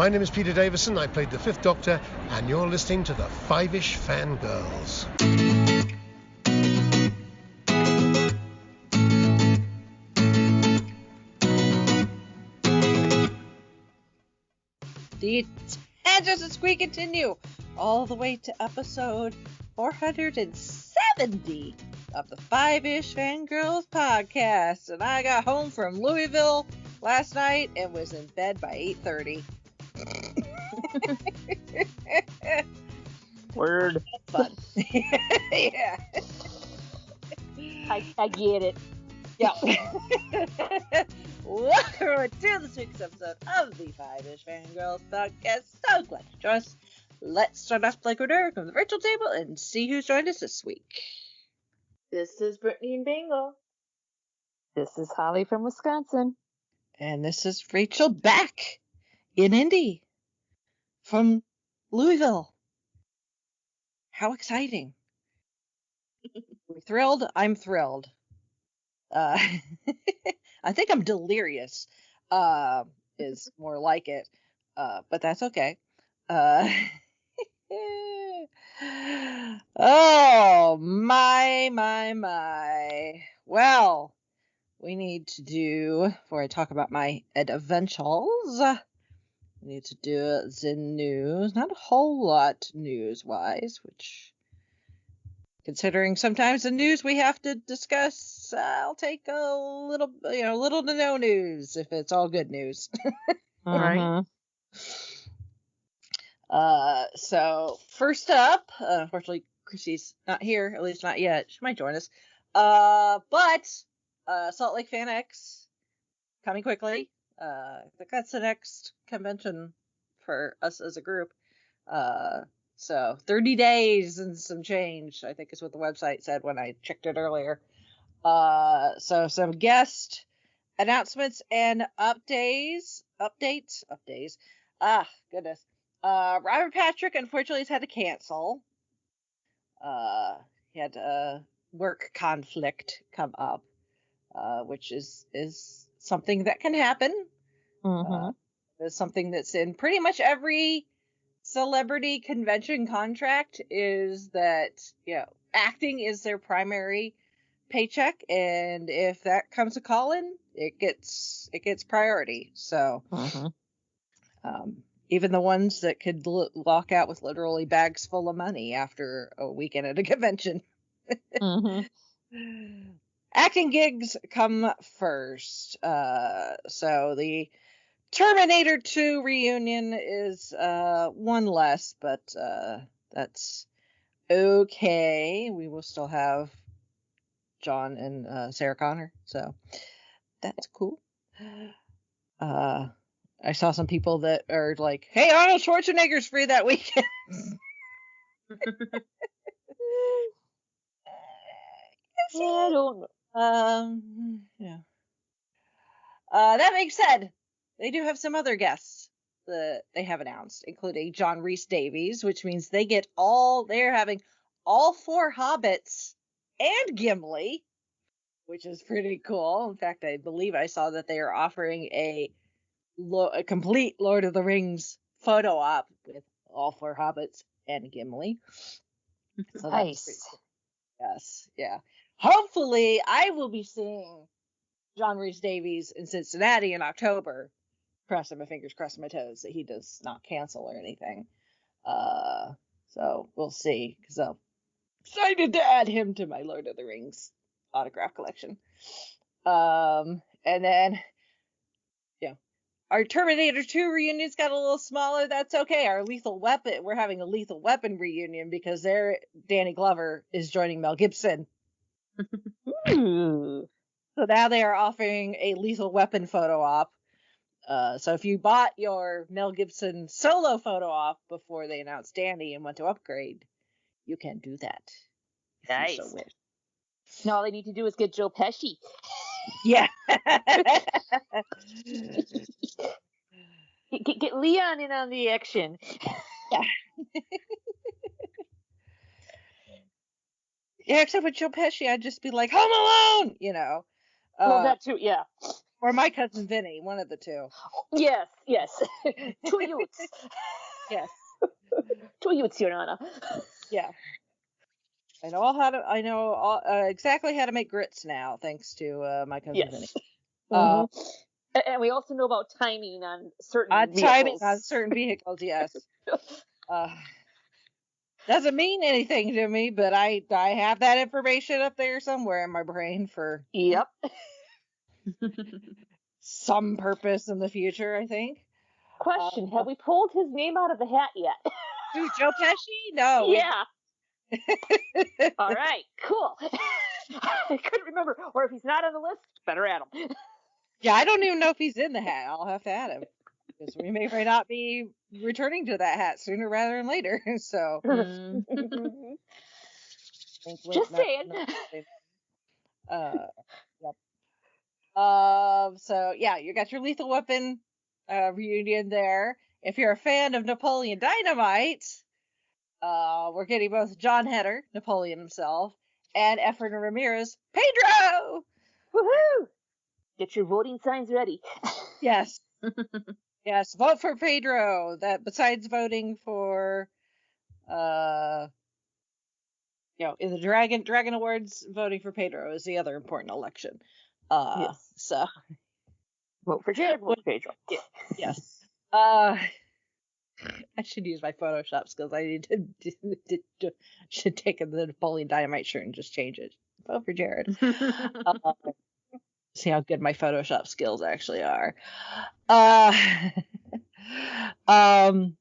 My name is Peter Davison. I played the Fifth Doctor, and you're listening to the Fiveish Fangirls. The tangents we continue all the way to episode 470 of the Fiveish Fangirls Podcast. And I got home from Louisville last night and was in bed by 8:30. Word. Fun. Yeah. I get it. Yeah. Welcome to this week's episode of the Fiveish Fangirls Podcast. So glad you joined us. Let's start off like we're doing from the virtual table and see who's joined us this week. This is Brittany in Bengal. This is Holly from Wisconsin. And this is Rachel back in Indy from Louisville. How exciting. We're thrilled. I'm thrilled. I think I'm delirious, is more like it, but that's okay. Oh, my. Well, we need to do, before I talk about my adventures, we need to do the news. Not a whole lot news-wise, which, considering sometimes the news we have to discuss, I'll take a little to no news if it's all good news. Right. So first up, unfortunately, Chrissy's not here, at least not yet. She might join us. But Salt Lake Fan X coming quickly. I think that's the next convention for us as a group. So 30 days and some change, I think is what the website said when I checked it earlier. So some guest announcements and updates. Ah, goodness. Robert Patrick, unfortunately, has had to cancel. He had a work conflict come up, which is something that can happen. It's something that's in pretty much every celebrity convention contract, is that, acting is their primary paycheck, and if that comes a call-in, it gets priority. So, even the ones that could walk out with literally bags full of money after a weekend at a convention. Acting gigs come first. So the Terminator 2 reunion is one less, but that's okay. We will still have John and Sarah Connor, so that's cool. I saw some people that are like, "Hey, Arnold Schwarzenegger's free that weekend." I don't know. Yeah. That being said, they do have some other guests that they have announced, including John Rhys Davies, which means they're having all 4 Hobbits and Gimli, which is pretty cool. In fact, I believe I saw that they are offering a complete Lord of the Rings photo op with all 4 Hobbits and Gimli. So Nice. Cool. Yes, yeah. Hopefully, I will be seeing John Rhys Davies in Cincinnati in October. Crossing my fingers, crossing my toes that he does not cancel or anything. So we'll see, because I'm excited to add him to my Lord of the Rings autograph collection. And then, our Terminator 2 reunion's got a little smaller. That's okay. We're having a Lethal Weapon reunion because Danny Glover is joining Mel Gibson. Ooh. So now they are offering a Lethal Weapon photo op. So if you bought your Mel Gibson solo photo op before they announced Danny and went to upgrade, you can do that. Nice. If you so wish. Now all they need to do is get Joe Pesci. Yeah. Get Leon in on the action. Yeah. Yeah, except with Joe Pesci, I'd just be like, Home Alone, Well, that too, yeah. Or My Cousin Vinny, one of the two. Yes. 2 youths. Yes. 2 youths, Your Honor. Yeah. I know exactly how to make grits now, thanks to My Cousin Vinny. Yes. And we also know about timing on certain vehicles. Timing on certain vehicles, yes. Doesn't mean anything to me, but I have that information up there somewhere in my brain for Yep. some purpose in the future, I think. Question, have we pulled his name out of the hat yet? Who, Joe Pesci? No. Yeah. All right, cool. I couldn't remember. Or if he's not on the list, better add him. Yeah, I don't even know if he's in the hat. I'll have to add him. Because we may or may not be returning to that hat sooner rather than later. So. Just saying. Yep. So yeah, you got your Lethal Weapon reunion there. If you're a fan of Napoleon Dynamite, we're getting both John Heder, Napoleon himself, and Efren Ramirez, Pedro. Woohoo! Get your voting signs ready. Yes. Yes, vote for Pedro. That besides voting for in the Dragon Awards, voting for Pedro is the other important election. Yes. So vote for Jared, vote for Pedro. Yes. I should use my Photoshop skills. I need to should take the Napoleon Dynamite shirt and just change it. Vote for Jared. See how good my Photoshop skills actually are. So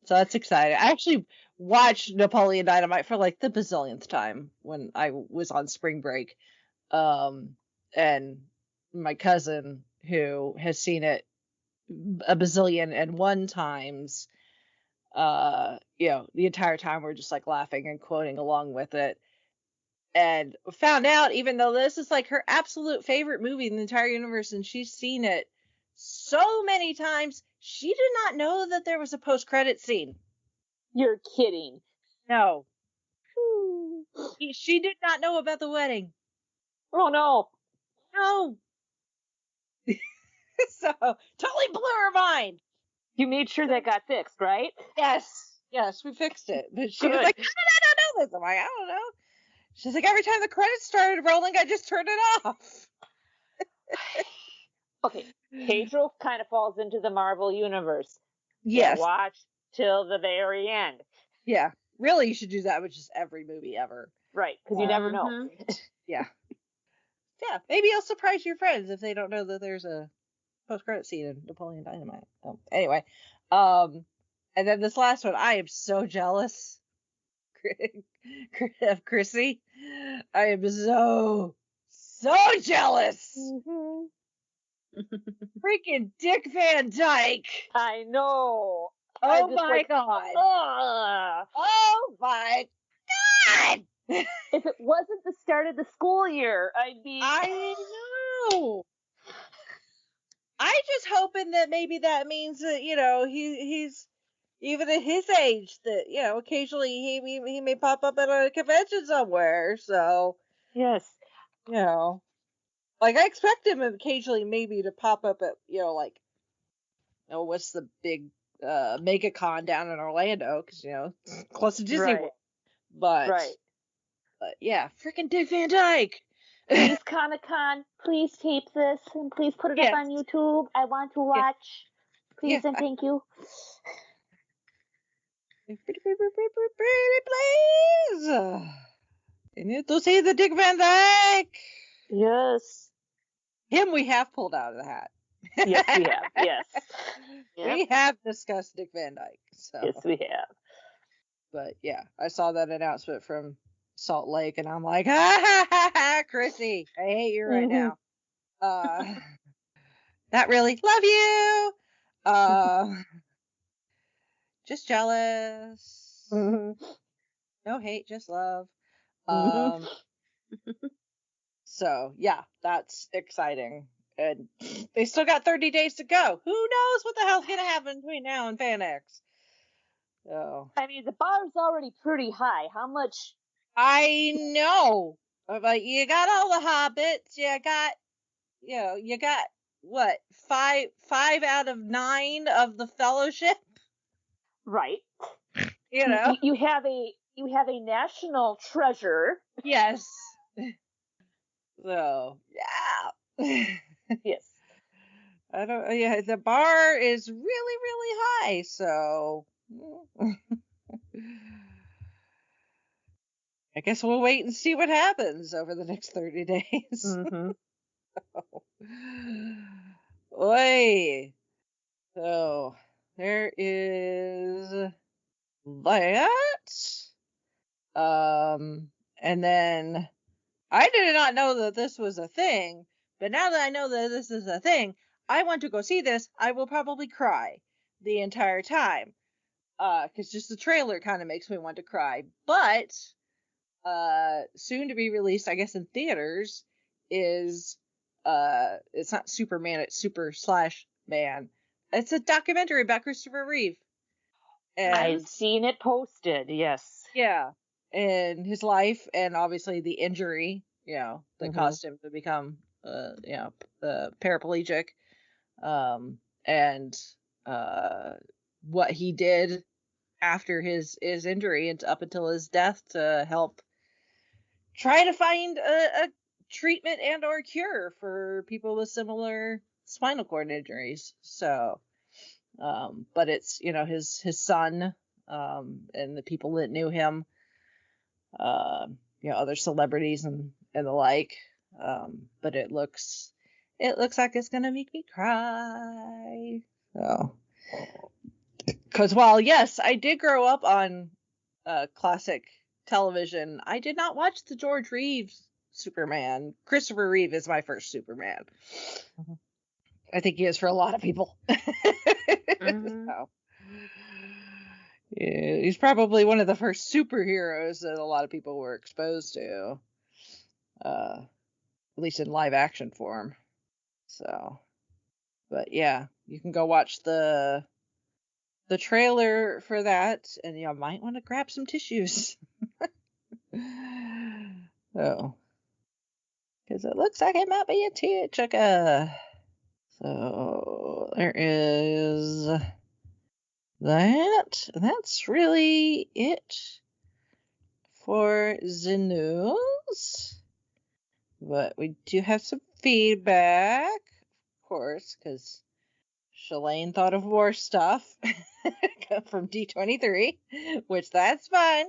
that's exciting. I actually watched Napoleon Dynamite for like the bazillionth time when I was on spring break. And my cousin, who has seen it a bazillion and one times, the entire time we're just like laughing and quoting along with it. And found out, even though this is like her absolute favorite movie in the entire universe, and she's seen it so many times, she did not know that there was a post-credit scene. You're kidding. No. She did not know about the wedding. Oh, no. No. So, totally blew her mind. You made sure that got fixed, right? Yes, we fixed it. But she was Good. like, I don't know this. I'm like, I don't know. She's like, every time the credits started rolling, I just turned it off. Okay, Pedro kind of falls into the Marvel universe. Yes. Yeah, watch till the very end. Yeah. Really, you should do that with just every movie ever. Right, because you never know. Yeah. Yeah, maybe you'll surprise your friends if they don't know that there's a post-credit scene in Napoleon Dynamite. Anyway, and then this last one, I am so jealous of Chrissy. I am so jealous. Freaking Dick Van Dyke. I know. Oh my God. Oh my God. If it wasn't the start of the school year, I'd be. I know. I'm just hoping that maybe that means that, he's even at his age that, occasionally he may pop up at a convention somewhere. So, Yes. Like I expect him occasionally maybe to pop up at, what's the big MegaCon down in Orlando? Because, close to Disney World. But yeah, freaking Dick Van Dyke. Please, Comic-Con, please tape this and please put it up on YouTube. I want to watch. Please and thank you. Pretty please. You need to see the Dick Van Dyke. Yes. Him we have pulled out of the hat. Yes, we have. Yes. We have discussed Dick Van Dyke. So. Yes, we have. But yeah, I saw that announcement from Salt Lake, and I'm like, ha, Chrissy, I hate you right now. Not really. Love you. Just jealous. No hate, just love. So yeah, that's exciting. And they still got 30 days to go. Who knows what the hell's gonna happen between now and FanX? So I mean, the bar's already pretty high. How much? I know. But you got all the hobbits. You got what, five out of 9 of the Fellowship? Right. You know? You have a national treasure. Yes. So, yeah. Yes. Yeah, the bar is really, really high, so I guess we'll wait and see what happens over the next 30 days. Mm-hmm. Oy. So, there is that. And then I did not know that this was a thing, but now that I know that this is a thing, I want to go see this. I will probably cry the entire time. Because just the trailer kind of makes me want to cry. But, soon to be released, I guess, in theaters is, it's not Superman, it's Super/Man. It's a documentary about Christopher Reeve. And I've seen it posted, yes. yeah, and his life, and obviously the injury, that caused him to become, paraplegic, and what he did after his injury and up until his death to help try to find a treatment and or cure for people with similar spinal cord injuries. So, but it's, his son, and the people that knew him, other celebrities and the like. But it looks like it's gonna make me cry. So, because while yes, I did grow up on classic television, I did not watch the George Reeves Superman. Christopher Reeve is my first Superman. Mm-hmm. I think he is for a lot of people. Mm-hmm. So, yeah, he's probably one of the first superheroes that a lot of people were exposed to, at least in live action form. So, but yeah, you can go watch the trailer for that, and you might want to grab some tissues. So, because it looks like it might be a tearjerker. So there is that. That's really it for the news. But we do have some feedback, of course, because Shalane thought of war stuff from D23, which that's fine.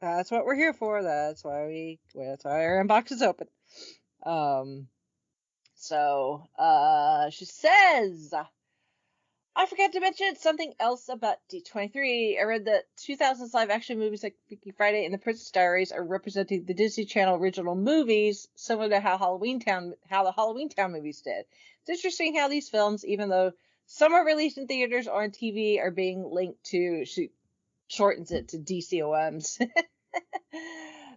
That's what we're here for. That's why our inbox is open. So she says, I forgot to mention something else about D23. I read that 2000s live action movies like Freaky Friday and The Princess Diaries are representing the Disney Channel original movies, similar to how the Halloween Town movies did. It's interesting how these films, even though some are released in theaters or on TV, are being linked to, she shortens it to DCOMs.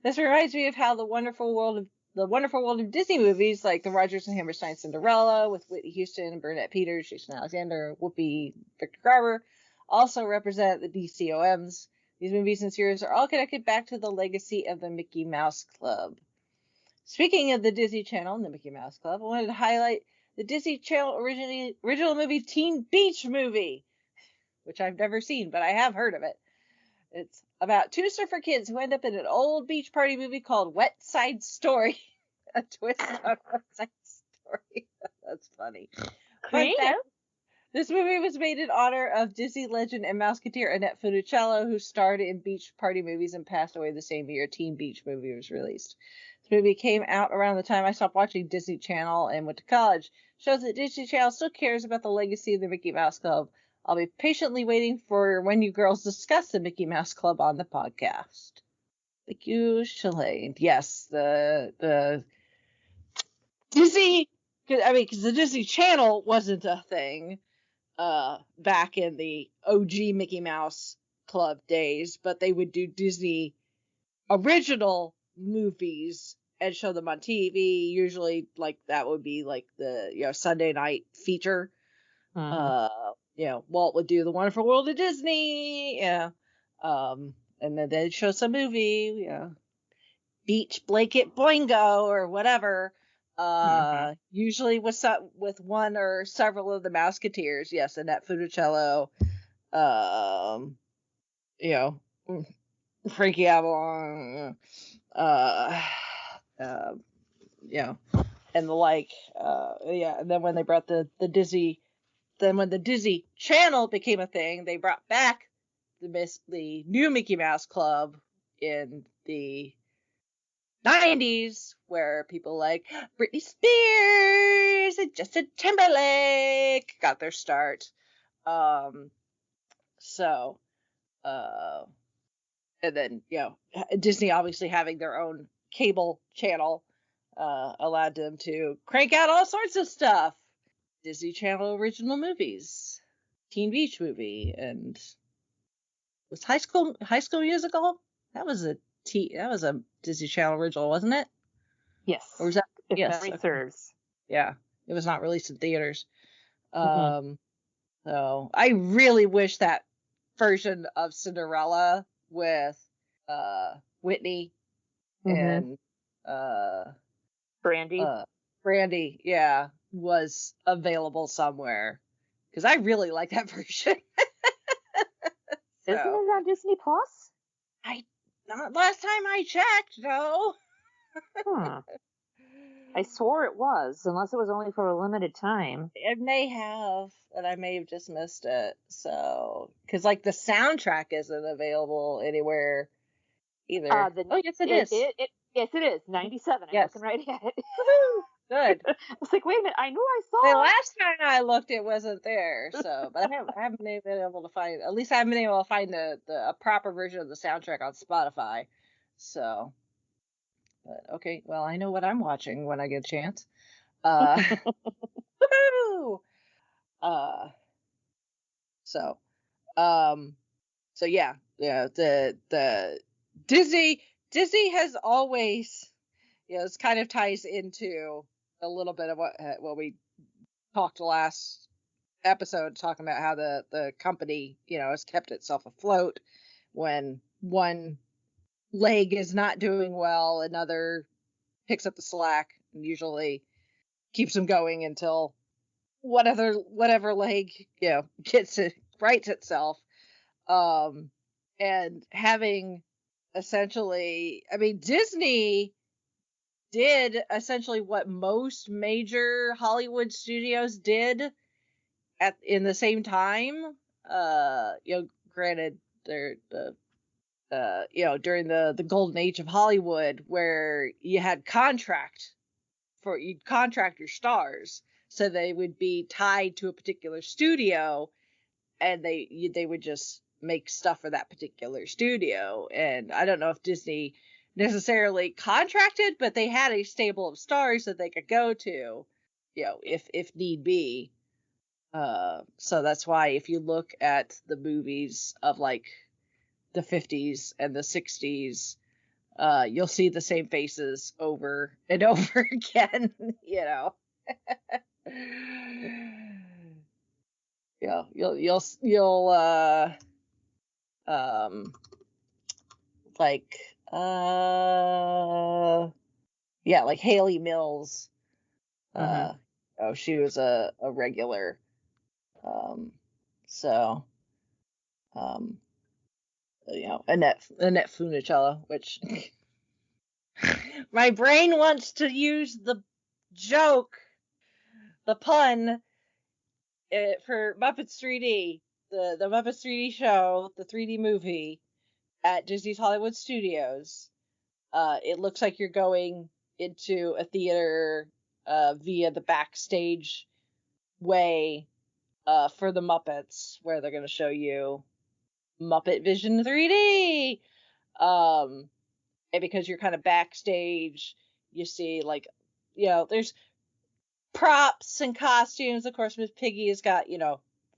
This reminds me of how the wonderful world of Disney movies like the Rodgers and Hammerstein Cinderella with Whitney Houston, Burnett Peters, Jason Alexander, Whoopi, Victor Garber also represent the DCOMs. These movies and series are all connected back to the legacy of the Mickey Mouse Club. Speaking of the Disney Channel and the Mickey Mouse Club, I wanted to highlight the Disney Channel original movie Teen Beach Movie, which I've never seen, but I have heard of it. It's about two surfer kids who end up in an old beach party movie called Wet Side Story. A twist on Wet Side Story. That's funny. This movie was made in honor of Disney legend and Mouseketeer Annette Funicello, who starred in beach party movies and passed away the same year Teen Beach Movie was released. This movie came out around the time I stopped watching Disney Channel and went to college. Shows that Disney Channel still cares about the legacy of the Mickey Mouse Club. I'll be patiently waiting for when you girls discuss the Mickey Mouse Club on the podcast. Thank you, Shalane. Yes, the Disney, because the Disney Channel wasn't a thing back in the OG Mickey Mouse Club days, but they would do Disney original movies and show them on TV. Usually, like that would be like the Sunday night feature. Walt would do The Wonderful World of Disney, and then they'd show some movie, Beach Blanket Boingo or whatever, Usually with one or several of the Mouseketeers. Yes, Annette Funicello, you know, Frankie Avalon, you know, and the like. And then when they brought the Disney, then when the Disney Channel became a thing, they brought back the new Mickey Mouse Club in the 90s, where people like Britney Spears and Justin Timberlake got their start. So, and then, Disney obviously having their own cable channel allowed them to crank out all sorts of stuff. Disney Channel original movies, Teen Beach Movie, and was High School Musical? That was a Disney Channel original, wasn't it? Yes. Or was that? If Yes. memory serves. Yeah, it was not released in theaters. So I really wish that version of Cinderella with Whitney and Brandy, yeah, was available somewhere, because I really like that version. Isn't it on Disney Plus? Not last time I checked, no. I swore it was, unless it was only for a limited time. It may have, and I may have just missed it. So, because like the soundtrack isn't available anywhere either. Yes, it is. Yes, it is. 97. I'm looking right at it. Good. I was like, wait a minute. I knew I saw the it. last time I looked, it wasn't there. So, but I haven't been able to find. At least I haven't been able to find a proper version of the soundtrack on Spotify. So, but okay. Well, I know what I'm watching when I get a chance. Woohoo! So yeah. The Disney has always, it's kind of ties into a little bit of what we talked last episode, talking about how the company, has kept itself afloat when one leg is not doing well, another picks up the slack and usually keeps them going until whatever leg, rights itself. And having essentially, Disney did essentially what most major Hollywood studios did in the same time. Granted, they're during the golden age of Hollywood, where you had you'd contract your stars, so they would be tied to a particular studio, and they would just make stuff for that particular studio. And I don't know if Disney necessarily contracted, but they had a stable of stars that they could go to, if need be. So that's why if you look at the movies of like the 50s and the 60s, you'll see the same faces over and over again, you'll like Haley Mills. She was a regular. Annette Funicello, which my brain wants to use the joke, the pun, for Muppets 3D, the Muppets 3D show, the 3D movie at Disney's Hollywood Studios. It looks like you're going into a theater via the backstage way for the Muppets, where they're going to show you Muppet Vision 3D. And because you're kind of backstage, you see there's props and costumes. Of course, Miss Piggy has got,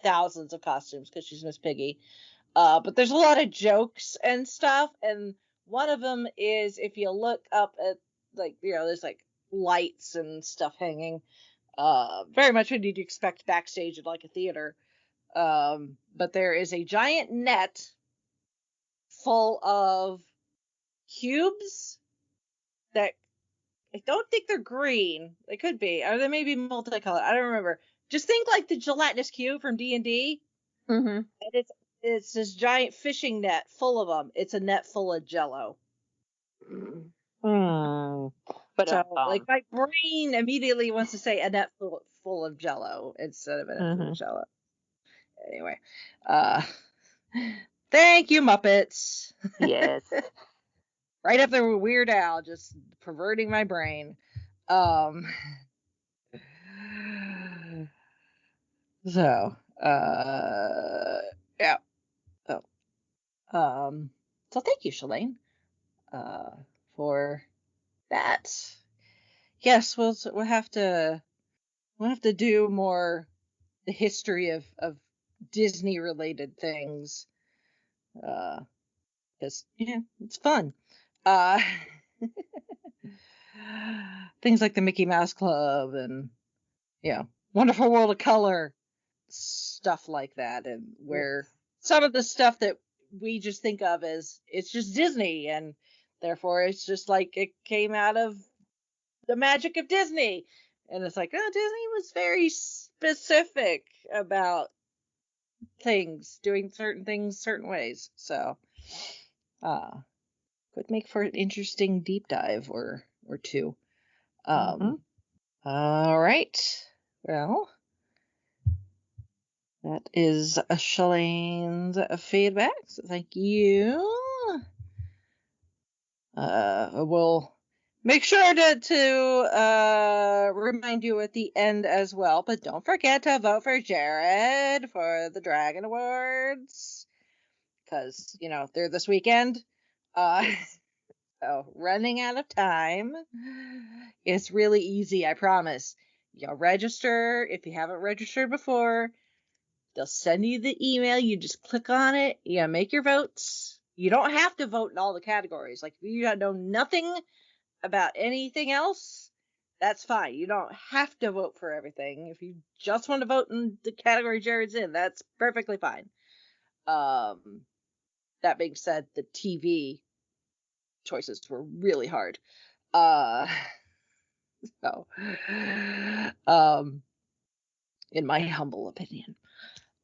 thousands of costumes because she's Miss Piggy. But there's a lot of jokes and stuff. And one of them is, if you look up at, there's lights and stuff hanging. Very much what you'd expect backstage at a theater. But there is a giant net full of cubes that I don't think they're green. They could be, or they may be multicolored. I don't remember. Just think like the gelatinous cube from D&D. Mm-hmm. And it's this giant fishing net full of them. It's a net full of Jello. But So, like, my brain immediately wants to say a net full of Jello instead of a net full of Jello. Anyway, thank you, Muppets. Yes. Right up there with Weird Al, just perverting my brain. So, yeah. So thank you, Shalane, for that. Yes, we'll have to do more the history of Disney related things. Because it's fun. Things like the Mickey Mouse Club and Wonderful World of Color, stuff like that, and where some of the stuff that we just think of as it's just Disney, and therefore it's just like it came out of the magic of Disney, and it's like, oh, Disney was very specific about things, doing certain things certain ways, so could make for an interesting deep dive or two. All right, well, that is Shalane's feedback, so thank you. We'll make sure to remind you at the end as well, but don't forget to vote for Jared for the Dragon Awards, because, they're this weekend. So running out of time. It's really easy, I promise. You'll register if you haven't registered before. They'll send you the email. You just click on it. You make your votes. You don't have to vote in all the categories. Like, if you know nothing about anything else, that's fine. You don't have to vote for everything. If you just want to vote in the category Jared's in, that's perfectly fine. That being said, the TV choices were really hard. In my humble opinion.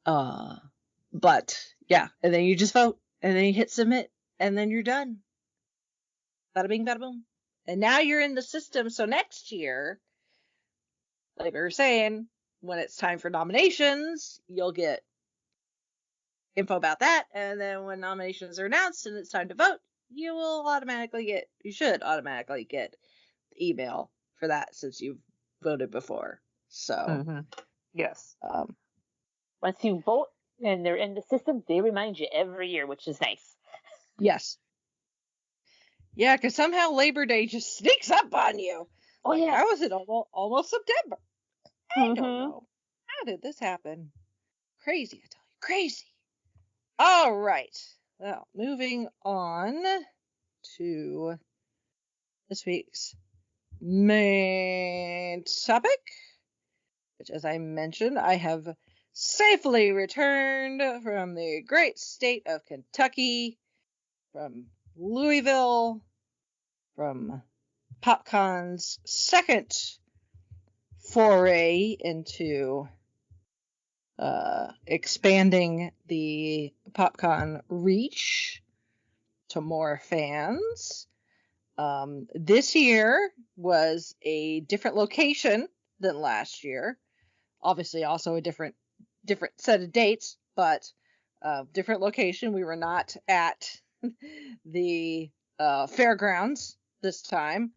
But yeah, and then you just vote, and then you hit submit, and then you're done. Bada bing, bada boom. And now you're in the system, so next year, like we were saying, when it's time for nominations, you'll get info about that, and then when nominations are announced and it's time to vote, you should automatically get the email for that since you've voted before. So, yes. Once you vote and they're in the system, they remind you every year, which is nice. Yes. Yeah, because somehow Labor Day just sneaks up on you. Oh, yeah. How is it almost September? I don't know. How did this happen? Crazy, I tell you. Crazy. All right. Well, moving on to this week's main topic, which, as I mentioned, I have safely returned from the great state of Kentucky, from Louisville, from PopCon's second foray into expanding the PopCon reach to more fans. This year was a different location than last year. Obviously, also a different set of dates, but different location. We were not at the fairgrounds this time.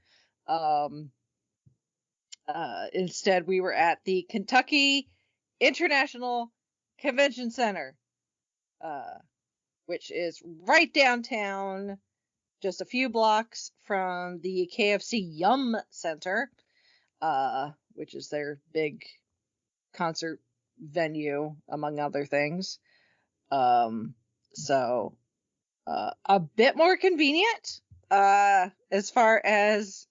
Instead, we were at the Kentucky International Convention Center, which is right downtown, just a few blocks from the KFC Yum Center, which is their big concert venue, among other things. So a bit more convenient as far as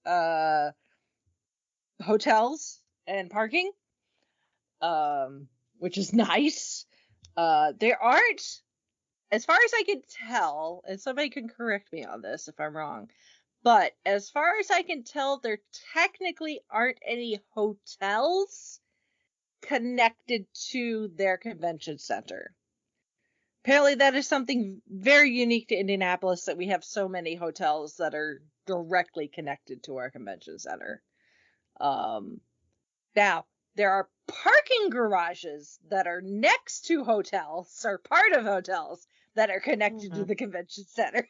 hotels and parking, which is nice. There aren't, as far as I can tell, and somebody can correct me on this if I'm wrong, But as far as I can tell, there technically aren't any hotels connected to their convention center. Apparently that is something very unique to Indianapolis, that we have so many hotels that are directly connected to our convention center. Now, there are parking garages that are next to hotels, or part of hotels, that are connected to the convention center.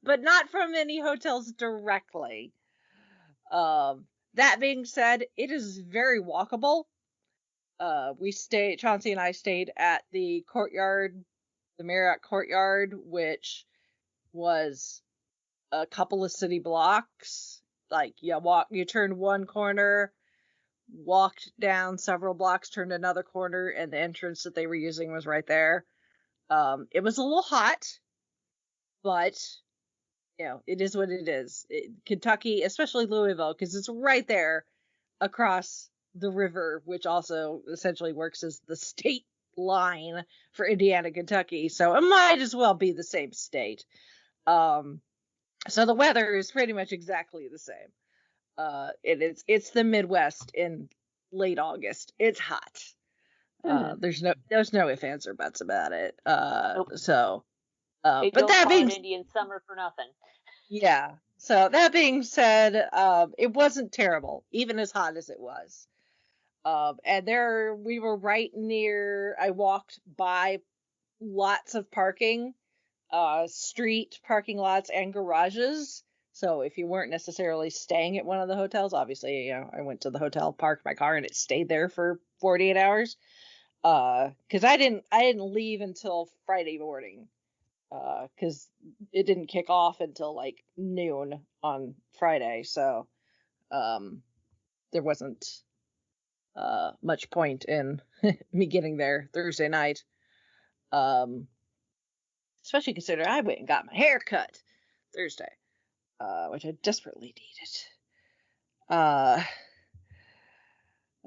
But not from any hotels directly. That being said, it is very walkable. Chauncey and I stayed at the courtyard, the Marriott Courtyard, which was a couple of city blocks. Like, you turned one corner, walked down several blocks, turned another corner, and the entrance that they were using was right there. It was a little hot, but it is what it is. Kentucky, especially Louisville, because it's right there across the river, which also essentially works as the state line for Indiana, Kentucky. So it might as well be the same state. So the weather is pretty much exactly the same. It's the Midwest in late August. It's hot. There's no ifs, ands, or buts about it. Nope. So, they but don't that call being it Indian summer for nothing. Yeah. So that being said, it wasn't terrible, even as hot as it was. And we were right near, I walked by lots of parking, street parking lots and garages. So if you weren't necessarily staying at one of the hotels, obviously, I went to the hotel, parked my car, and it stayed there for 48 hours. Cause I didn't leave until Friday morning. Because it didn't kick off until like noon on Friday, so there wasn't much point in me getting there Thursday night. Especially considering I went and got my hair cut Thursday, which I desperately needed.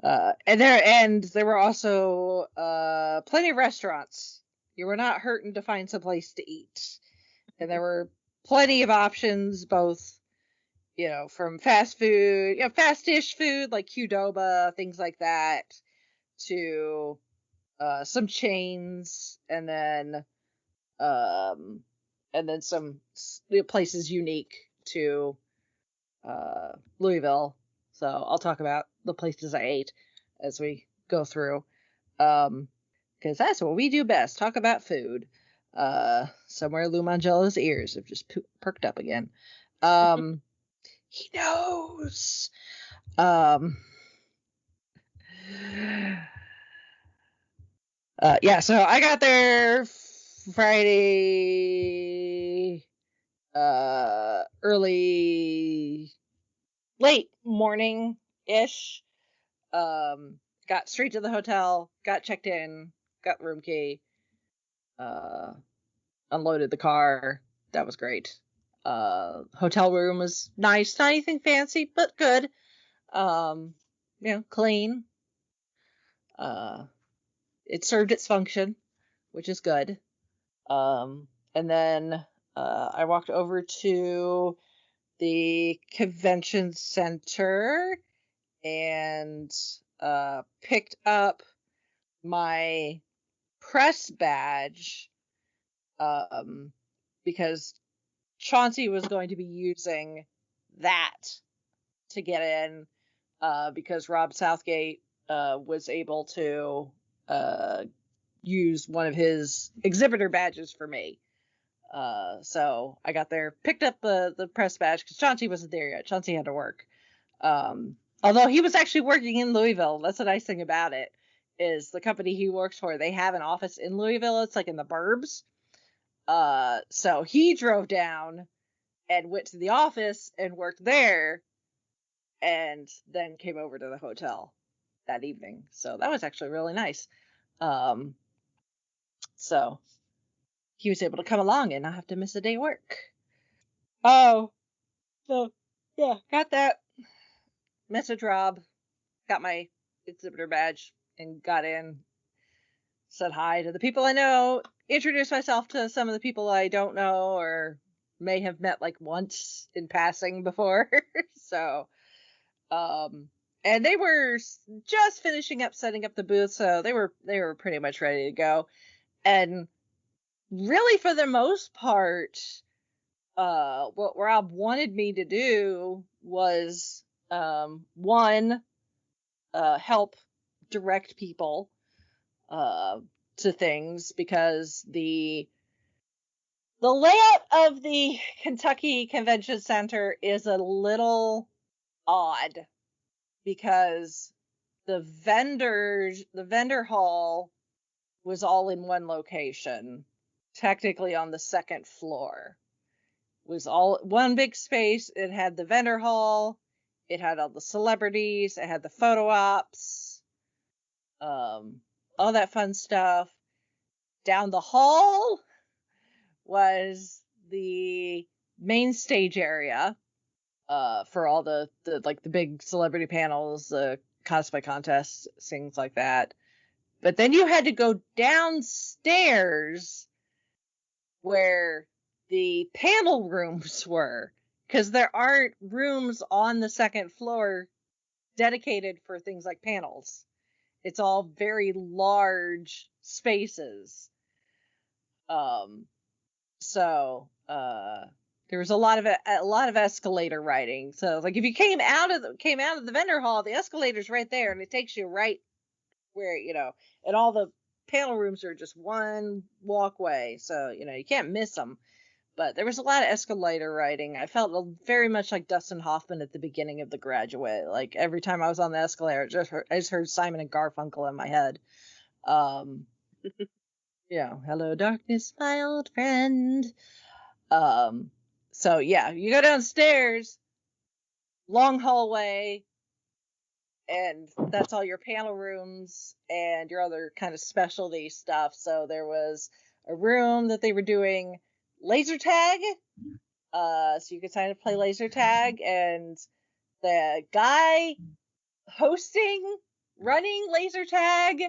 And there were also plenty of restaurants. You were not hurting to find some place to eat. And there were plenty of options, both, from fast food, fast-ish food like Qdoba, things like that, to some chains, and then some places unique to Louisville. So I'll talk about the places I ate as we go through. Because that's what we do best, talk about food. Somewhere Lou Mangello's ears have just perked up again. He knows. So I got there Friday, late morning-ish. Got straight to the hotel, got checked in, got the room key, unloaded the car. That was great. Hotel room was nice, not anything fancy, but good. Clean. It served its function, which is good. And then I walked over to the convention center and picked up my press badge because Chauncey was going to be using that to get in because Rob Southgate was able to use one of his exhibitor badges for me. So I got there, picked up the press badge because Chauncey wasn't there yet. Chauncey had to work. Although he was actually working in Louisville. That's the nice thing about it, is the company he works for, they have an office in Louisville. It's like in the burbs. So he drove down and went to the office and worked there and then came over to the hotel that evening. So that was actually really nice. So he was able to come along and not have to miss a day of work. Oh, so yeah, got that. Message Rob, got my exhibitor badge, and got in. Said hi to the people I know, introduced myself to some of the people I don't know or may have met like once in passing before. So, and they were just finishing up setting up the booth, so they were pretty much ready to go. And really, for the most part, what Rob wanted me to do was one, help direct people to things, because the layout of the Kentucky Convention Center is a little odd, because the vendor hall was all in one location, technically on the second floor. It was all one big space. It had the vendor hall, it had all the celebrities, it had the photo ops, all that fun stuff. Down the hall was the main stage area, for all the like the big celebrity panels, cosplay contests, things like that. But then you had to go downstairs where the panel rooms were, because there aren't rooms on the second floor dedicated for things like panels. It's all very large spaces. So there was a lot of escalator riding. So like if you came out of the vendor hall, the escalator's right there, and it takes you right where, and all the panel rooms are just one walkway, so you can't miss them. But there was a lot of escalator riding. I felt very much like Dustin Hoffman at the beginning of The Graduate. Like every time I was on the escalator, I just heard Simon and Garfunkel in my head. Hello darkness, my old friend. So yeah, you go downstairs, long hallway, and that's all your panel rooms and your other kind of specialty stuff. So there was a room that they were doing laser tag. So you could sign up to play laser tag, and the guy running laser tag,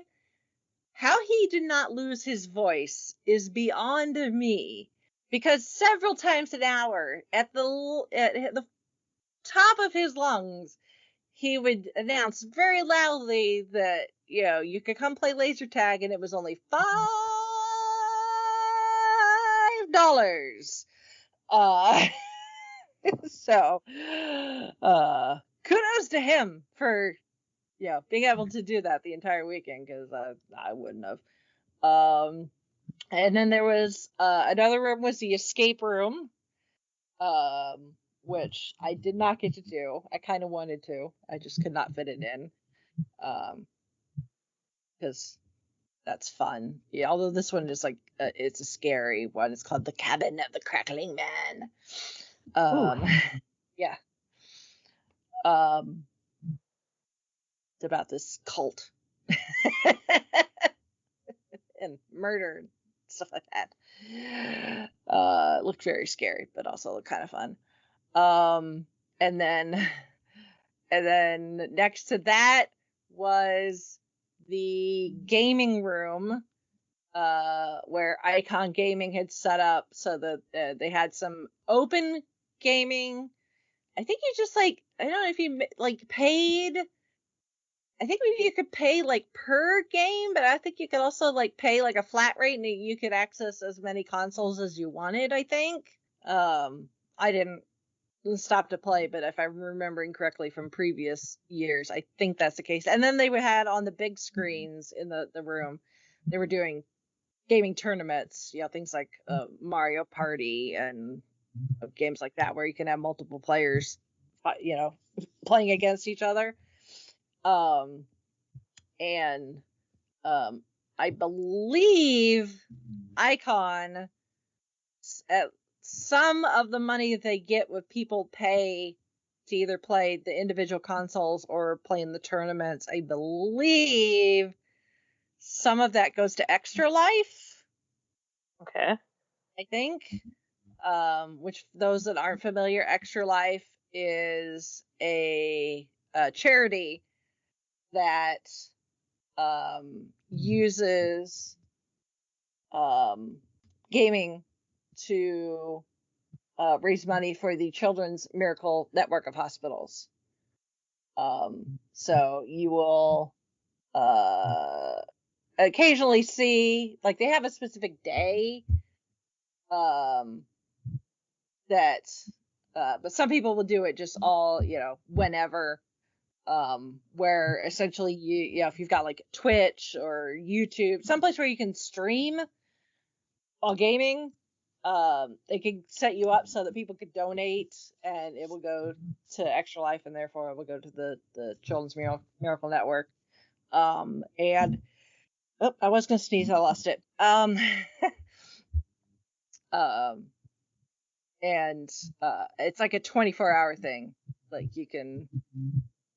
how he did not lose his voice is beyond me, because several times an hour at the top of his lungs, he would announce very loudly that, you could come play laser tag, and it was only $5. So, kudos to him for, being able to do that the entire weekend, because I wouldn't have. And then there was another room was the escape room, which I did not get to do. I kind of wanted to. I just could not fit it in, because that's fun. Yeah, although this one is like it's a scary one. It's called The Cabin of the Crackling Man. Yeah. It's about this cult and murder and stuff like that. It looked very scary, but also looked kind of fun. And then next to that was the gaming room, where Icon Gaming had set up, so that they had some open gaming. I think you just I don't know if you paid. I think maybe you could pay per game, but I think you could also pay a flat rate, and you could access as many consoles as you wanted, I think. I didn't stop to play, but if I'm remembering correctly from previous years, I think that's the case. And then they had on the big screens in the room, they were doing gaming tournaments, things like Mario Party and games like that, where you can have multiple players, playing against each other. I believe Icon, some of the money that they get with people pay to either play the individual consoles or play in the tournaments, I believe some of that goes to Extra Life. Okay. I think. Which, those that aren't familiar, Extra Life is a charity that uses gaming to raise money for the Children's Miracle Network of Hospitals. So you will occasionally see, like, they have a specific day that, but some people will do it just all, whenever, where essentially you know, if you've got like Twitch or YouTube, someplace where you can stream while gaming, they can set you up so that people could donate, and it will go to Extra Life, and therefore it will go to the Children's Miracle Network. And I was gonna sneeze, I lost it. And it's like a 24-hour thing. Like, you can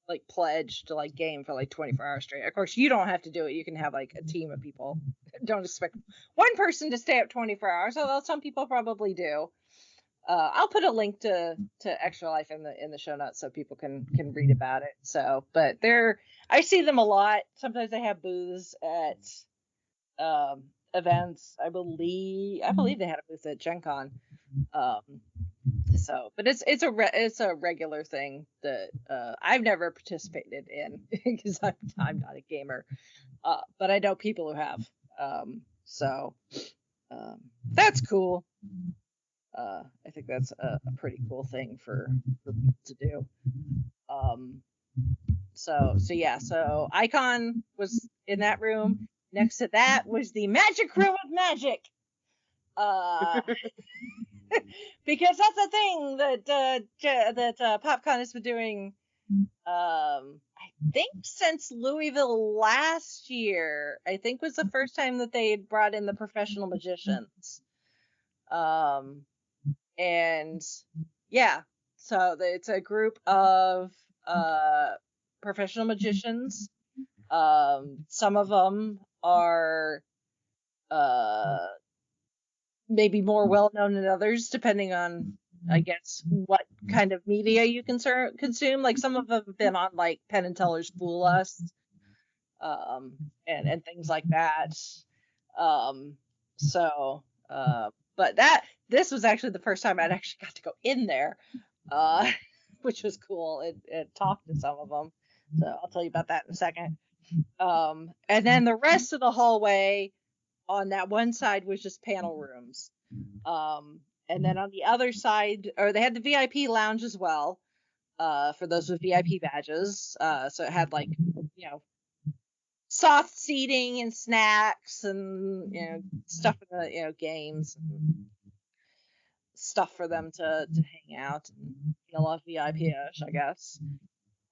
like pledge to like game for like 24 hours straight. Of course, you don't have to do it. You can have like a team of people. Don't expect one person to stay up 24 hours, although some people probably do. I'll put a link to Extra Life in the show notes so people can read about it. So, but I see them a lot. Sometimes they have booths at events. I believe they had a booth at Gen Con. So, but it's a regular thing that I've never participated in because I'm not a gamer, but I know people who have. So that's cool. I think that's a pretty cool thing for people to do. So Icon was in that room. Next to that was the Magic Room of Magic. Because that's a thing that PopCon has been doing, I think since Louisville last year. I think was the first time that they had brought in the professional magicians. And yeah, so it's a group of professional magicians. Some of them are maybe more well-known than others, depending on, I guess, what kind of media you consume. Like, some of them have been on, like, Penn and Teller's Fool Us, and things like that. But this was actually the first time I'd actually got to go in there, which was cool, and talk to some of them. So I'll tell you about that in a second. And then the rest of the hallway on that one side was just panel rooms. And then on the other side, or they had the VIP lounge as well, for those with VIP badges. So it had, like, soft seating and snacks and, stuff in the, games and stuff for them to hang out and feel off VIP-ish, I guess.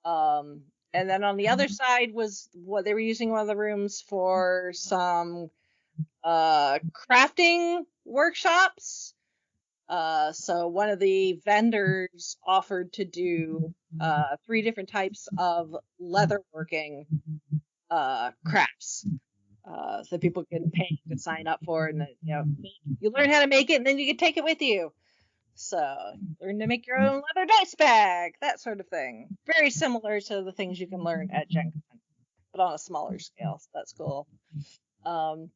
And then on the other side was what they were using one of the rooms for some crafting workshops. So one of the vendors offered to do 3 different types of leatherworking crafts. So people can pay to sign up for it, and you learn how to make it, and then you can take it with you. So learn to make your own leather dice bag, that sort of thing. Very similar to the things you can learn at Gen Con, but on a smaller scale. So that's cool. And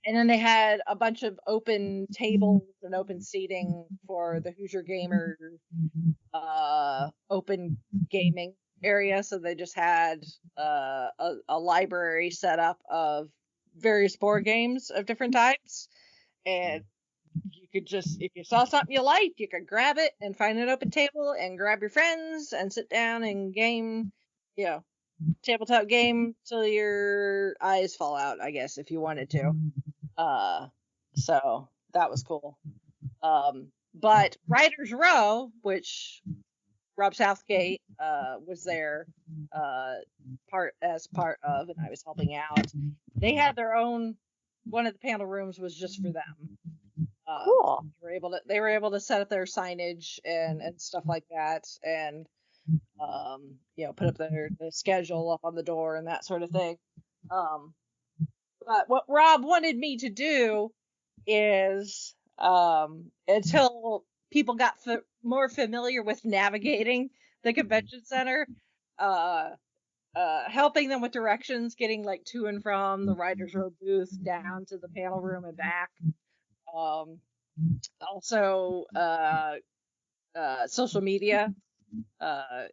then they had a bunch of open tables and open seating for the Hoosier Gamer open gaming area. So they just had a library set up of various board games of different types, and you could just, if you saw something you liked, you could grab it and find an open table and grab your friends and sit down and game, tabletop game till your eyes fall out, I guess, if you wanted to. So that was cool. But Writers Row, which Rob Southgate was there part of, and I was helping out. They had their own. One of the panel rooms was just for them. Cool. They were able to set up their signage and stuff like that, and put up the schedule up on the door and that sort of thing. But what Rob wanted me to do is, until people got more familiar with navigating the convention center, helping them with directions, getting like to and from the Writers Row booth down to the panel room and back. Also, social media,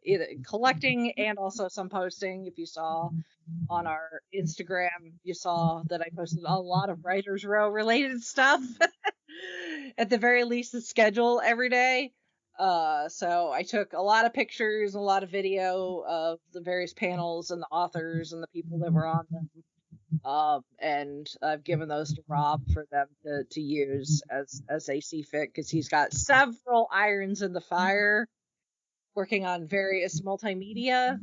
either collecting and also some posting. If you saw on our Instagram, you saw that I posted a lot of Writers Row related stuff. At the very least, the schedule every day. So I took a lot of pictures, a lot of video of the various panels and the authors and the people that were on them. And I've given those to Rob for them to use as they see fit, because he's got several irons in the fire working on various multimedia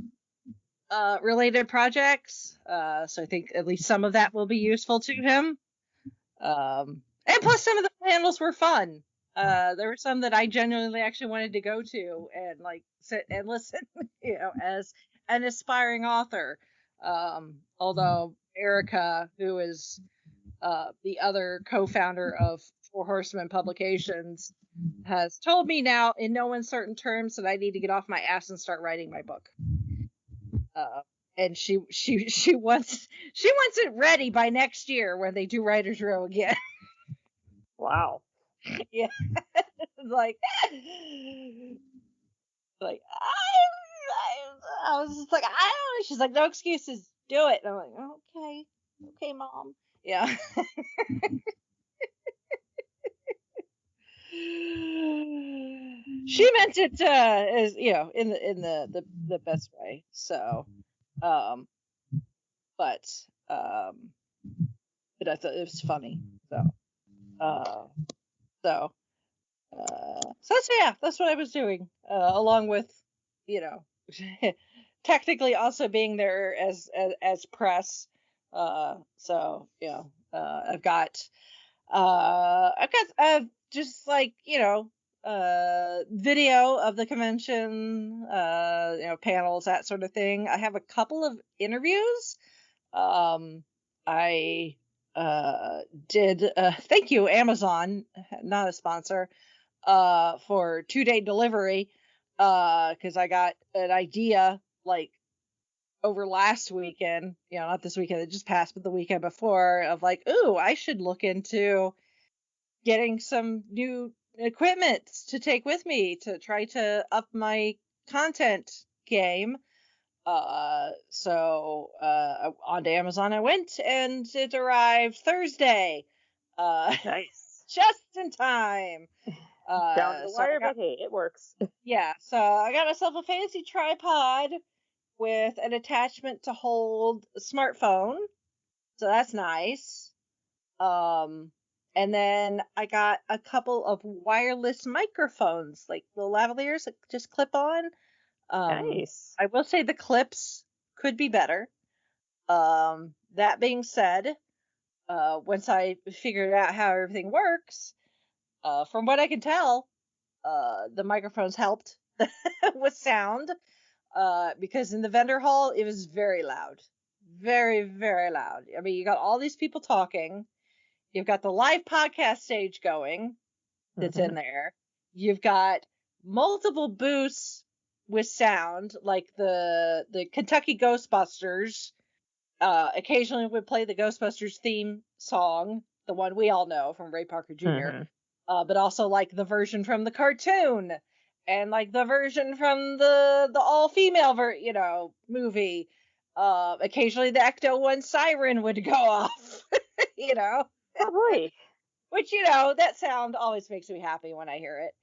related projects. So I think at least some of that will be useful to him. And plus some of the panels were fun. There were some that I genuinely actually wanted to go to and like sit and listen, as an aspiring author. Although Erica, who is the other co-founder of Four Horsemen Publications, has told me now in no uncertain terms that I need to get off my ass and start writing my book. And she wants it ready by next year when they do Writers Row again. Wow. Yeah. like I was just like, I don't know. She's like, no excuses, do it. And I'm like, okay, Mom. Yeah. She meant it as in the best way. So, but I thought it was funny. So that's what I was doing, along with, technically also being there as press. I've got just like, video of the convention, panels, that sort of thing. I have a couple of interviews. I did, thank you, Amazon, not a sponsor, for 2-day delivery, because I got an idea like over last weekend, not this weekend that just passed, but the weekend before, of like, ooh, I should look into getting some new equipment to take with me to try to up my content game. So onto Amazon I went, and it arrived Thursday. Nice. Just in time. Down to the wire, but hey, it works. Yeah, so I got myself a fancy tripod with an attachment to hold a smartphone. So that's nice. And then I got a couple of wireless microphones, like the lavaliers that just clip on. Nice. I will say the clips could be better. That being said, once I figured out how everything works, from what I can tell, the microphones helped with sound, because in the vendor hall, it was very loud. Very, very loud. I mean, you got all these people talking. You've got the live podcast stage going that's in there. You've got multiple booths with sound, like the Kentucky Ghostbusters. Occasionally would play the Ghostbusters theme song, the one we all know from Ray Parker Jr., but also like the version from the cartoon, and like the version from the all-female movie. Occasionally the Ecto 1 siren would go off, Oh boy. Which, that sound always makes me happy when I hear it.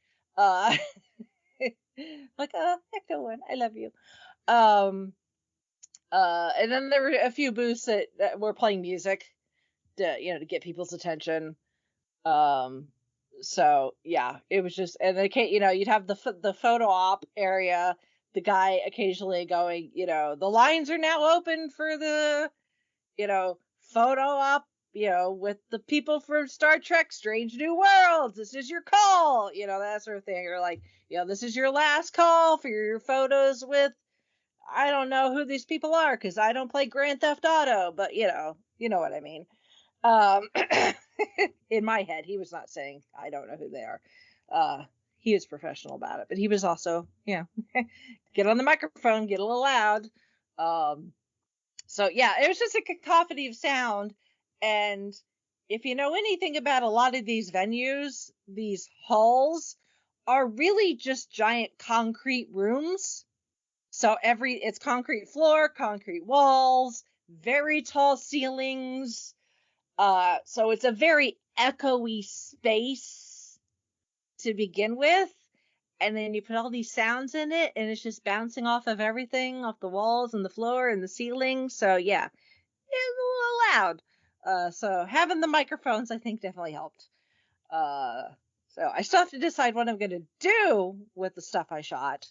Like, Ecto 1, I love you. And then there were a few booths that were playing music to get people's attention. So yeah, it was just, and they can't, you'd have the photo op area, the guy occasionally going, the lines are now open for the, photo op, with the people from Star Trek Strange New Worlds. This is your call, that sort of thing. Or like, this is your last call for your photos with, I don't know who these people are because I don't play Grand Theft Auto, but you know what I mean. In my head, he was not saying I don't know who they are. He is professional about it, but he was also, get on the microphone, get a little loud. So yeah, it was just a cacophony of sound, and if you know anything about a lot of these venues, these halls are really just giant concrete rooms. So it's concrete floor, concrete walls, very tall ceilings. So it's a very echoey space to begin with. And then you put all these sounds in it, and it's just bouncing off of everything, off the walls and the floor and the ceiling. So yeah, it's a little loud. So having the microphones, I think, definitely helped. So I still have to decide what I'm gonna do with the stuff I shot.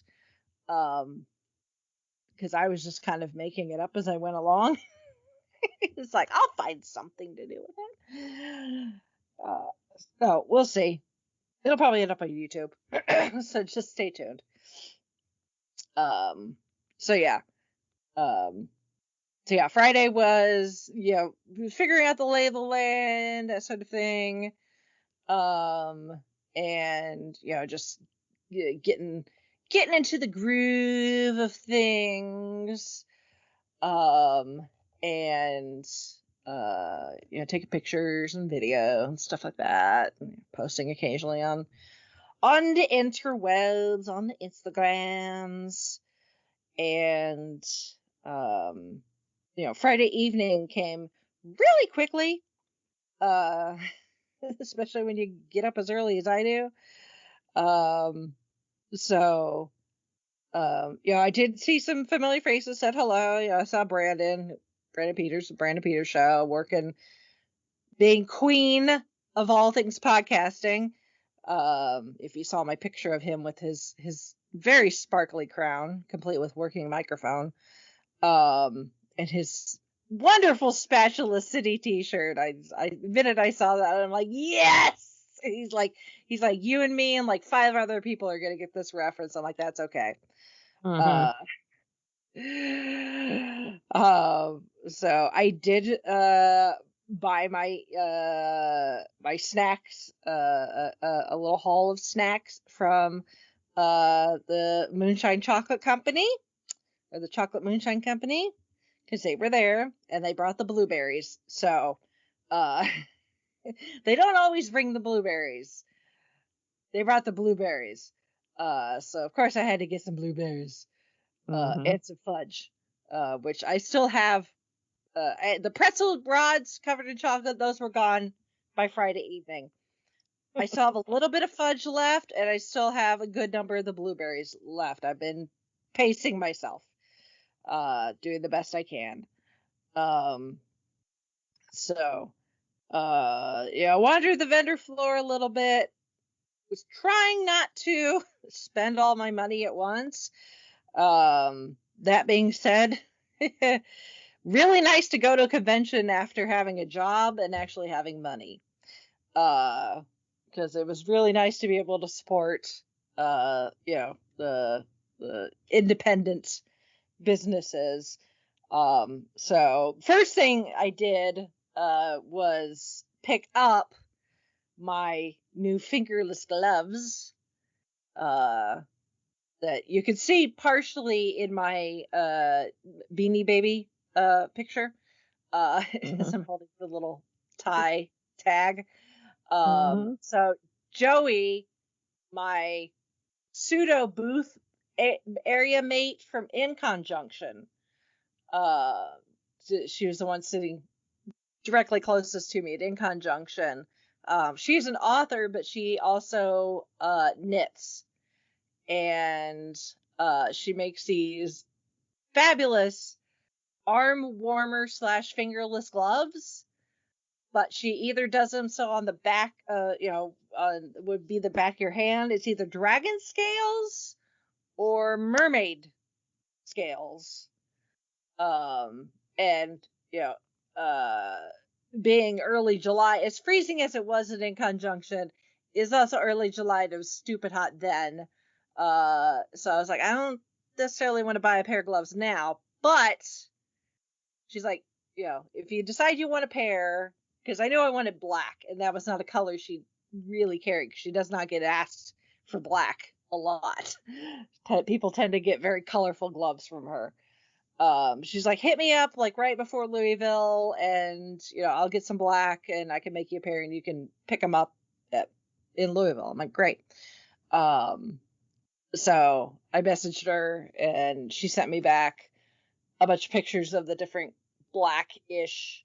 Because I was just kind of making it up as I went along. It's like, I'll find something to do with it. So we'll see. It'll probably end up on YouTube. So just stay tuned. So yeah. Friday was, figuring out the lay of the land, that sort of thing. And, just getting into the groove of things. And taking pictures and video and stuff like that, and posting occasionally on the interwebs, on the Instagrams. And Friday evening came really quickly, especially when you get up as early as I do. I did see some familiar faces, said hello. I saw Brandon Peters show, working, being queen of all things podcasting. If you saw my picture of him with his very sparkly crown, complete with working microphone, and his wonderful Spatula City t-shirt. The minute I saw that, I'm like, yes! And he's like, you and me and like 5 other people are gonna get this reference. I'm like, that's okay. Mm-hmm. So I did buy my my snacks, a little haul of snacks from the Moonshine Chocolate Company, or the Chocolate Moonshine Company, because they were there and they brought the blueberries. So they don't always bring the blueberries. They brought the blueberries. So of course I had to get some blueberries. And some fudge, which I still have. The pretzel rods covered in chocolate, those were gone by Friday evening. I still have a little bit of fudge left, and I still have a good number of the blueberries left. I've been pacing myself, doing the best I can. Wandered the vendor floor a little bit. Was trying not to spend all my money at once. That being said, really nice to go to a convention after having a job and actually having money. Because it was really nice to be able to support, the independent businesses. So first thing I did, was pick up my new fingerless gloves, that you can see partially in my Beanie Baby picture, as I'm holding the little tie tag. So Joey, my pseudo booth area mate from InCon Junction, she was the one sitting directly closest to me at InCon Junction. She's an author, but she also knits. And she makes these fabulous arm warmer / fingerless gloves, but she either does them so on the back, would be the back of your hand. It's either dragon scales or mermaid scales. Being early July, as freezing as it was in conjunction, is also early July, and it was stupid hot then. So I was like, I don't necessarily want to buy a pair of gloves now, but she's like, if you decide you want a pair, because I knew I wanted black, and that was not a color she really carried, because she does not get asked for black a lot. People tend to get very colorful gloves from her. She's like, hit me up like right before Louisville, and I'll get some black, and I can make you a pair, and you can pick them up in Louisville. I'm like, great. So I messaged her, and she sent me back a bunch of pictures of the different black-ish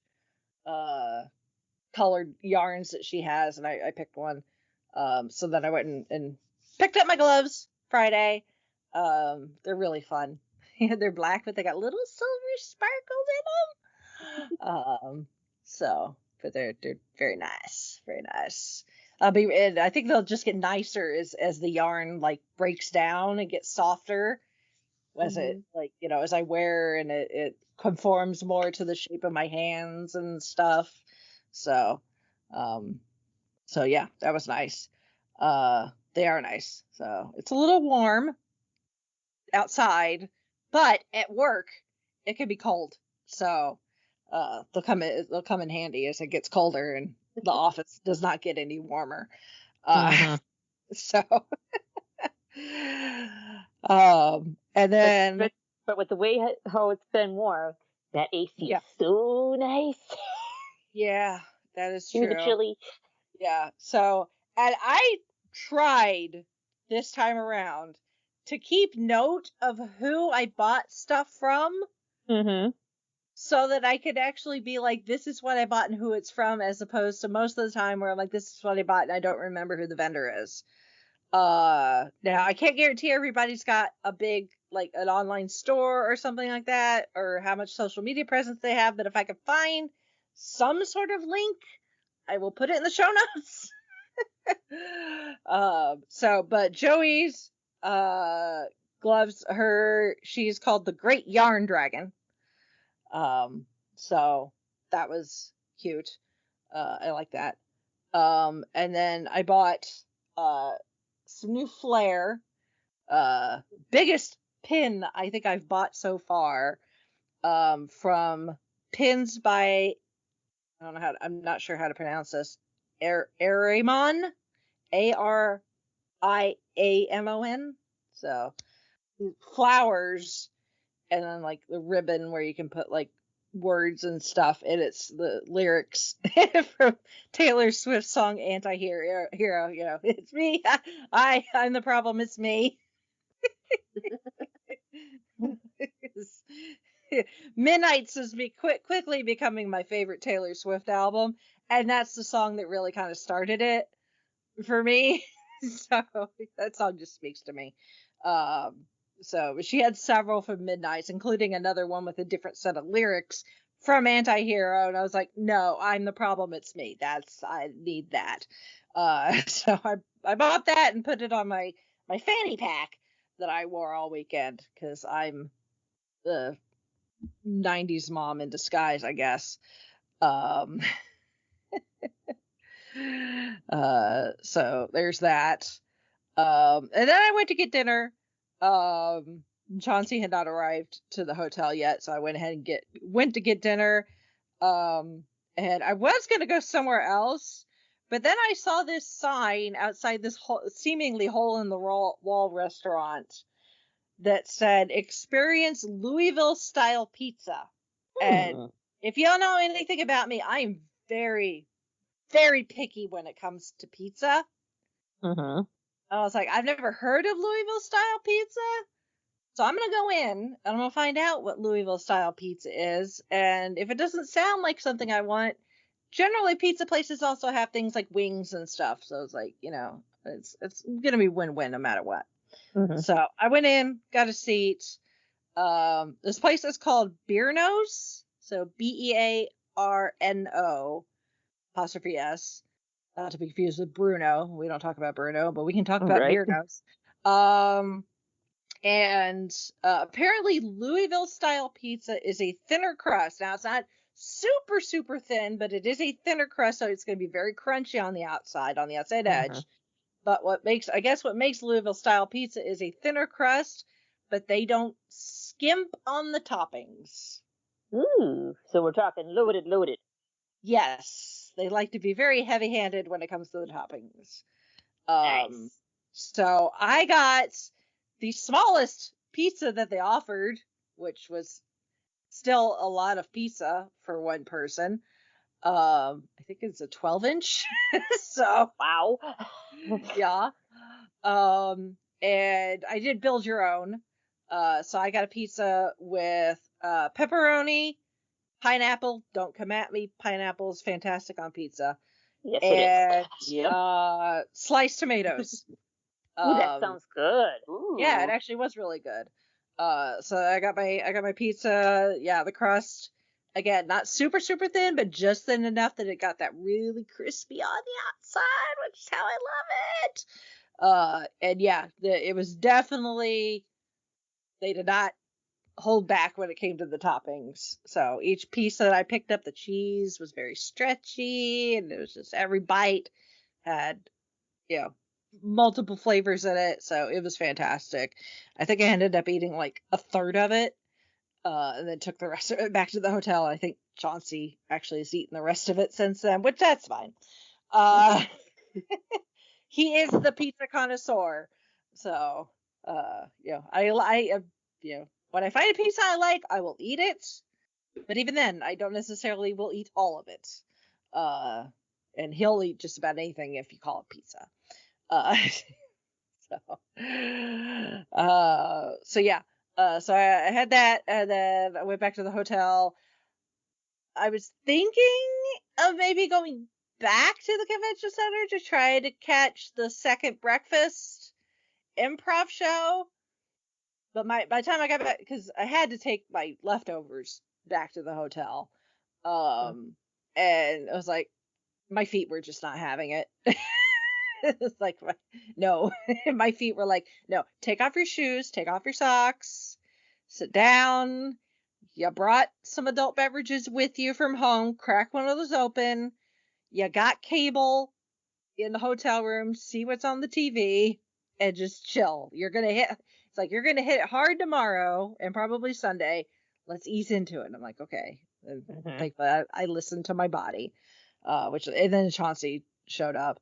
colored yarns that she has, and I picked one. So then I went and picked up my gloves Friday. They're really fun. They're black, but they got little silver sparkles in them. But they're very nice, very nice. And I think they'll just get nicer as the yarn like breaks down and gets softer as it as I wear, and it conforms more to the shape of my hands and stuff. So yeah, that was nice. They are nice. So it's a little warm outside, but at work it can be cold. So they'll come in handy as it gets colder and the office does not get any warmer. So and then but with the way how it's been warm, that AC is so nice. Yeah, that is true. The chili. Yeah. So, and I tried this time around to keep note of who I bought stuff from. So that I could actually be like, this is what I bought and who it's from, as opposed to most of the time where I'm like, this is what I bought and I don't remember who the vendor is. Now I can't guarantee everybody's got a big, like an online store or something like that, or how much social media presence they have, but if I could find some sort of link, I will put it in the show notes. But Joey's gloves, she's called the Great Yarn Dragon. So that was cute. I like that. And then I bought some new flare. Biggest pin I think I've bought so far. From Pins by, I'm not sure how to pronounce this. Arimon, Ariamon. So flowers, and then like the ribbon where you can put like words and stuff, and it's the lyrics from Taylor Swift's song Anti-Hero. It's me. I'm the problem. It's me. Midnights is quickly becoming my favorite Taylor Swift album, and that's the song that really kind of started it for me. So that song just speaks to me. So she had several from Midnights, including another one with a different set of lyrics from Anti-Hero, and I was like, no, I'm the problem, it's me. I need that. So I bought that and put it on my fanny pack that I wore all weekend, because I'm the 90s mom in disguise, I guess. So there's that. And then I went to get dinner. Chauncey had not arrived to the hotel yet, so I went ahead and went to get dinner. And I was gonna go somewhere else, but then I saw this sign outside this seemingly hole in the wall restaurant that said "Experience Louisville style pizza." And if you don't know anything about me, I am very, very picky when it comes to pizza. I was like, I've never heard of Louisville style pizza, so I'm gonna go in and I'm gonna find out what Louisville style pizza is, and if it doesn't sound like something I want, generally pizza places also have things like wings and stuff, so it's like, it's gonna be win-win no matter what. So I went in, got a seat. This place is called Bearno's, so Bearno apostrophe S, not to be confused with Bruno. We don't talk about Bruno, but we can talk about Bearno's. And apparently Louisville style pizza is a thinner crust. Now it's not super, super thin, but it is a thinner crust, so it's going to be very crunchy on the outside edge. But what makes Louisville style pizza is a thinner crust, but they don't skimp on the toppings. Ooh, so we're talking loaded. Yes, they like to be very heavy-handed when it comes to the toppings. Nice. So I got the smallest pizza that they offered, which was still a lot of pizza for one person. I think it's a 12-inch. So Wow. yeah. And I did build your own. So I got a pizza with pepperoni, pineapple. Don't come at me. Pineapple is fantastic on pizza. Yes, And Yep. sliced tomatoes. Ooh, that sounds good. Ooh. Yeah, it actually was really good. So I got my pizza. Yeah, the crust, again, not super thin, but just thin enough that it got that really crispy on the outside, which is how I love it. And yeah, it was definitely, they did not hold back when it came to the toppings. So each piece that I picked up, the cheese was very stretchy, and it was just every bite had, multiple flavors in it. So it was fantastic. I think I ended up eating like a third of it, and then took the rest of it back to the hotel. I think Chauncey actually has eaten the rest of it since then, which that's fine. He is the pizza connoisseur. So, when I find a pizza I like, I will eat it. But even then, I don't necessarily will eat all of it. And he'll eat just about anything if you call it pizza. So yeah. So I had that, and then I went back to the hotel. I was thinking of maybe going back to the convention center to try to catch the second breakfast improv show. But by the time I got back, because I had to take my leftovers back to the hotel, and I was like, my feet were just not having it. It's like, no. My feet were like, no, take off your shoes, take off your socks, sit down. You brought some adult beverages with you from home, crack one of those open. You got cable in the hotel room, see what's on the TV, and just chill. You're going to hit it hard tomorrow and probably Sunday. Let's ease into it. And I'm like, okay. Thankfully, I listened to my body, and then Chauncey showed up.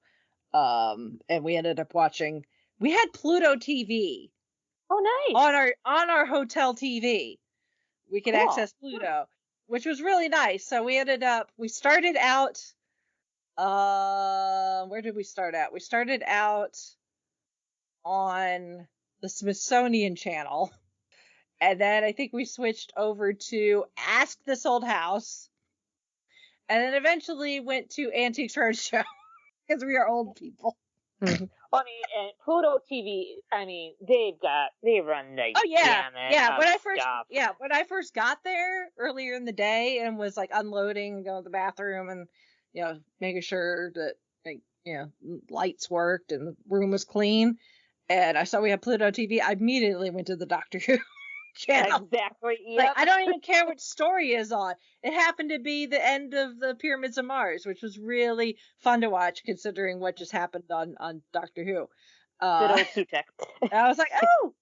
And we ended up watching. We had Pluto TV. Oh, nice. On our hotel TV. We could access Pluto, which was really nice. So we started out. Where did we start out? We started out on the Smithsonian Channel, and then I think we switched over to Ask This Old House, and then eventually went to Antiques Roadshow because we are old people. I mean, and Pluto TV, I mean, they run the gamut. When I first got there earlier in the day and was like unloading and going to the bathroom and, making sure that, lights worked and the room was clean, and I saw we had Pluto TV, I immediately went to the Doctor Who channel. Exactly. Yep. Like, I don't even care which story is on. It happened to be the end of the Pyramids of Mars, which was really fun to watch considering what just happened on Doctor Who. Good old Sutek. I was like, oh,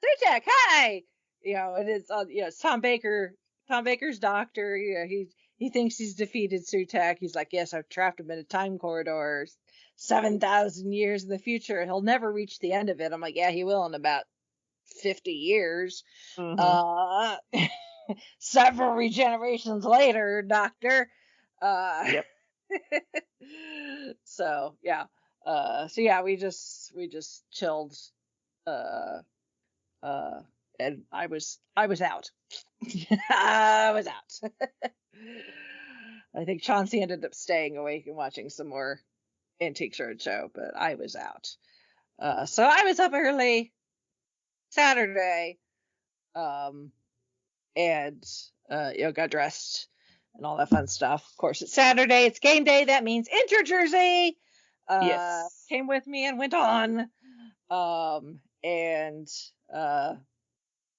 Sutek, hi. It is, it's Tom Baker. Tom Baker's doctor. He thinks he's defeated Sutek. He's like, yes, I've trapped him in a time corridor 7,000 years in the future. He'll never reach the end of it. I'm like, yeah, he will in about 50 years. Several regenerations later, Doctor. Yep. So yeah. We just chilled. And I was out. I was out. I think Chauncey ended up staying awake and watching some more Antiques Roadshow, but I was out. So I was up early Saturday, and got dressed and all that fun stuff. Of course, it's Saturday. It's game day. That means enter Jersey. Yes. Came with me and went on. And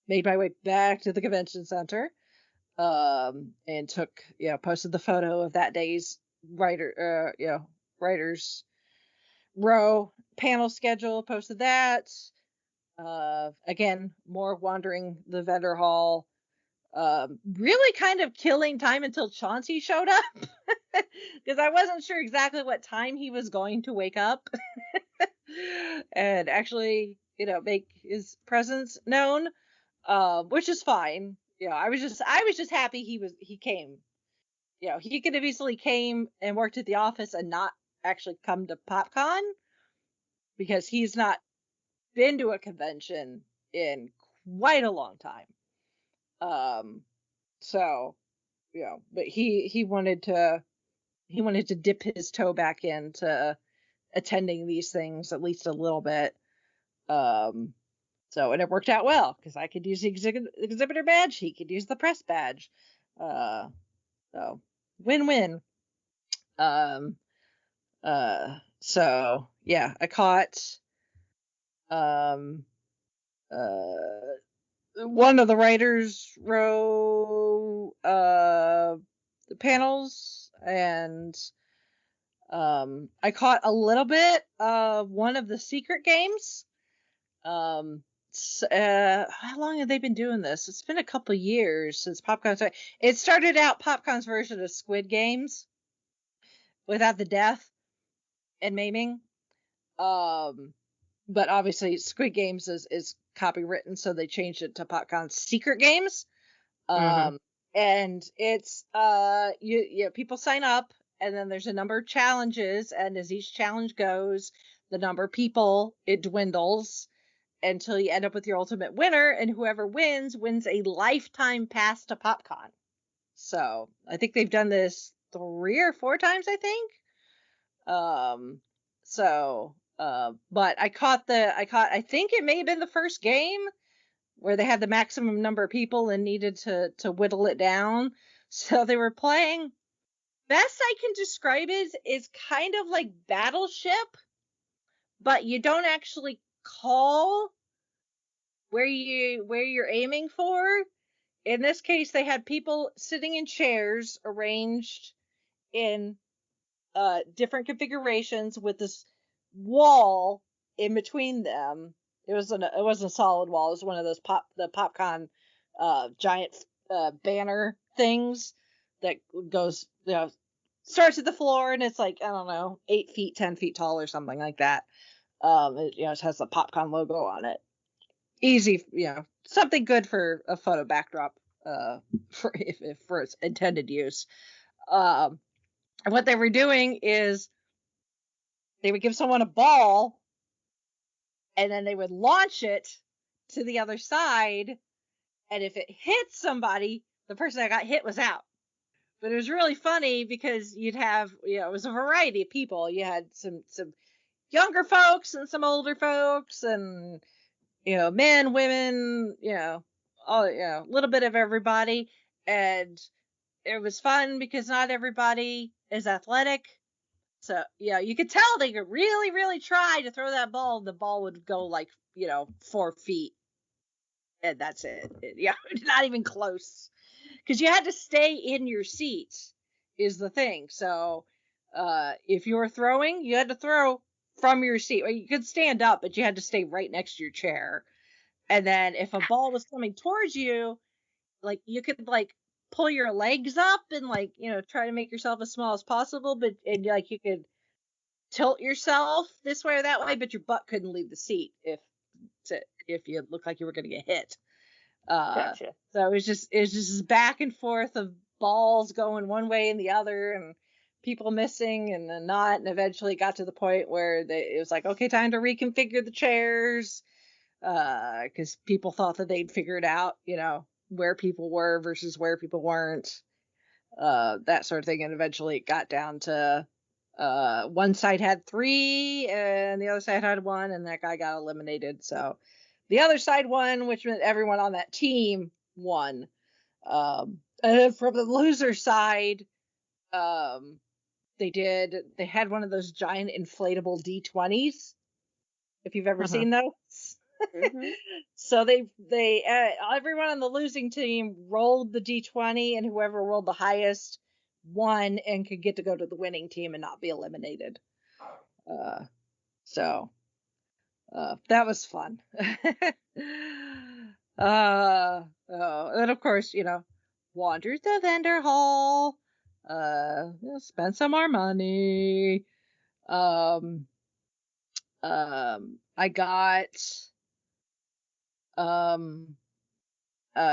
made my way back to the convention center. And posted the photo of that day's writers row panel schedule. Posted that. Again, more wandering the vendor hall. Really kind of killing time until Chauncey showed up because I wasn't sure exactly what time he was going to wake up and actually, make his presence known, which is fine. I was just happy he came. He could have easily came and worked at the office and not actually come to PopCon, because he's not been to a convention in quite a long time. So, but he wanted to dip his toe back into attending these things at least a little bit. So, and it worked out well, because I could use the exhibitor badge, he could use the press badge. So win-win. So yeah, I caught one of the writers row the panels, and I caught a little bit of one of the secret games. How long have they been doing this? It's been a couple years since PopCon. It started out PopCon's version of Squid Games without the death and maiming. But obviously Squid Games is copywritten, so they changed it to PopCon's Secret Games. And it's people sign up, and then there's a number of challenges, and as each challenge goes, the number of people, it dwindles until you end up with your ultimate winner, and whoever wins a lifetime pass to PopCon. So I think they've done this 3 or 4 times, I think. But I think it may have been the first game where they had the maximum number of people and needed to whittle it down. So they were playing, best I can describe it is kind of like Battleship, but you don't actually call where you're aiming for. In this case, they had people sitting in chairs arranged in different configurations with this wall in between them. It wasn't a solid wall. It was one of those PopCon giant banner things that goes, starts at the floor, and it's like, I don't know, 8 feet, 10 feet tall or something like that. It has the PopCon logo on it. Easy, something good for a photo backdrop, for its intended use. And what they were doing is they would give someone a ball, and then they would launch it to the other side, and if it hit somebody, the person that got hit was out. But it was really funny because you'd have, it was a variety of people. You had some younger folks and some older folks, and men, women, all, a little bit of everybody. And it was fun because not everybody is athletic. So, you could tell they could really, really try to throw that ball. The ball would go like, 4 feet. And that's it. Not even close. Because you had to stay in your seat is the thing. So, if you were throwing, you had to throw from your seat. Well, you could stand up, but you had to stay right next to your chair. And then if a ball was coming towards you, like, you could, like, pull your legs up and, like, try to make yourself as small as possible, but you could tilt yourself this way or that way, but your butt couldn't leave the seat if you looked like you were going to get hit. Gotcha. So it was just this back and forth of balls going one way and the other, and people missing and then not, and eventually it got to the point where it was like, okay, time to reconfigure the chairs, because people thought that they'd figured out, where people were versus where people weren't, that sort of thing, and eventually it got down to one side had 3 and the other side had 1, and that guy got eliminated. So the other side won, which meant everyone on that team won. And then from the loser side, they had one of those giant inflatable D20s, if you've ever seen those. Mm-hmm. So they everyone on the losing team rolled the D20, and whoever rolled the highest won and could get to go to the winning team and not be eliminated. So that was fun. And of course, wandered the vendor hall, spent some more money. I got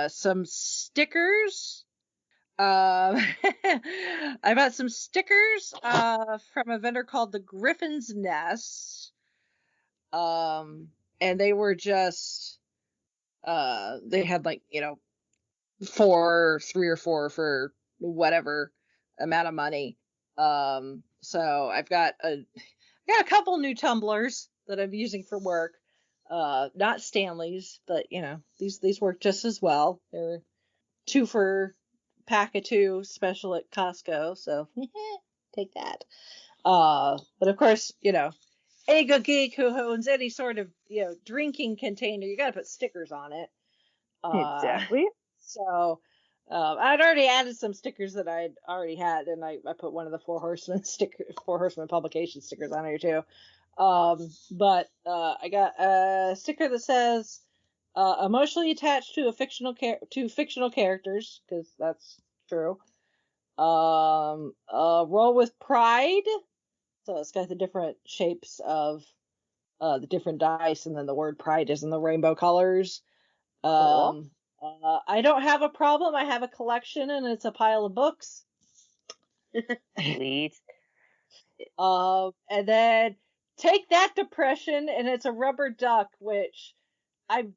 some stickers. I bought some stickers from a vendor called the Griffin's Nest. And they were just they had like, 3 or 4 for whatever amount of money. So I've got a couple new tumblers that I'm using for work. Not Stanley's, but these work just as well. They're 2 for pack of 2 special at Costco, so take that. But of course, any good geek who owns any sort of drinking container, you gotta put stickers on it. Exactly. So I'd already added some stickers that I'd already had, and I put one of the Four Horsemen publication stickers on here too. But I got a sticker that says emotionally attached to fictional characters, because that's true. Roll with pride. So it's got the different shapes of the different dice, and then the word pride is in the rainbow colors. I don't have a problem. I have a collection, and it's a pile of books. Sweet. And then take that, depression, and it's a rubber duck, which I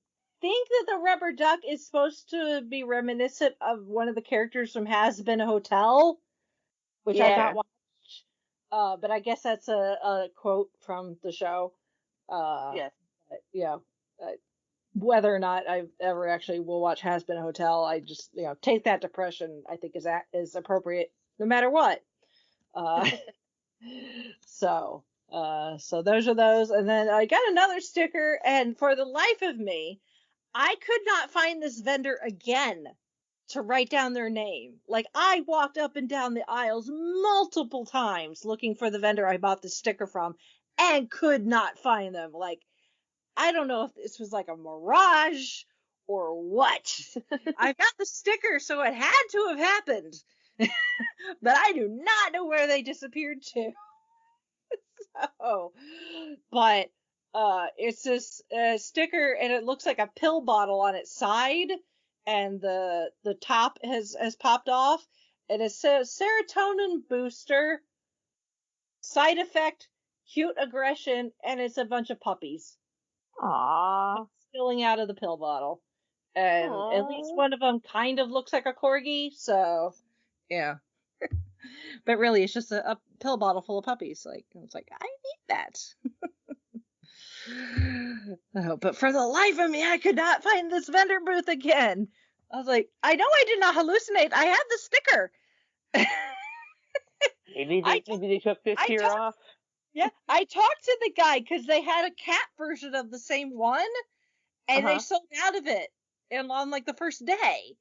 think that the rubber duck is supposed to be reminiscent of one of the characters from Has Been a Hotel, which I've not watched. But I guess that's a quote from the show. Yes. Yeah. Whether or not I ever actually will watch Has Been a Hotel, I just, take that, depression, I think is appropriate no matter what. So those are those. And then I got another sticker, and for the life of me, I could not find this vendor again to write down their name. Like, I walked up and down the aisles multiple times looking for the vendor I bought the sticker from and could not find them. Like, I don't know if this was like a mirage or what. I got the sticker, so it had to have happened. But I do not know where they disappeared to. But it's this sticker, and it looks like a pill bottle on its side, and the top has popped off, and it says serotonin booster, side effect, cute aggression, and it's a bunch of puppies. Aww. Spilling out of the pill bottle. And at least one of them kind of looks like a corgi, so yeah. But really, it's just a pill bottle full of puppies. Like, it's like, I need that. But for the life of me, I could not find this vendor booth again. I was like, I know I did not hallucinate. I had the sticker. Maybe they took this year off. Yeah, I talked to the guy because they had a cat version of the same one, and they sold out of it on like the first day.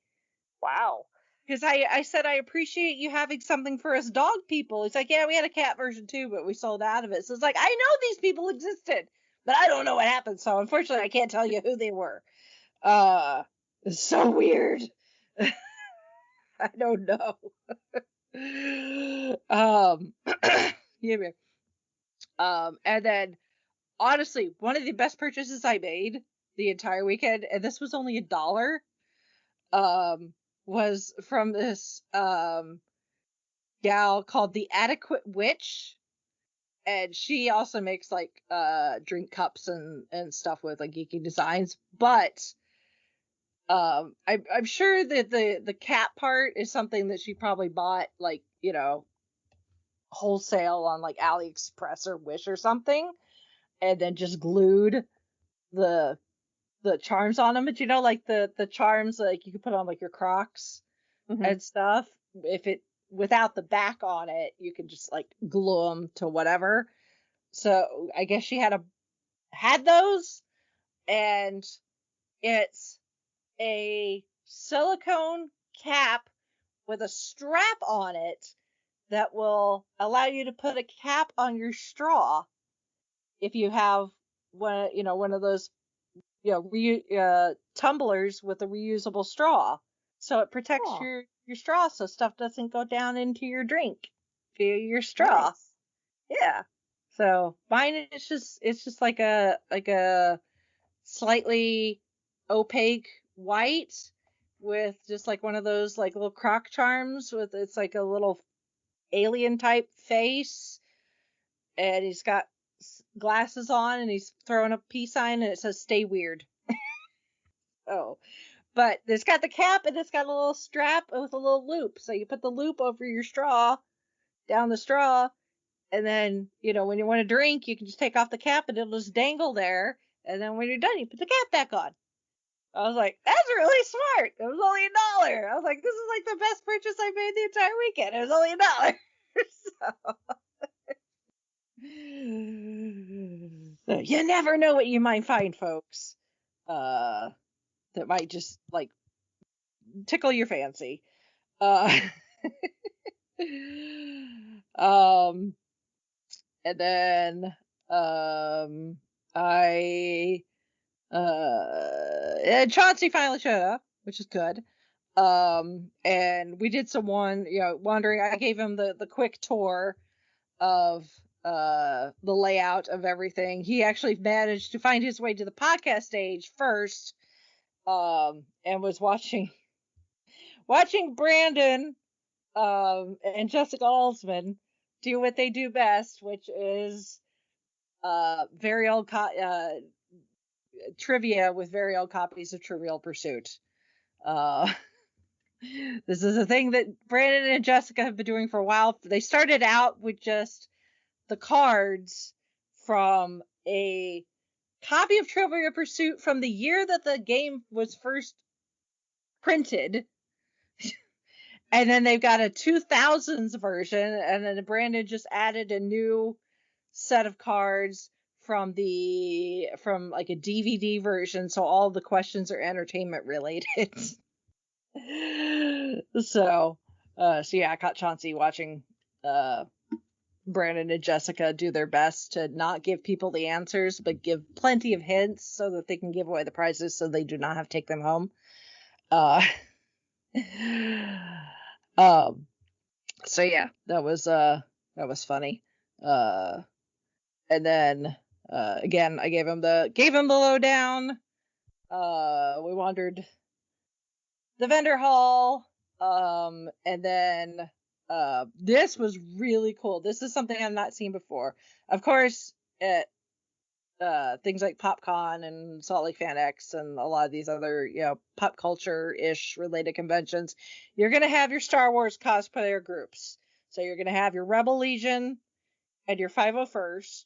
Wow. Because I said, I appreciate you having something for us dog people. He's like, yeah, we had a cat version too, but we sold out of it. So it's like, I know these people existed, but I don't know what happened. So unfortunately, I can't tell you who they were. It's so weird. I don't know. Yeah. And then, honestly, one of the best purchases I made the entire weekend, and this was only $1, was from this gal called the Adequate Witch, and she also makes like drink cups and stuff with like geeky designs. But I'm sure that the cat part is something that she probably bought like wholesale on like AliExpress or Wish or something, and then just glued the charms on them. But like the charms like you could put on like your Crocs and stuff. If it without the back on it, you can just like glue them to whatever. So I guess she had those, and it's a silicone cap with a strap on it that will allow you to put a cap on your straw if you have one of those tumblers with a reusable straw. So it protects your straw so stuff doesn't go down into your drink via your straw. Nice. Yeah. So mine it's just like a slightly opaque white, with just like one of those like little croc charms with it's like a little alien type face, and he's got glasses on, and he's throwing a peace sign, and it says "Stay weird." Oh, but it's got the cap, and it's got a little strap with a little loop, so you put the loop over your straw, down the straw, and then when you want to drink, you can just take off the cap, and it'll just dangle there, and then when you're done, you put the cap back on. I was like, that's really smart. It was only $1. I was like, this is like the best purchase I made the entire weekend. It was only $1. So you never know what you might find, folks. That might just like tickle your fancy. And then Chauncey finally showed up, which is good. And we did some wandering. I gave him the quick tour of the layout of everything. He actually managed to find his way to the podcast stage first, and was watching Brandon and Jessica Alsman do what they do best, which is very old trivia with very old copies of Trivial Pursuit. This is a thing that Brandon and Jessica have been doing for a while. They started out with just the cards from a copy of Trivial Pursuit from the year that the game was first printed. And then they've got a 2000s version, and then Brandon just added a new set of cards from like a DVD version, so all the questions are entertainment related. So yeah, I caught Chauncey watching Brandon and Jessica do their best to not give people the answers, but give plenty of hints so that they can give away the prizes, so they do not have to take them home. So yeah, that was funny. And then again, I gave him the lowdown. We wandered the vendor hall, and then this was really cool. This is something I've not seen before. Of course, at things like PopCon and Salt Lake Fan X and a lot of these other pop culture-ish related conventions, you're going to have your Star Wars cosplayer groups. So you're going to have your Rebel Legion and your 501st,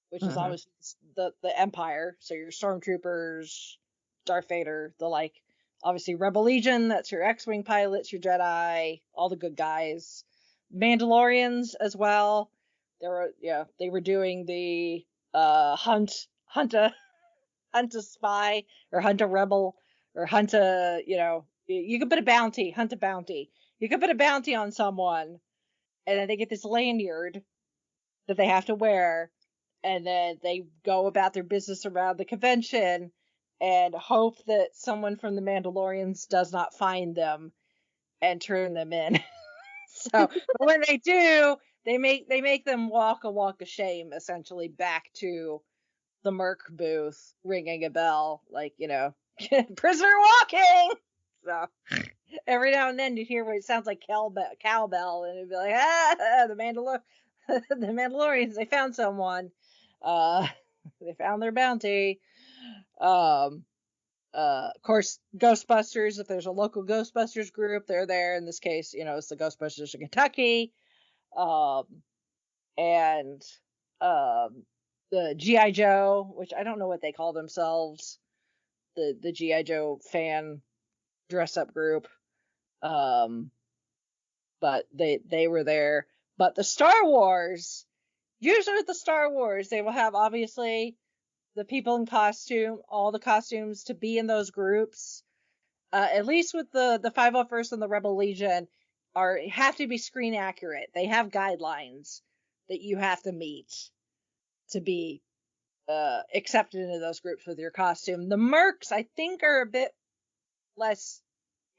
which is always the Empire. So your Stormtroopers, Darth Vader, the like. Obviously Rebel Legion, that's your X-Wing pilots, your Jedi, all the good guys. Mandalorians as well. They were doing the hunt a spy, or hunt a rebel, or hunt a, you can put a bounty, hunt a bounty. You can put a bounty on someone, and then they get this lanyard that they have to wear, and then they go about their business around the convention and hope that someone from the Mandalorians does not find them and turn them in. So when they do, they make them walk a walk of shame, essentially, back to the Merc booth, ringing a bell, like, prisoner walking. So every now and then you'd hear what it sounds like cowbell, and it'd be like, the Mandalorians, they found someone. They found their bounty. Of course, Ghostbusters, if there's a local Ghostbusters group, they're there. In this case, it's the Ghostbusters of Kentucky. And the G.I. Joe, which I don't know what they call themselves, the G.I. Joe fan dress-up group. But they were there. But the Star Wars, usually with the Star Wars, they will have, obviously, the people in costume, all the costumes to be in those groups. At least with the 501st and the Rebel Legion, have to be screen accurate. They have guidelines that you have to meet to be accepted into those groups with your costume. The Mercs, I think, are a bit less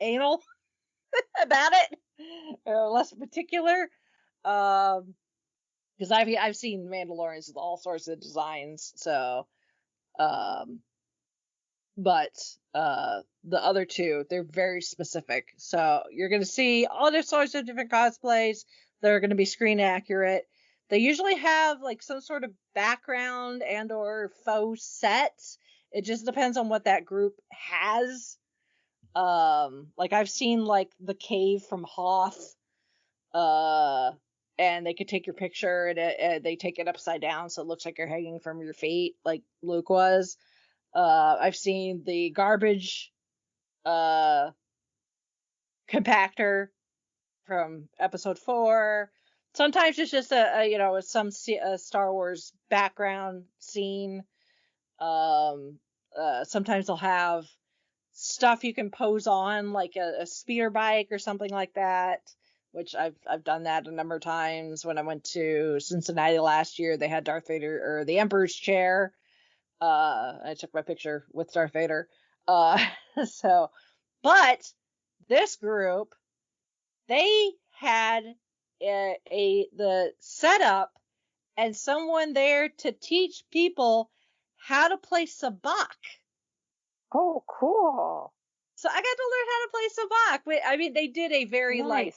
anal about it, or less particular. Because I've seen Mandalorians with all sorts of designs, so but the other two, they're very specific. So you're going to see all different sorts of different cosplays that are going to be screen accurate. They usually have like some sort of background and or faux set. It just depends on what that group has. Like I've seen like the cave from Hoth, and they could take your picture and they take it upside down so it looks like you're hanging from your feet, like Luke was. I've seen the garbage compactor from episode 4. Sometimes it's just some Star Wars background scene. Sometimes they'll have stuff you can pose on, like a speeder bike or something like that, which I've done that a number of times. When I went to Cincinnati last year, they had Darth Vader or the Emperor's chair. I took my picture with Darth Vader. But this group, they had the setup and someone there to teach people how to play sabacc. Oh, cool. So I got to learn how to play sabacc. I mean, they did a very like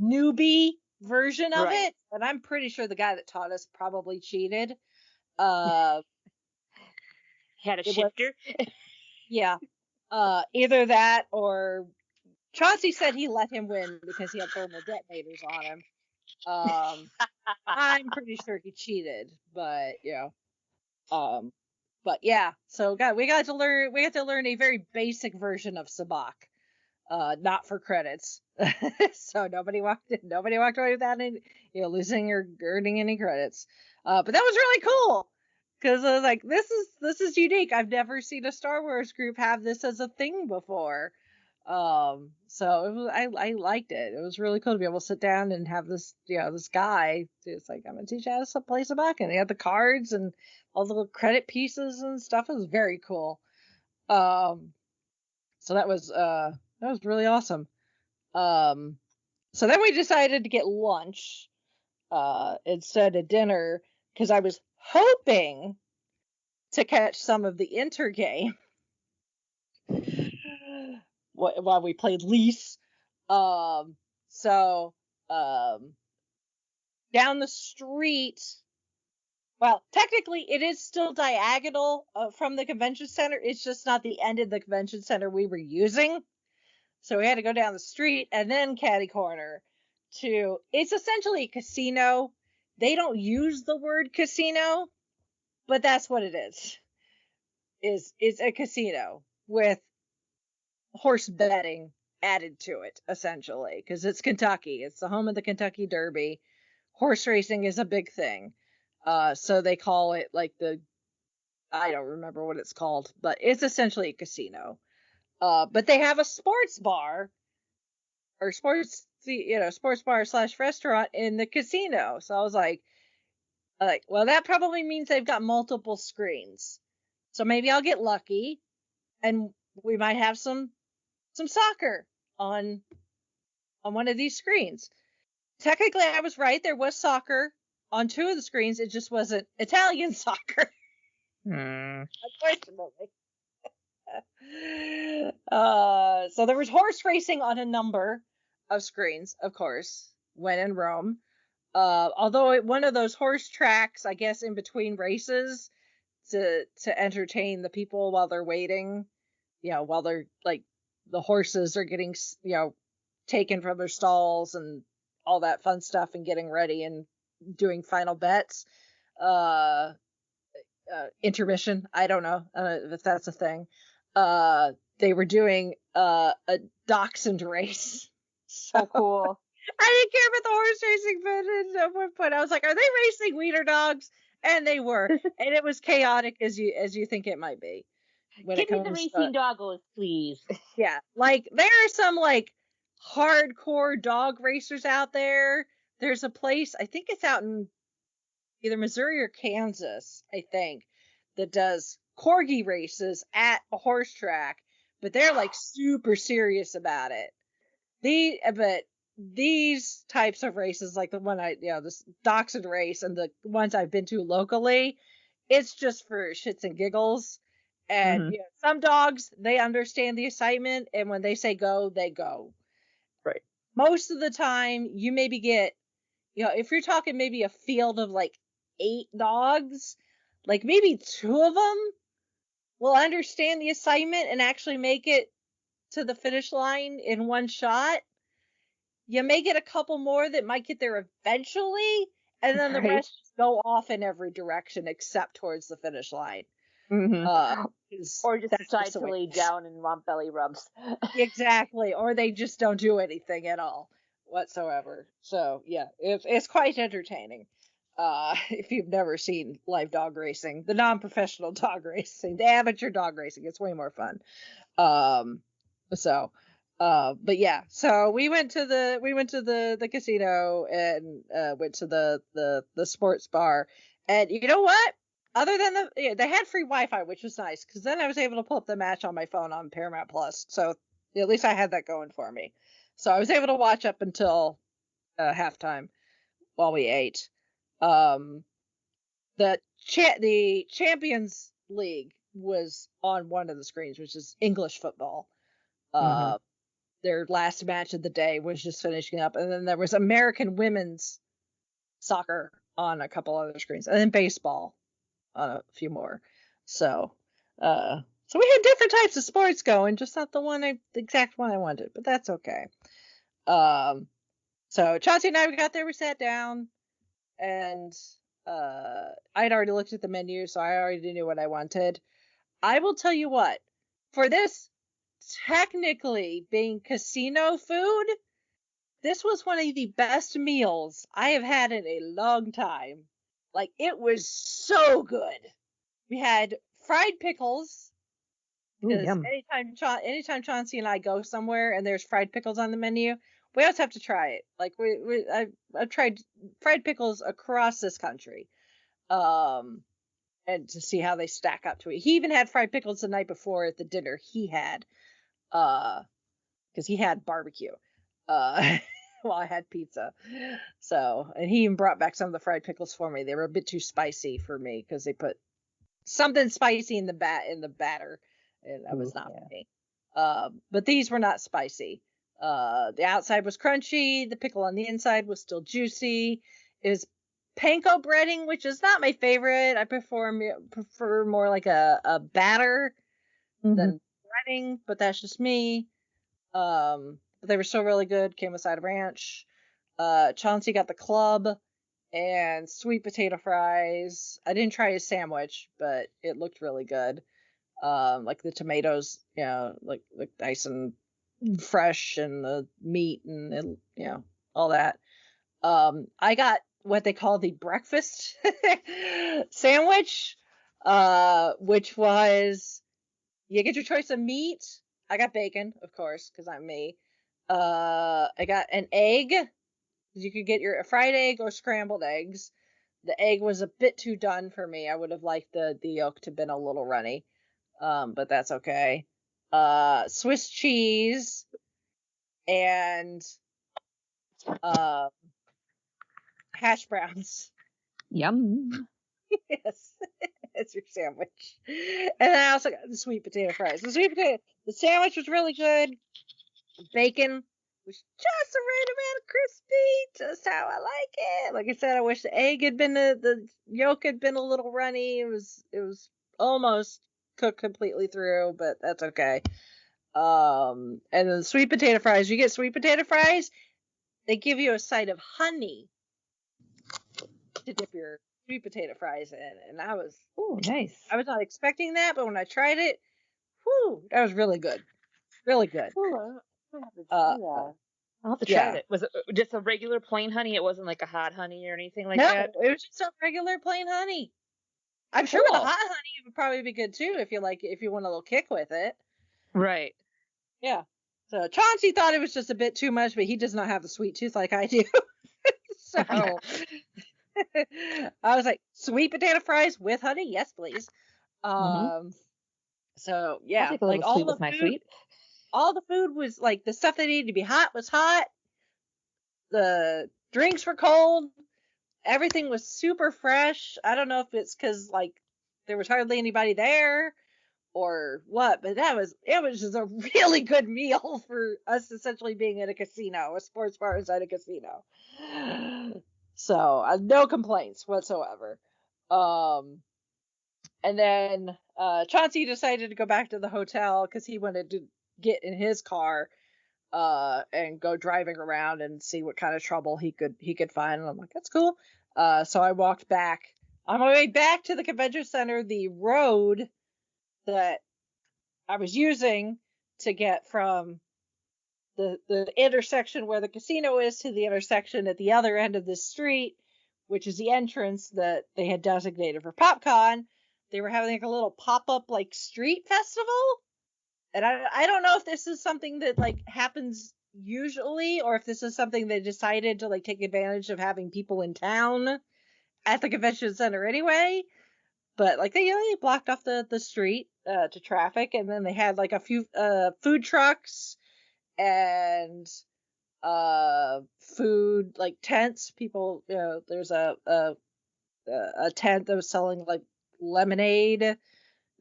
newbie version of it, and I'm pretty sure the guy that taught us probably cheated. Had a shifter? Yeah. Either that or Chauncey said he let him win because he had thermal detonators on him. I'm pretty sure he cheated, but so we got to learn a very basic version of sabacc, not for credits. So nobody walked away without any, losing or earning any credits. But that was really cool because I was like, this is unique. I've never seen a Star Wars group have this as a thing before. So I liked it. It was really cool to be able to sit down and have this, this guy. It's like, I'm gonna teach you how to play sabacc, and he had the cards and all the little credit pieces and stuff. It was very cool. So that was really awesome. So then we decided to get lunch instead of dinner because I was hoping to catch some of the intergame while we played Lease. Down the street, well, technically it is still diagonal from the convention center. It's just not the end of the convention center we were using. So we had to go down the street and then catty corner to, it's essentially a casino. They don't use the word casino, but that's what it is. It's a casino with horse betting added to it, essentially, because it's Kentucky. It's the home of the Kentucky Derby. Horse racing is a big thing. So they call it like I don't remember what it's called, but it's essentially a casino. But they have a sports bar or sports bar / restaurant in the casino. So I was like, well, that probably means they've got multiple screens. So maybe I'll get lucky and we might have some soccer on one of these screens. Technically, I was right. There was soccer on 2 of the screens. It just wasn't Italian soccer. Unfortunately. So there was horse racing on a number of screens, of course, when in Rome. Although one of those horse tracks, I guess, in between races to entertain the people while they're waiting, while they're like the horses are getting, taken from their stalls and all that fun stuff and getting ready and doing final bets. Intermission, I don't know if that's a thing. They were doing a dachshund race. So cool. I didn't care about the horse racing, but at one point I was like, are they racing wiener dogs? And they were. And it was chaotic as you think it might be. Give me the racing doggos, please. Yeah. Like, there are some, like, hardcore dog racers out there. There's a place, I think it's out in either Missouri or Kansas, I think, that does corgi races at a horse track, but they're, like, super serious about it. But these types of races, like the one this dachshund race and the ones I've been to locally, it's just for shits and giggles. And some dogs, they understand the assignment, and when they say go, they go. Right. Most of the time, you maybe get, if you're talking maybe a field of like 8 dogs, like maybe 2 of them will understand the assignment and actually make it to the finish line in one shot. You may get a couple more that might get there eventually, and then the rest just go off in every direction except towards the finish line. Or just decide to lay down and want belly rubs. Exactly. Or they just don't do anything at all whatsoever. So yeah, it's quite entertaining. If you've never seen live dog racing, the non-professional dog racing, the amateur dog racing, it's way more fun. But yeah, so we went to the casino and went to the sports bar, and you know what? Other than they had free Wi-Fi, which was nice, because then I was able to pull up the match on my phone on Paramount Plus. So at least I had that going for me. So I was able to watch up until halftime while we ate. The Champions League was on one of the screens, which is English football. Their last match of the day was just finishing up, and then there was American women's soccer on a couple other screens, and then baseball on a few more. So we had different types of sports going, just not the exact one I wanted, but that's okay. So Chauncey and I, we got there, we sat down, and I'd already looked at the menu, so I already knew what I wanted. I will tell you what, for this technically being casino food, this was one of the best meals I have had in a long time. Like, it was so good. We had fried pickles. Because anytime Chauncey and I go somewhere and there's fried pickles on the menu, we always have to try it. Like, I've tried fried pickles across this country, and to see how they stack up to it. He even had fried pickles the night before at the dinner he had, because he had barbecue. Well, I had pizza. So, and he even brought back some of the fried pickles for me. They were a bit too spicy for me because they put something spicy in the batter, and that was not for me. But these were not spicy. The outside was crunchy. The pickle on the inside was still juicy. It was panko breading, which is not my favorite. I prefer more like a batter than breading, but that's just me. But they were still really good. Came with side of ranch. Chauncey got the club and sweet potato fries. I didn't try his sandwich, but it looked really good. Like the tomatoes, like nice and fresh, and the meat and all that. I got what they call the breakfast sandwich, which was, you get your choice of meat. I got bacon, of course, because I'm me. I got an egg. You could get a fried egg or scrambled eggs. The egg was a bit too done for me. I would have liked the yolk to have been a little runny, but that's okay. Swiss cheese and hash browns. Yum. Yes, it's your sandwich. And then I also got the sweet potato fries. The sandwich was really good. The bacon was just the right amount of crispy, just how I like it. Like I said, I wish the yolk had been a little runny. It was almost cooked completely through, but that's okay. And then the sweet potato fries. You get sweet potato fries, they give you a side of honey to dip your sweet potato fries in, and nice. I was not expecting that, but when I tried it, that was really good. Really good. I'll have to try it. Was it just a regular plain honey? It wasn't like a hot honey or anything like that? No, it was just a regular plain honey. I'm sure with a hot honey it would probably be good too if you want a little kick with it. Right. Yeah. So Chauncey thought it was just a bit too much, but he does not have the sweet tooth like I do. So I was like, sweet potato fries with honey? Yes, please. So yeah, like all the food, sweet. All the food was like, the stuff that needed to be hot was hot. The drinks were cold. Everything was super fresh. I don't know if it's because like there was hardly anybody there, or what, but it was just a really good meal for us essentially being at a casino, a sports bar inside a casino. So no complaints whatsoever. And then Chauncey decided to go back to the hotel because he wanted to get in his car and go driving around and see what kind of trouble he could find. And I'm like, that's cool. So I walked back. On my way back to the convention center, the road that I was using to get from the intersection where the casino is to the intersection at the other end of the street, which is the entrance that they had designated for PopCon, they were having like a little pop-up like street festival. And I don't know if this is something that like happens usually, or if this is something they decided to like take advantage of having people in town at the convention center anyway. But like they blocked off the street to traffic, and then they had like a few food trucks and food like tents. People, there's a tent that was selling like lemonade,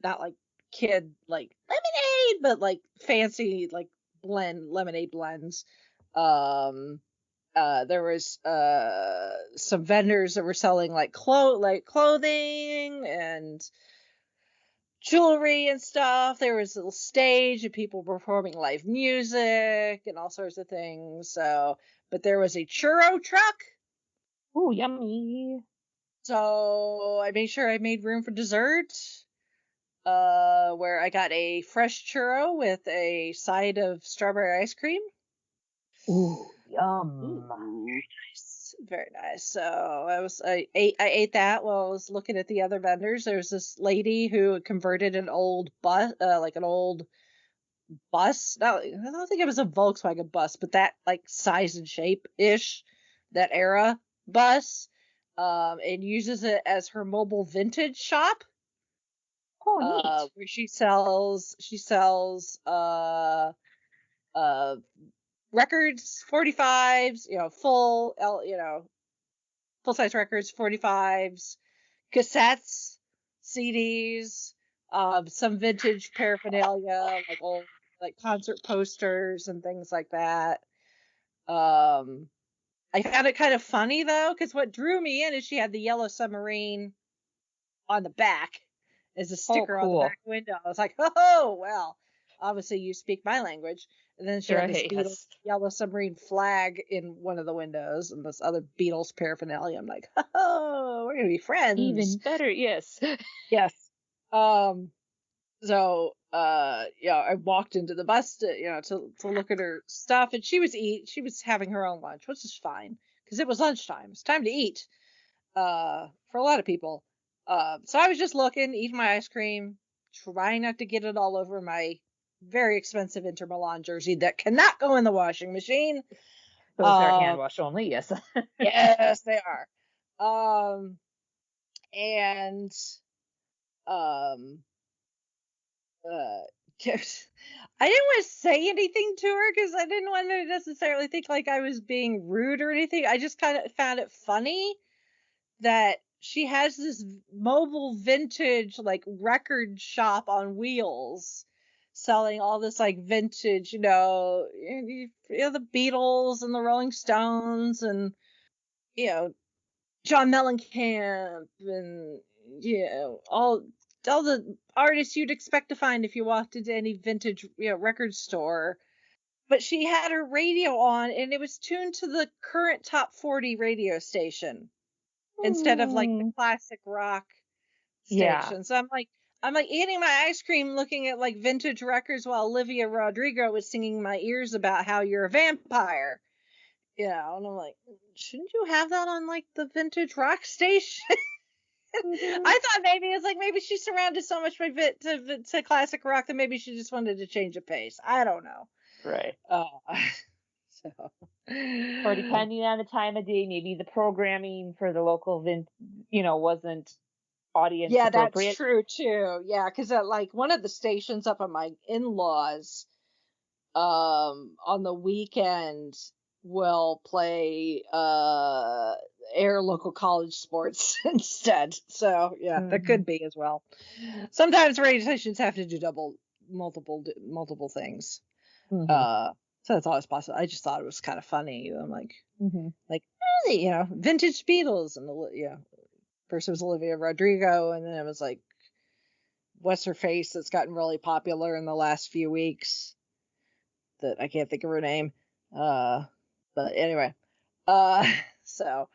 not like kid like lemonade, but like fancy like lemonade blends. There was some vendors that were selling like clothing and jewelry and stuff. There was a little stage and people performing live music and all sorts of things. So, but there was a churro truck. Ooh, yummy. So I made sure I made room for dessert. Where I got a fresh churro with a side of strawberry ice cream. Ooh, yum. Ooh, very nice. Very nice. So I ate that while I was looking at the other vendors. There was this lady who converted an old bus, like an old bus. No, I don't think it was a Volkswagen bus, but that like size and shape ish, that era bus, and uses it as her mobile vintage shop. Oh, neat. Where she sells records, 45s, full size records, 45s, cassettes, CDs, some vintage paraphernalia, like old like concert posters and things like that. I found it kind of funny though, because what drew me in is she had the yellow submarine on the back as a sticker on the back window. I was like, oh, well, obviously you speak my language. And then she had this Beatles yellow submarine flag in one of the windows and this other Beatles paraphernalia. I'm like, oh, we're going to be friends. Even better, yes. Yes. So, I walked into the bus to look at her stuff, and she was having her own lunch, which is fine because it was lunchtime. It's time to eat, for a lot of people. So I was just looking, eating my ice cream, trying not to get it all over my very expensive Inter Milan jersey that cannot go in the washing machine. Those are hand wash only, yes. Yes, they are. I didn't want to say anything to her because I didn't want to necessarily think like I was being rude or anything. I just kind of found it funny that she has this mobile vintage like record shop on wheels selling all this like vintage, the Beatles and the Rolling Stones and John Mellencamp and all the artists you'd expect to find if you walked into any vintage record store. But she had her radio on and it was tuned to the current top 40 radio station instead of like the classic rock station. Yeah. So I'm like eating my ice cream looking at like vintage records while Olivia Rodrigo was singing in my ears about how you're a vampire. And I'm like, shouldn't you have that on like the vintage rock station? I thought maybe she's surrounded so much by to classic rock that maybe she just wanted to change a pace. I don't know. Right. So. Or depending on the time of day, maybe the programming for the local wasn't audience appropriate. That's true too. Yeah, because at like one of the stations up on my in-laws, on the weekend will play air local college sports instead. So yeah, that could be as well. Sometimes radio stations have to do multiple things. So that's always possible. I just thought it was kind of funny. I'm like, vintage Beatles, and first it was Olivia Rodrigo, and then it was like, what's her face that's gotten really popular in the last few weeks that I can't think of her name. But anyway, so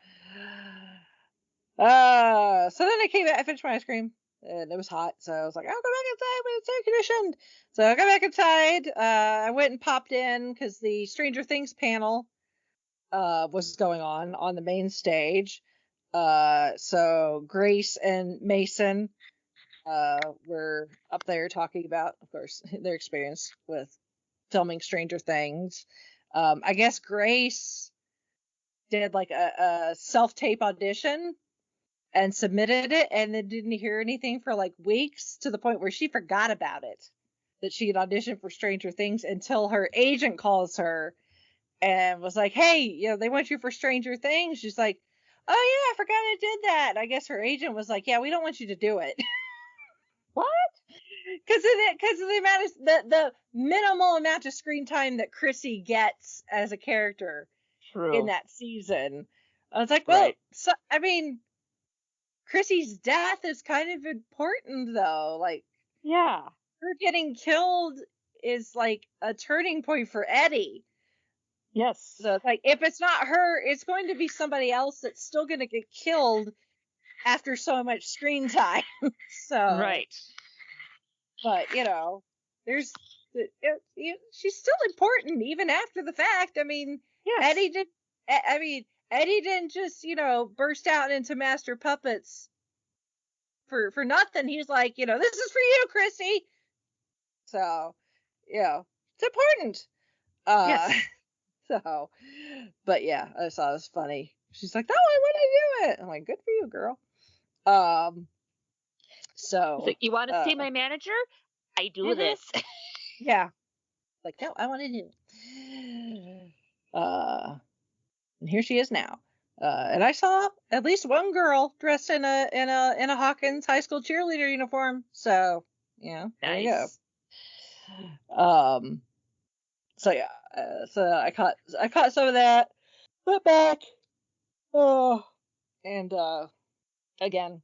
then I came back, I finished my ice cream, and it was hot, so I was like, I'll go back inside when it's air conditioned. So I got back inside. I went and popped in because the Stranger Things panel was going on the main stage. So Grace and Mason were up there talking about, of course, their experience with filming Stranger Things. I guess Grace did like a self-tape audition and submitted it, and then didn't hear anything for like weeks, to the point where she forgot about it, that she had auditioned for Stranger Things, until her agent calls her and was like, hey, they want you for Stranger Things. She's like, oh yeah, I forgot I did that. And I guess her agent was like, yeah, we don't want you to do it. What? Because of the amount of the minimal amount of screen time that Chrissy gets as a character in that season. I was like, well, so, I mean, Chrissy's death is kind of important, though. Like, yeah, her getting killed is like a turning point for Eddie. Yes. So it's like, if it's not her, it's going to be somebody else that's still going to get killed after so much screen time. So right. But there's she's still important even after the fact. I mean, yes. Eddie didn't just burst out into Master Puppets for nothing. He's like, this is for you, Chrissy. So it's important. Yes. So, but yeah, I thought it was funny. She's like, no, I want to do it. I'm like, good for you, girl. So you want to see my manager? I do this. Yeah. Like, no, I want to do it. And here she is now. And I saw at least one girl dressed in a Hawkins high school cheerleader uniform. So, there you go. So yeah, so I caught some of that. Went back. Oh, and again,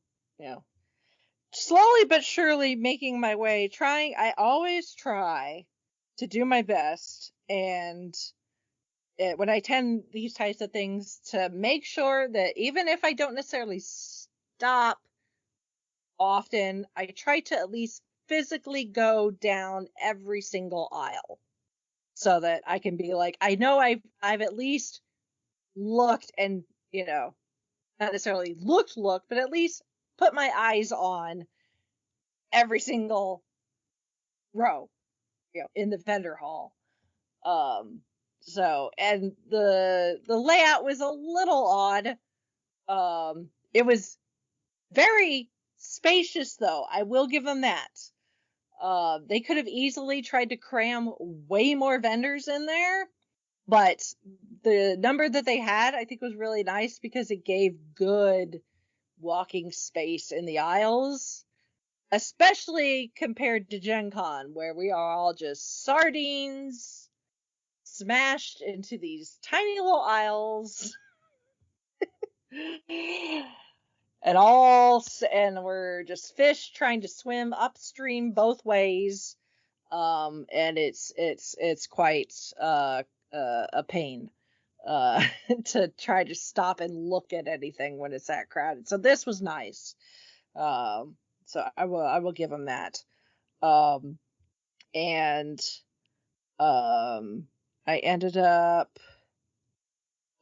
slowly but surely making my way. I always try to do my best, and when I attend these types of things, to make sure that even if I don't necessarily stop often, I try to at least physically go down every single aisle, so that I can be like, I know I've at least looked, and not necessarily looked, but at least put my eyes on every single row, in the vendor hall. So, and the layout was a little odd. It was very spacious, though. I will give them that. They could have easily tried to cram way more vendors in there, but the number that they had, I think, was really nice, because it gave good walking space in the aisles, especially compared to Gen Con, where we are all just sardines smashed into these tiny little aisles. And we're just fish trying to swim upstream both ways. And it's quite a pain to try to stop and look at anything when it's that crowded. So this was nice. So I will give them that. And I ended up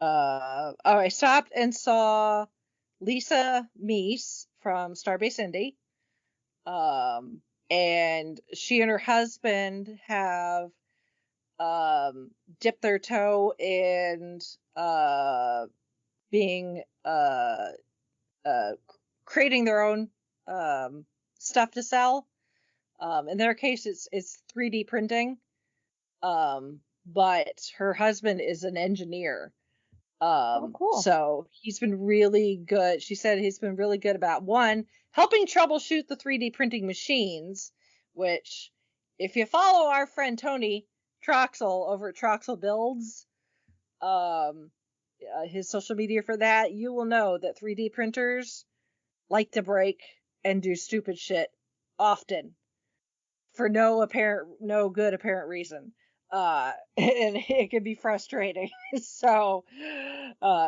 I stopped and saw Lisa Meese from Starbase Indy. And she and her husband have dipped their toe in being creating their own stuff to sell. In their case, it's 3D printing. but her husband is an engineer. Cool. So he's been really good. She said he's been really good about, one, helping troubleshoot the 3D printing machines, which, if you follow our friend Tony Troxel over at Troxel Builds, his social media for that, you will know that 3D printers like to break and do stupid shit often for no good apparent reason. And it can be frustrating. So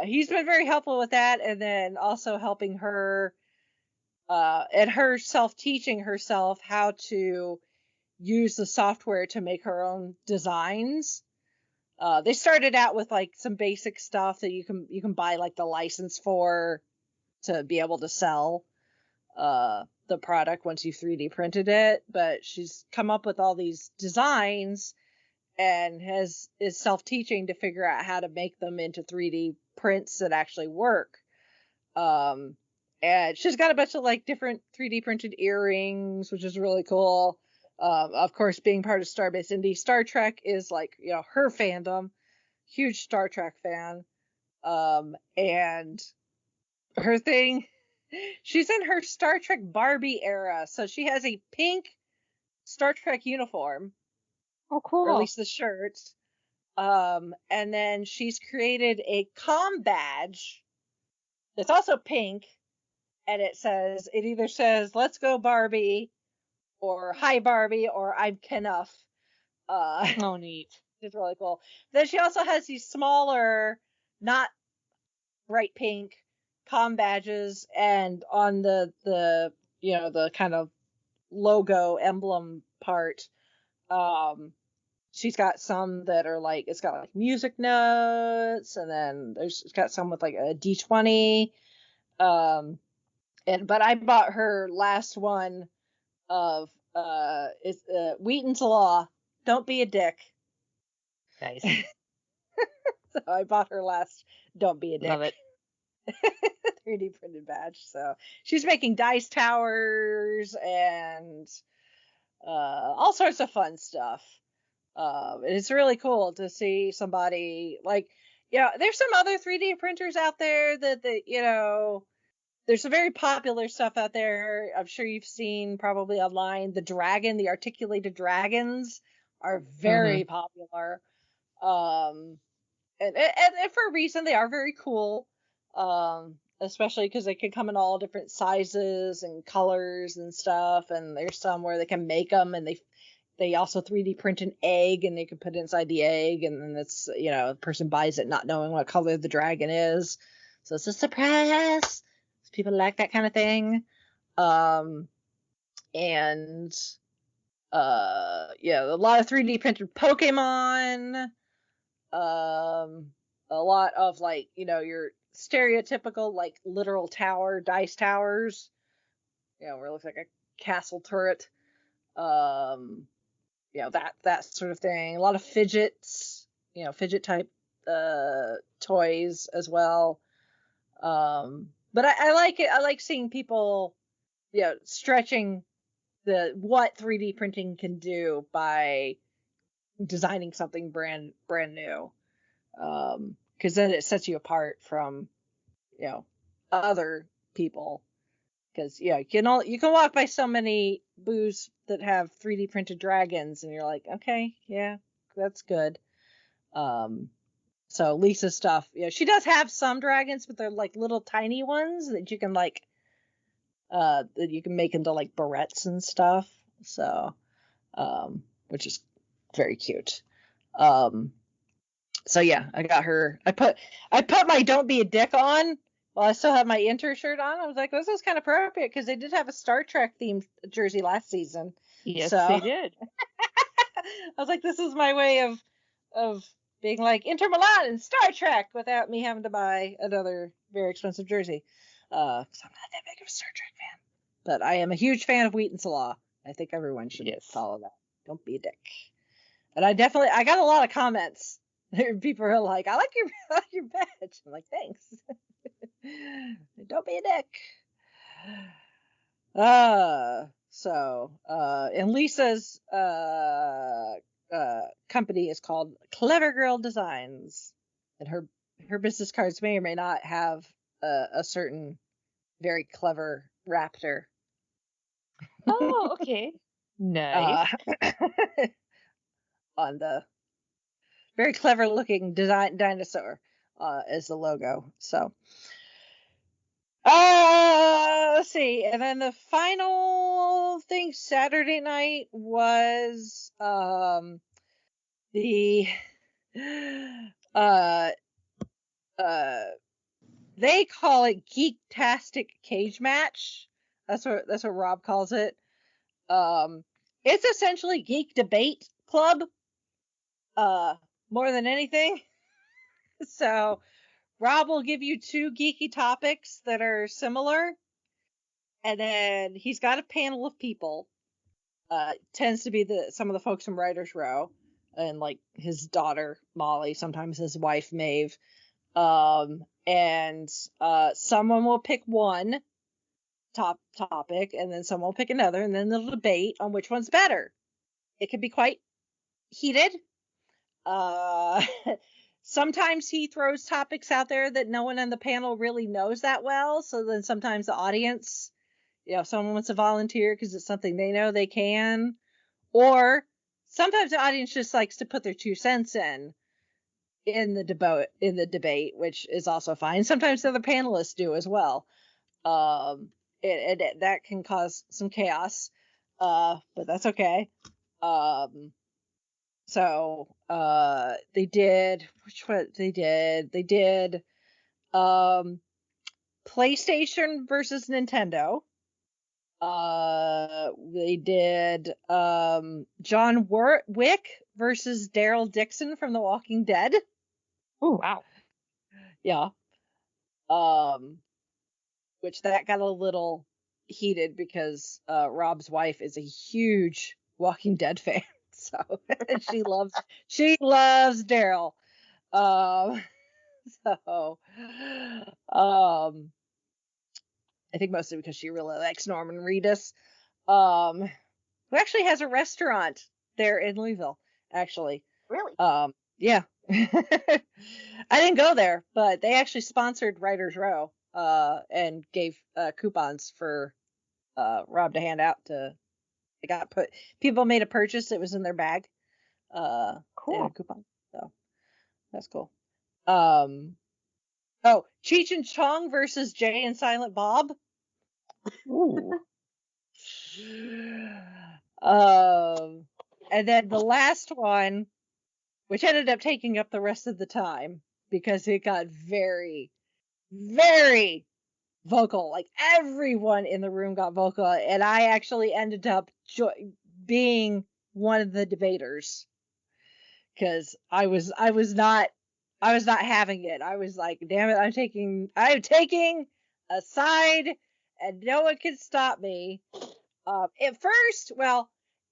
he's been very helpful with that, and then also helping her and herself teaching herself how to use the software to make her own designs. They started out with like some basic stuff that you can buy like the license for to be able to sell the product once you 3D printed it, but she's come up with all these designs and is self-teaching to figure out how to make them into 3D prints that actually work. And she's got a bunch of like different 3D printed earrings, which is really cool. Of course, being part of Starbase Indie, Star Trek is like, her fandom, huge Star Trek fan. And her thing, she's in her Star Trek Barbie era, so she has a pink Star Trek uniform. Oh, cool. Or at least the shirt. And then she's created a comm badge that's also pink, and it either says "Let's go Barbie," or "Hi Barbie," or "I'm Kenough." Oh, neat. It's really cool. Then she also has these smaller, not bright pink comm badges, and on the kind of logo emblem part, she's got some that are like, it's got like music notes, and then it's got some with like a D20. But I bought her last one of it's Wheaton's Law, Don't Be a Dick. Nice. So I bought her last Don't Be a Dick. Love it. 3D printed badge. So she's making dice towers and all sorts of fun stuff. It's really cool to see somebody like, there's some other 3D printers out there that there's some very popular stuff out there. I'm sure you've seen probably online. The articulated dragons are very popular. And for a reason, they are very cool. Especially because they can come in all different sizes and colors and stuff. And there's some where they can make them, and they also 3D print an egg, and they can put it inside the egg, and then it's, the person buys it not knowing what color the dragon is. So it's a surprise. People like that kind of thing. And a lot of 3D printed Pokemon. A lot of like, your stereotypical like literal dice towers. Where it looks like a castle turret. That sort of thing. A lot of fidgets, fidget type toys as well. But I like it. I like seeing people, stretching what 3D printing can do by designing something brand new. Because then it sets you apart from, other people. Because you can walk by so many booths that have 3D printed dragons, and you're like, okay, yeah, that's good. So Lisa's stuff, she does have some dragons, but they're like little tiny ones that you can like, that you can make into like barrettes and stuff. So, which is very cute. So yeah, I got her. I put my Don't Be a Dick on while I still have my Enter shirt on. I was like, this is kind of appropriate because they did have a Star Trek themed jersey last season. Yes, so, they did. I was like, this is my way of being like Inter Milan and Star Trek without me having to buy another very expensive jersey. Because I'm not that big of a Star Trek fan. But I am a huge fan of Wheaton's Law. I think everyone should follow that. Don't be a dick. And I got a lot of comments. People are like, I like your badge. I'm like, thanks. Don't be a dick. And Lisa's company is called Clever Girl Designs, and her business cards may or may not have a certain very clever raptor. Oh, okay. Nice. On the very clever looking design dinosaur as the logo. So let's see. And then the final thing Saturday night was the they call it Geektastic Cage Match. That's what Rob calls it. It's essentially Geek Debate Club, more than anything. So Rob will give you 2 geeky topics that are similar, and then he's got a panel of people. Tends to be some of the folks from Writers Row, and like his daughter Molly, sometimes his wife Maeve. And someone will pick one topic, and then someone will pick another, and then they'll debate on which one's better. It can be quite heated. Sometimes he throws topics out there that no one on the panel really knows that well, so then sometimes the audience, if someone wants to volunteer because it's something they know they can, or sometimes the audience just likes to put their 2 cents in the debate, which is also fine. Sometimes the other panelists do as well. That can cause some chaos, but that's okay. So they did PlayStation versus Nintendo. They did John Wick versus Daryl Dixon from The Walking Dead. Oh, wow. Yeah. Which that got a little heated because Rob's wife is a huge Walking Dead fan. So she loves Daryl. I think mostly because she really likes Norman Reedus, who actually has a restaurant there in Louisville, actually. Really? Yeah. I didn't go there, but they actually sponsored Writers Row, and gave coupons for Rob to hand out to. People made a purchase. It was in their bag. Cool. They had a coupon. So that's cool. Cheech and Chong versus Jay and Silent Bob. Ooh. And then the last one, which ended up taking up the rest of the time because it got very, very vocal. Like everyone in the room got vocal, and I actually ended up being one of the debaters because I was not having it. I was like, damn it, I'm taking a side, and no one can stop me. At first,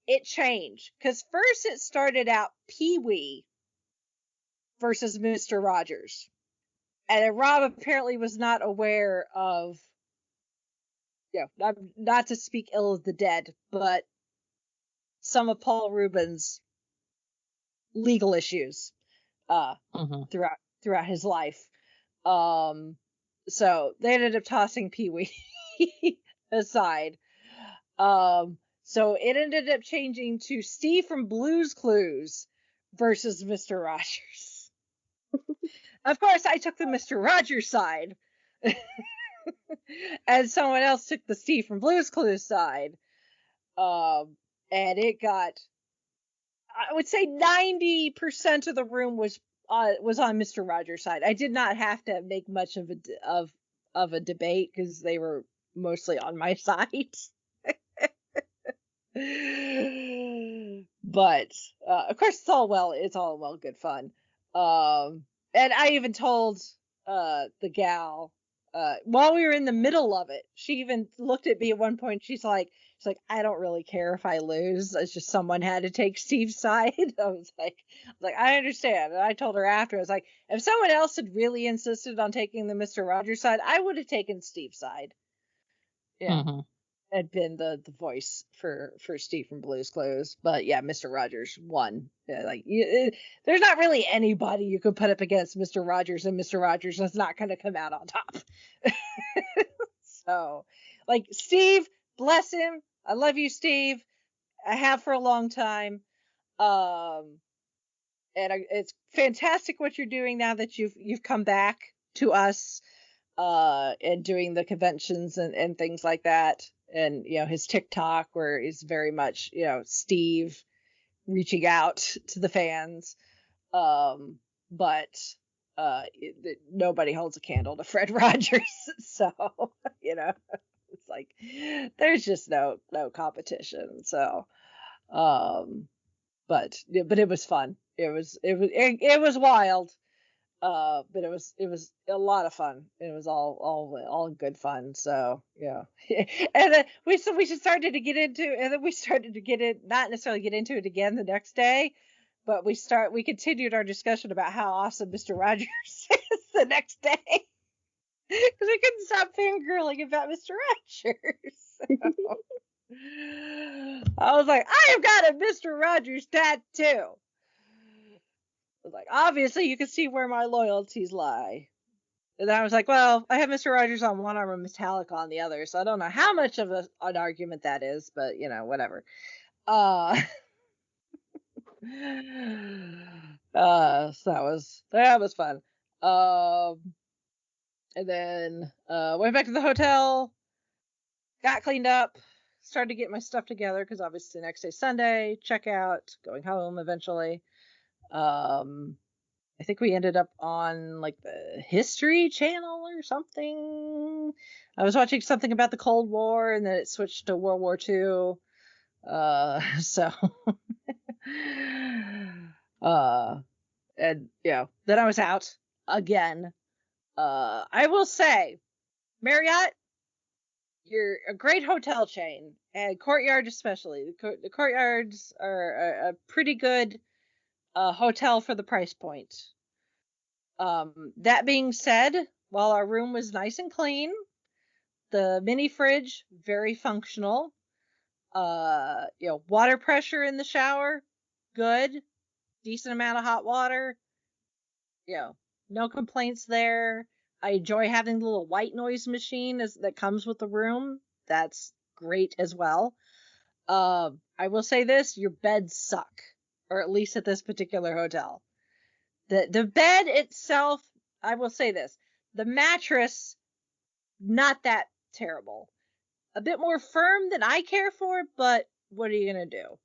it changed because first it started out Pee-wee versus Mr. Rogers. And Rob apparently was not aware of, not to speak ill of the dead, but some of Paul Rubin's legal issues throughout his life. So they ended up tossing Pee-wee aside. So it ended up changing to Steve from Blue's Clues versus Mr. Rogers. Of course, I took the Mr. Rogers side. And someone else took the Steve from Blue's Clues side. And it got, I would say 90% of the room was on Mr. Rogers' side. I did not have to make much of a debate because they were mostly on my side. But of course it's all well good fun. And I even told the gal while we were in the middle of it, she even looked at me at one point. She's like, I don't really care if I lose. It's just someone had to take Steve's side. I was like, I understand. And I told her after, I was like, if someone else had really insisted on taking the Mr. Rogers side, I would have taken Steve's side. Yeah. had been the voice for Steve from Blue's Clues. But yeah, Mr. Rogers won. Yeah, there's not really anybody you could put up against Mr. Rogers, and Mr. Rogers is not going to come out on top. So, Steve, bless him. I love you, Steve. I have for a long time. It's fantastic what you're doing now that you've come back to us, and doing the conventions and things like that. And, his TikTok, where he's very much, Steve reaching out to the fans. But nobody holds a candle to Fred Rogers. So, it's there's just no competition. So, but it was fun. It was wild. But it was a lot of fun. It was all good fun. So yeah. And then we started to get into, and then we started to not necessarily get into it again the next day, but we continued our discussion about how awesome Mr. Rogers is the next day, because we couldn't stop fangirling about Mr. Rogers. So, I was like, I have got a Mr. Rogers tattoo. Obviously you can see where my loyalties lie. And then I was like, well, I have Mr. Rogers on one arm and Metallica on the other, so I don't know how much of an argument that is, but whatever. So that was fun. And then went back to the hotel, got cleaned up, started to get my stuff together, because obviously the next day Sunday, check out, going home eventually. I think we ended up on the History Channel or something. I was watching something about the Cold War, and then it switched to World War II. So, and then I was out again. I will say, Marriott, you're a great hotel chain, and Courtyard especially. The Courtyards are a pretty good hotel for the price point. That being said, while our room was nice and clean, the mini fridge very functional. Water pressure in the shower good, decent amount of hot water. No complaints there. I enjoy having the little white noise machine that comes with the room. That's great as well. I will say this: your beds suck. Or at least at this particular hotel. The bed itself, I will say this: the mattress, not that terrible. A bit more firm than I care for, but what are you gonna do?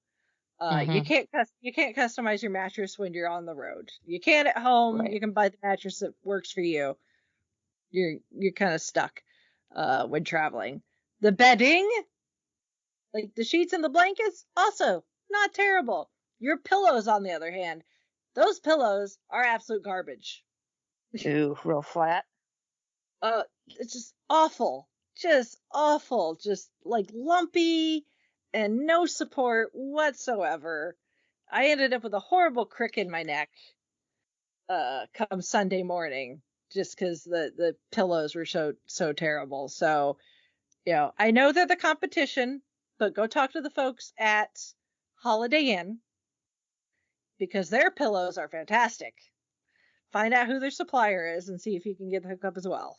You can't customize your mattress when you're on the road. You can at home. Right. You can buy the mattress that works for you. You're kind of stuck when traveling. The bedding, the sheets and the blankets, also not terrible. Your pillows, on the other hand, those pillows are absolute garbage. Ooh, real flat. It's just awful. Just awful. Just lumpy and no support whatsoever. I ended up with a horrible crick in my neck come Sunday morning, just because the pillows were so terrible. So, I know they're the competition, but go talk to the folks at Holiday Inn, because their pillows are fantastic. Find out who their supplier is and see if you can get the hookup as well.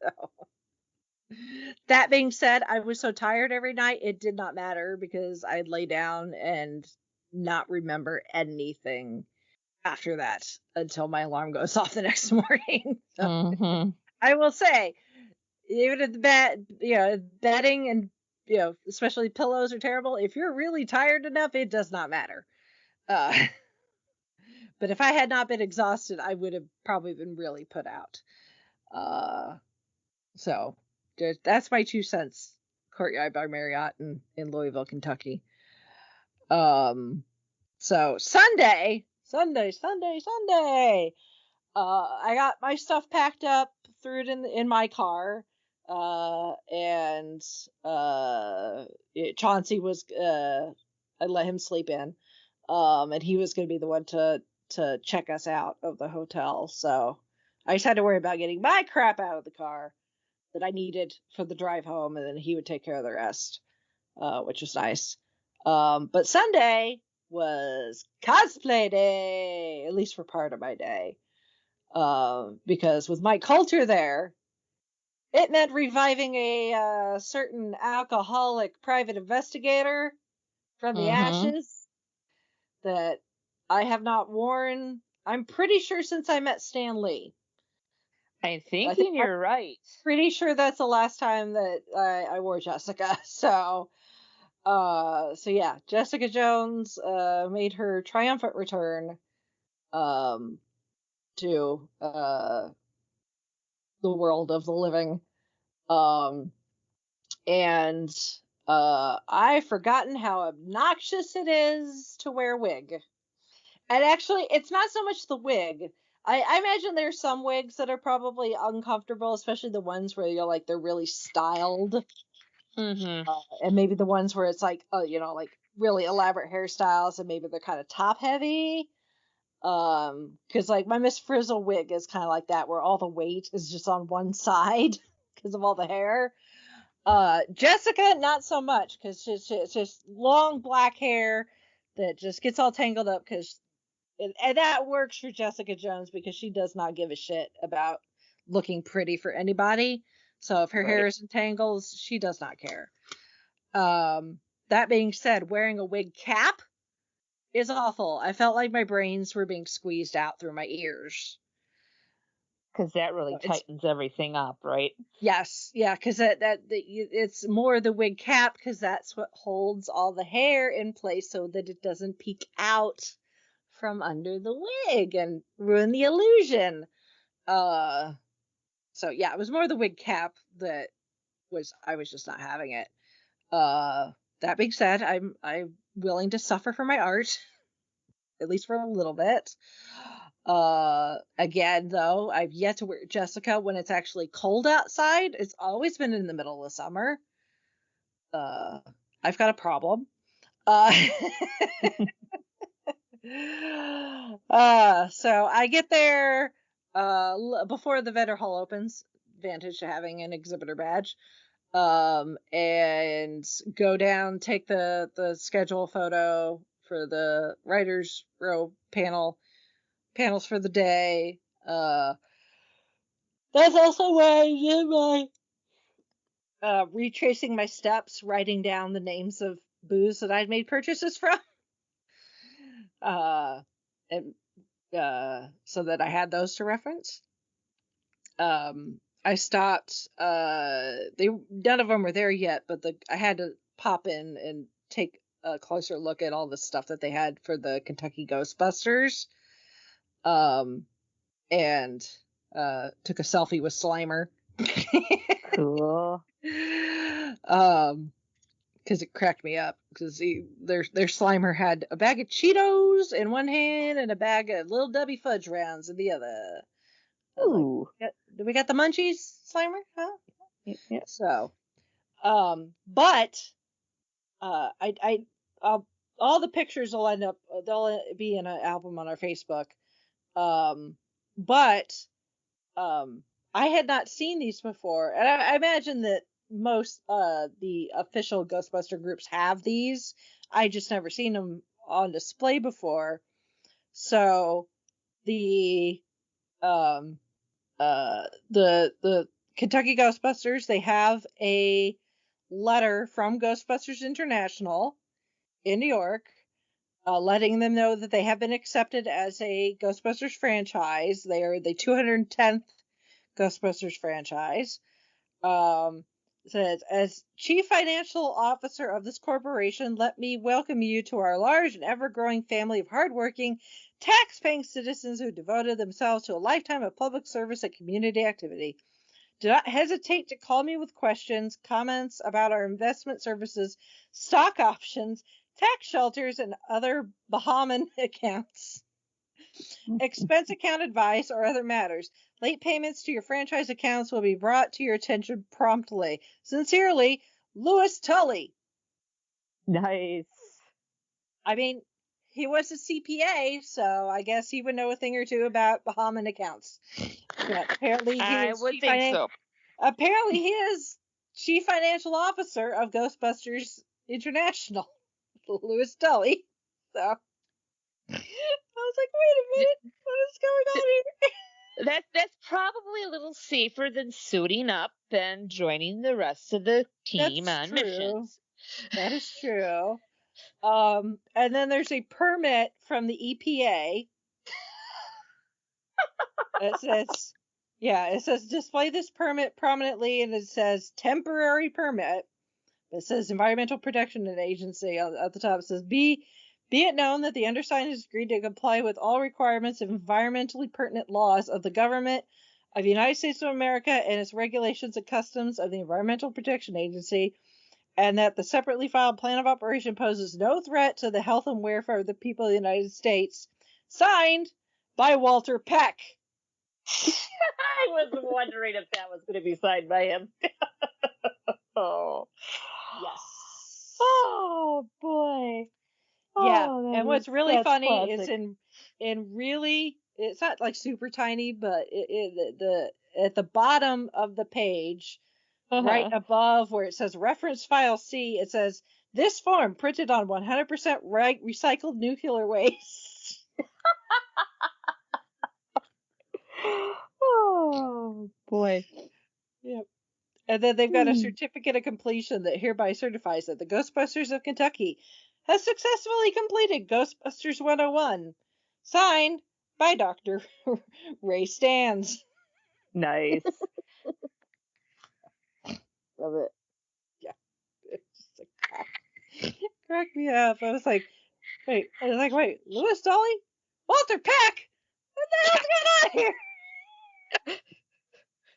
So, that being said, I was so tired every night, it did not matter, because I'd lay down and not remember anything after that until my alarm goes off the next morning. So, I will say, even if the bedding and especially pillows are terrible, if you're really tired enough, it does not matter. But if I had not been exhausted, I would have probably been really put out. So that's my 2 cents. Courtyard by Marriott in Louisville, Kentucky. So Sunday. I got my stuff packed up, threw it in my car, and Chauncey was I let him sleep in, and he was going to be the one to check us out of the hotel. So I just had to worry about getting my crap out of the car, that I needed for the drive home, and then he would take care of the rest, which was nice. But Sunday was cosplay day, at least for part of my day, because with my culture there, it meant reviving a certain alcoholic private investigator from the ashes that I have not worn, I'm pretty sure, since I met Stan Lee. I'm thinking you're right. Pretty sure that's the last time that I wore Jessica. So yeah, Jessica Jones made her triumphant return to the world of the living. And I've forgotten how obnoxious it is to wear a wig. And actually, it's not so much the wig. I imagine there's some wigs that are probably uncomfortable, especially the ones where you're like they're really styled, and maybe the ones where it's like like really elaborate hairstyles, and maybe they're kind of top heavy. Because like my Miss Frizzle wig is kind of like that, where all the weight is just on one side because of all the hair. Jessica, not so much, because it's just long black hair that just gets all tangled up, and that works for Jessica Jones because she does not give a shit about looking pretty for anybody. So if her hair is in tangles, she does not care. That being said, wearing a wig cap is awful. I felt like my brains were being squeezed out through my ears. Because that really tightens everything up, right? Yes, yeah, because it's more the wig cap, because that's what holds all the hair in place so that it doesn't peek out from under the wig and ruin the illusion. So yeah, it was more the wig cap that I was just not having it. That being said, I'm willing to suffer for my art, at least for a little bit. Again, though, I've yet to wear Jessica when it's actually cold outside. It's always been in the middle of summer. I've got a problem. So I get there before the vendor hall opens, advantage to having an exhibitor badge, and go down, take the schedule photo for the writers row panels for the day. That's also why I did my retracing my steps, writing down the names of booths that I'd made purchases from. And so that I had those to reference. I stopped. None of them were there yet, but I had to pop in and take a closer look at all the stuff that they had for the Kentucky Ghostbusters. And took a selfie with Slimer. Cool. Because it cracked me up. Because their Slimer had a bag of Cheetos in one hand and a bag of Little Debbie fudge rounds in the other. Ooh. Like, do we got the munchies, Slimer? Huh? Yeah. So, but all the pictures will they'll be in an album on our Facebook. But I had not seen these before, and I imagine that most the official Ghostbuster groups have these. I just never seen them on display before. So the Kentucky Ghostbusters, they have a letter from Ghostbusters International in New York, letting them know that they have been accepted as a Ghostbusters franchise. They are the 210th Ghostbusters franchise. Says, as Chief Financial Officer of this corporation, let me welcome you to our large and ever-growing family of hardworking, tax-paying citizens who devoted themselves to a lifetime of public service and community activity. Do not hesitate to call me with questions, comments about our investment services, stock options, tax shelters, and other Bahamian accounts. Expense account advice or other matters. Late payments to your franchise accounts will be brought to your attention promptly. Sincerely, Louis Tully. Nice. I mean, he was a CPA, so I guess he would know a thing or two about Bahamian accounts. But apparently, I would think so. Apparently, he is chief financial officer of Ghostbusters International, Louis Tully. So I was like, wait a minute, what is going on here? That's probably a little safer than suiting up and joining the rest of the team That's on true. missions. That is true. And then there's a permit from the EPA. It says display this permit prominently, and it says temporary permit. It says Environmental Protection Agency at the top. It says be it known that the undersigned has agreed to comply with all requirements of environmentally pertinent laws of the government of the United States of America and its regulations and customs of the Environmental Protection Agency, and that the separately filed plan of operation poses no threat to the health and welfare of the people of the United States. Signed by Walter Peck. I was wondering if that was going to be signed by him. Oh. Yes. Oh, boy. Yeah, Oh, and what's really funny classic. is in really, it's not like super tiny, but the at the bottom of the page, right above where it says reference file C, it says this form printed on 100% recycled nuclear waste. Oh, boy. Yep. And then they've got a certificate of completion that hereby certifies that the Ghostbusters of Kentucky has successfully completed Ghostbusters 101. Signed by Dr. Ray Stans. Nice. Love it. Yeah. It's just like cracked me up. I was like, wait, Louis Tully? Walter Peck? What the hell's going on here?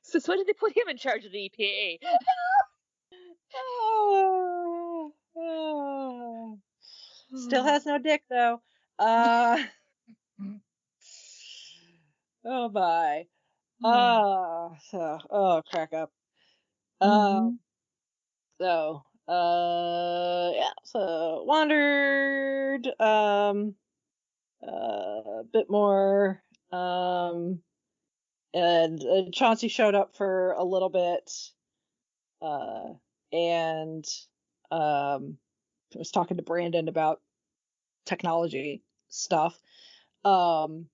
So why did they put him in charge of the EPA? Oh. Still has no dick though. Oh my. Crack up. So wandered a bit more, and Chauncey showed up for a little bit, and was talking to Brandon about technology stuff. And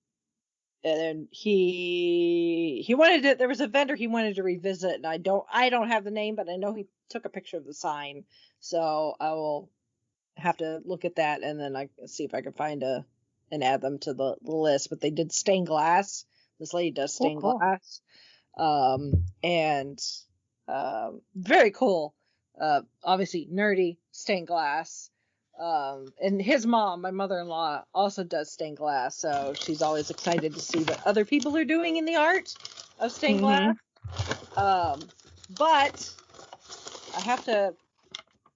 then he wanted to, there was a vendor he wanted to revisit, and I don't have the name, but I know he took a picture of the sign, so I will have to look at that, and then I see if I can find and add them to the list. But they did stained glass. This lady does stained glass, and very cool. Obviously nerdy stained glass. And his mom, my mother-in-law, also does stained glass, so she's always excited to see what other people are doing in the art of stained glass. But I have to,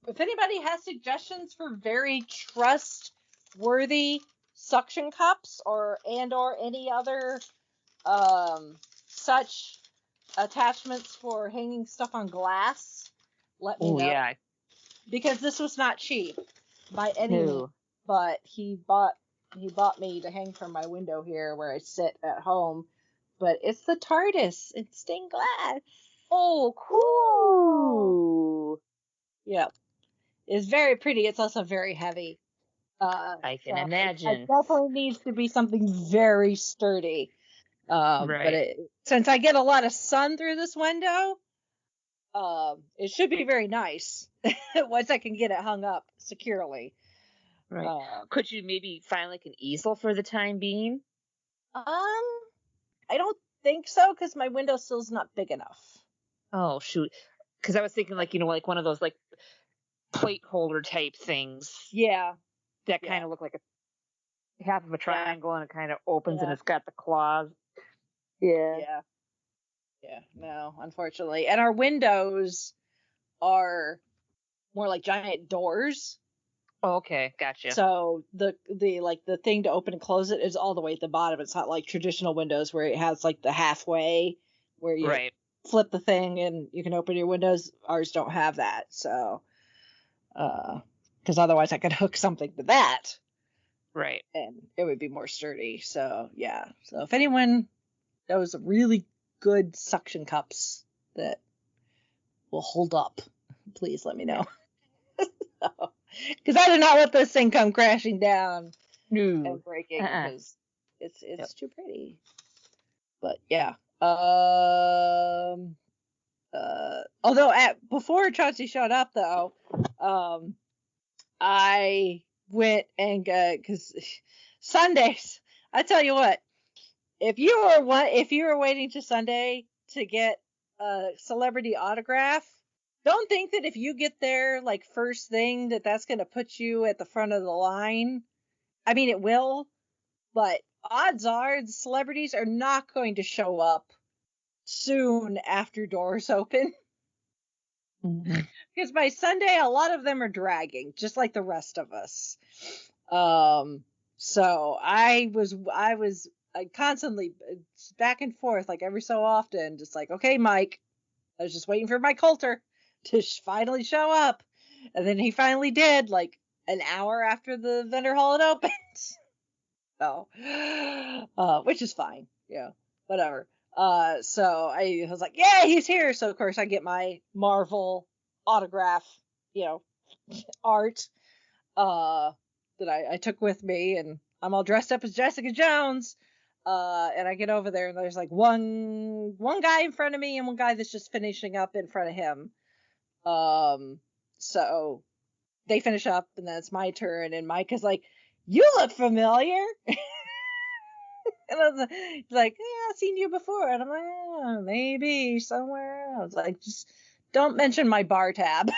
if anybody has suggestions for very trustworthy suction cups or any other such attachments for hanging stuff on glass, let me know. Yeah. Because this was not cheap by any means, but he bought me to hang from my window here where I sit at home. But it's the TARDIS. It's stained glass. Oh, cool. Yeah. It's very pretty. It's also very heavy. I can imagine. It definitely needs to be something very sturdy. But since I get a lot of sun through this window, it should be very nice once I can get it hung up securely. Right. Could you maybe find like an easel for the time being? I don't think so, because my windowsill's not big enough. Oh shoot! Because I was thinking like like one of those like plate holder type things. Yeah. That kind of look like a half of a triangle, and it kind of opens, and it's got the claws. Yeah. No, unfortunately, and our windows are more like giant doors. Oh, okay, gotcha. So the thing to open and close it is all the way at the bottom. It's not like traditional windows where it has like the halfway where you flip the thing and you can open your windows. Ours don't have that, so because otherwise I could hook something to that, right, and it would be more sturdy. So yeah. So if anyone knows really good suction cups that will hold up, please let me know. Because I do not let this thing come crashing down and breaking, because it's too pretty. But yeah. Although before Chauncey showed up though, I went and because Sundays, I tell you what, if you were waiting to Sunday to get a celebrity autograph, don't think that if you get there like first thing that's going to put you at the front of the line. I mean, it will, but odds are the celebrities are not going to show up soon after doors open. Because by Sunday, a lot of them are dragging, just like the rest of us. So I was constantly back and forth, like every so often, just like, okay, Mike, I was just waiting for Mike Coulter to finally show up. And then he finally did, like an hour after the vendor hall had opened. So, which is fine. Yeah, whatever. So I was like, yeah, he's here. So of course I get my Marvel autograph, art, that I took with me, and I'm all dressed up as Jessica Jones. And I get over there, and there's like one guy in front of me and one guy that's just finishing up in front of him. So they finish up, and then it's my turn, and Mike is like, you look familiar. And I was like, yeah, I've seen you before. And I'm like, oh, maybe somewhere. I was like, just don't mention my bar tab.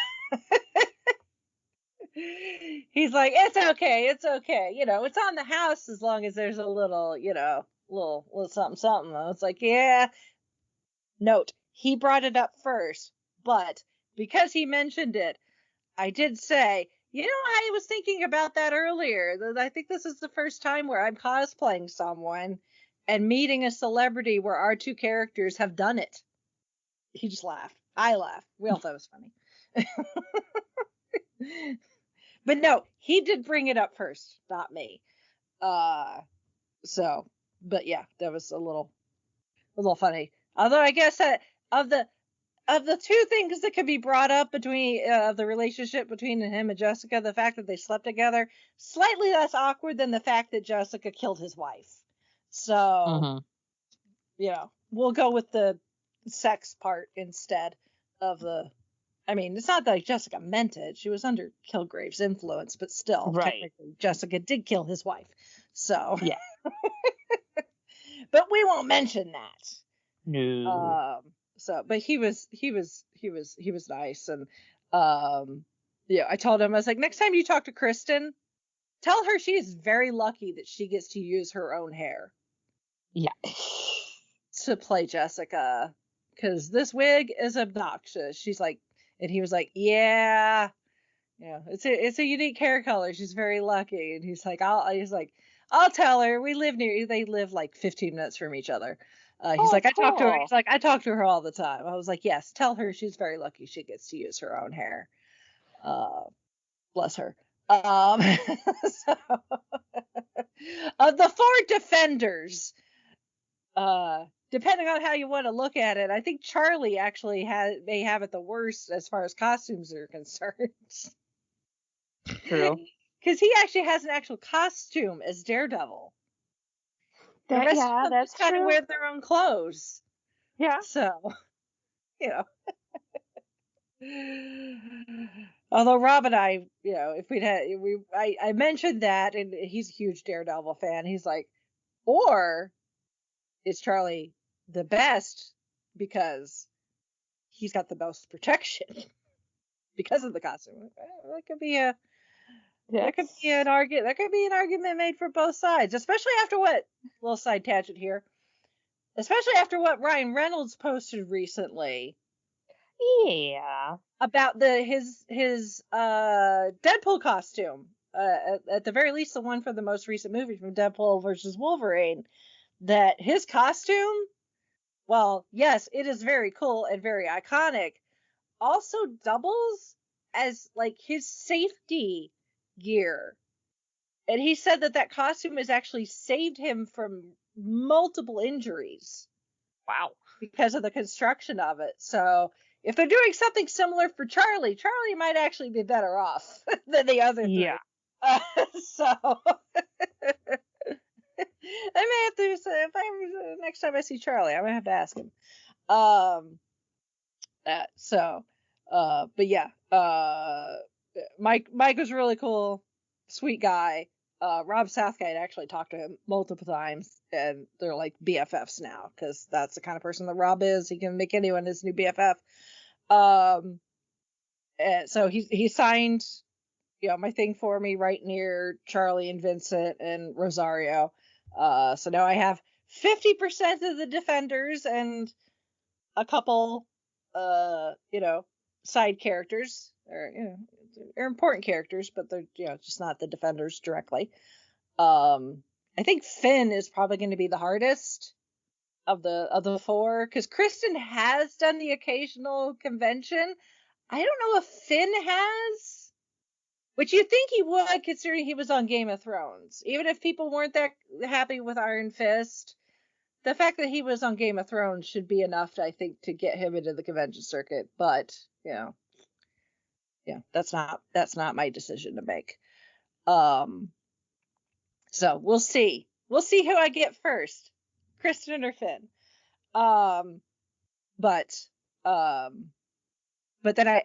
He's like, it's okay. It's on the house as long as there's a little, little something, something. I was like, yeah. Note, he brought it up first, but because he mentioned it, I did say, I was thinking about that earlier. I think this is the first time where I'm cosplaying someone and meeting a celebrity where our two characters have done it. He just laughed. I laughed. We all thought it was funny. But no, he did bring it up first, not me. But yeah, that was a little funny. Although I guess that of the two things that could be brought up between the relationship between him and Jessica, the fact that they slept together, slightly less awkward than the fact that Jessica killed his wife. So, we'll go with the sex part instead of the. I mean, it's not like Jessica meant it. She was under Kilgrave's influence, but still, technically, Jessica did kill his wife. So, yeah. But we won't mention that. No. But he was nice, and I told him, I was like, next time you talk to Kristen, tell her she is very lucky that she gets to use her own hair. Yeah. To play Jessica, because this wig is obnoxious. She's like, and he was like, yeah, it's a unique hair color. She's very lucky, and he's like, I'll tell her. They live like 15 minutes from each other. He's like, cool. I talk to her all the time. I was like, yes, tell her she's very lucky she gets to use her own hair. Bless her. So, of the four defenders, depending on how you want to look at it, I think Charlie actually may have it the worst as far as costumes are concerned. True. Because he actually has an actual costume as Daredevil. That's kind true. of wear their own clothes. Yeah. So, Although Rob and I, if I mentioned that, and he's a huge Daredevil fan. He's like, or is Charlie the best because he's got the most protection because of the costume? That could be an argument. That could be an argument made for both sides, especially after what little side tangent here. Especially after what Ryan Reynolds posted recently. Yeah. About his Deadpool costume. At the very least, the one for the most recent movie from Deadpool versus Wolverine. That his costume, well, yes, it is very cool and very iconic. Also doubles as like his safety gear. And he said that costume has actually saved him from multiple injuries. Wow. Because of the construction of it. So if they're doing something similar for Charlie might actually be better off than the other three. Yeah. So I may have to say, next time I see Charlie, I'm gonna have to ask him. But yeah, Mike was really cool, sweet guy. Rob Southgate actually talked to him multiple times, and they're like BFFs now because that's the kind of person that Rob is. He can make anyone his new BFF. And so he signed, my thing for me right near Charlie and Vincent and Rosario. So now I have 50% of the Defenders and a couple, side characters, or they're important characters, but they're just not the Defenders directly. I think Finn is probably going to be the hardest of the four, because Kristen has done the occasional convention. I don't know if Finn has, which you'd think he would, considering he was on Game of Thrones. Even if people weren't that happy with Iron Fist, the fact that he was on Game of Thrones should be enough, I think, to get him into the convention circuit. But that's not my decision to make. So we'll see. We'll see who I get first, Kristen or Finn. But then I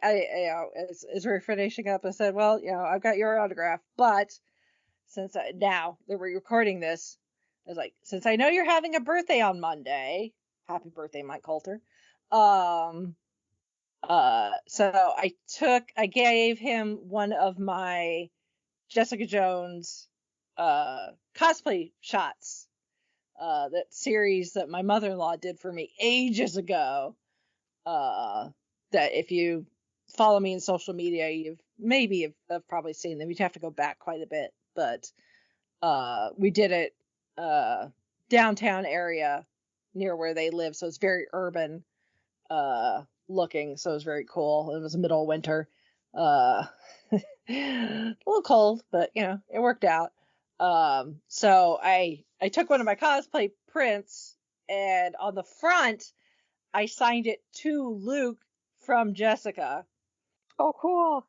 as we're finishing up, I said, well, I've got your autograph, but since now that we're recording this, I was like, since I know you're having a birthday on Monday, happy birthday, Mike Coulter. So I gave him one of my Jessica Jones cosplay shots, that series that my mother-in-law did for me ages ago. That if you follow me in social media, you've probably seen them. You'd have to go back quite a bit, but we did it downtown area near where they live, so it's very urban looking, so it was very cool. It was middle of winter, a little cold, but it worked out. So I took one of my cosplay prints, and on the front I signed it to Luke from Jessica. Oh, cool.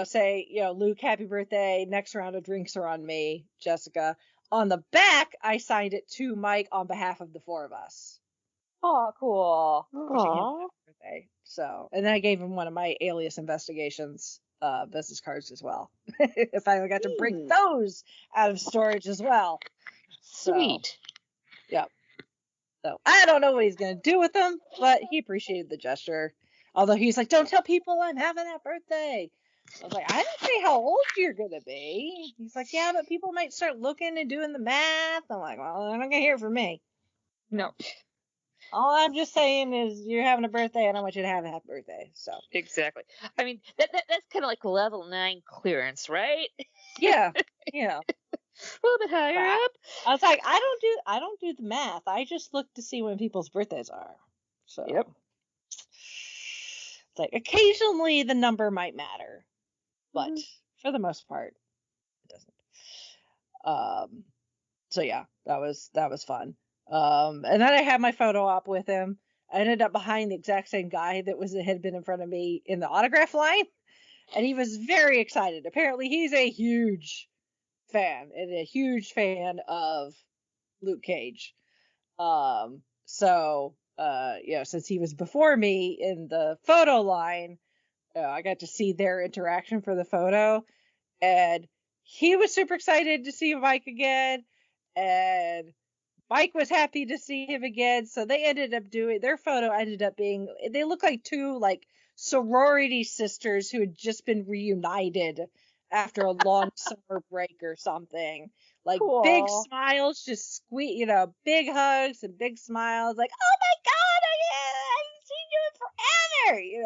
Say, Luke, happy birthday. Next round of drinks are on me, Jessica. On the back, I signed it to Mike on behalf of the four of us. Oh, cool. Aww. Birthday. So, and then I gave him one of my Alias Investigations business cards as well. I finally got to bring those out of storage as well. Sweet. Yep. So I don't know what he's going to do with them, but he appreciated the gesture. Although he's like, don't tell people I'm having that birthday. I was like, I didn't say how old you're going to be. He's like, yeah, but people might start looking and doing the math. I'm like, well, they're not going to hear it from me. No. All I'm just saying is you're having a birthday and I want you to have a happy birthday. So exactly. I mean, that's kind of like level 9 clearance, right? Yeah. Yeah. A little bit higher up. I was like, I don't do the math. I just look to see when people's birthdays are. So yep. It's like occasionally the number might matter, but for the most part, it doesn't. So yeah, that was fun. And then I had my photo op with him. I ended up behind the exact same guy that had been in front of me in the autograph line, and he was very excited. Apparently, he's a huge fan and a huge fan of Luke Cage. So since he was before me in the photo line, I got to see their interaction for the photo, and he was super excited to see Mike again, and Mike was happy to see him again. So they ended up their photo ended up being, they look like two sorority sisters who had just been reunited after a long summer break or something. Cool. Big smiles, just squeeze, big hugs and big smiles. Like, oh my God, I haven't seen you in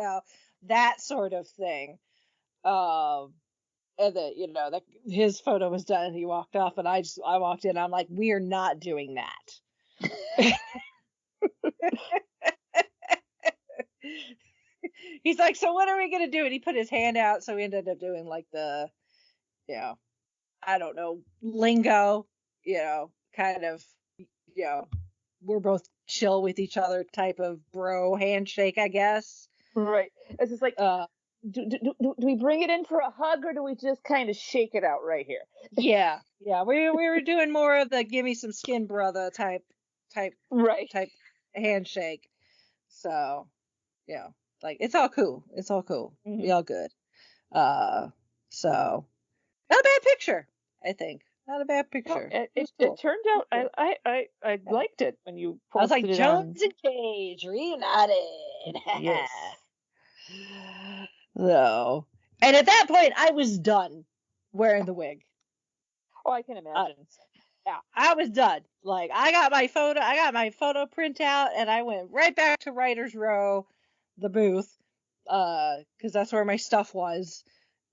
forever. That sort of thing. And then, his photo was done and he walked off, and I walked in. I'm like, we are not doing that. He's like, so what are we going to do? And he put his hand out. So we ended up doing the, I don't know, lingo, kind of, we're both chill with each other type of bro handshake, I guess. Right. It's just like, do we bring it in for a hug, or do we just kind of shake it out right here? Yeah. We were doing more of the give me some skin, brother type Right. handshake. So, yeah, like it's all cool. It's all cool. Mhm. We all good. So not a bad picture, I think. Not a bad picture. No, It was cool. it turned out I liked it when you I was like posted it on. Jones and Cage reunited. Yes. So, and at that point, I was done wearing the wig. Oh, I can imagine. Yeah, I was done. Like I got my photo printout, and I went right back to Writer's Row, the booth, because that's where my stuff was.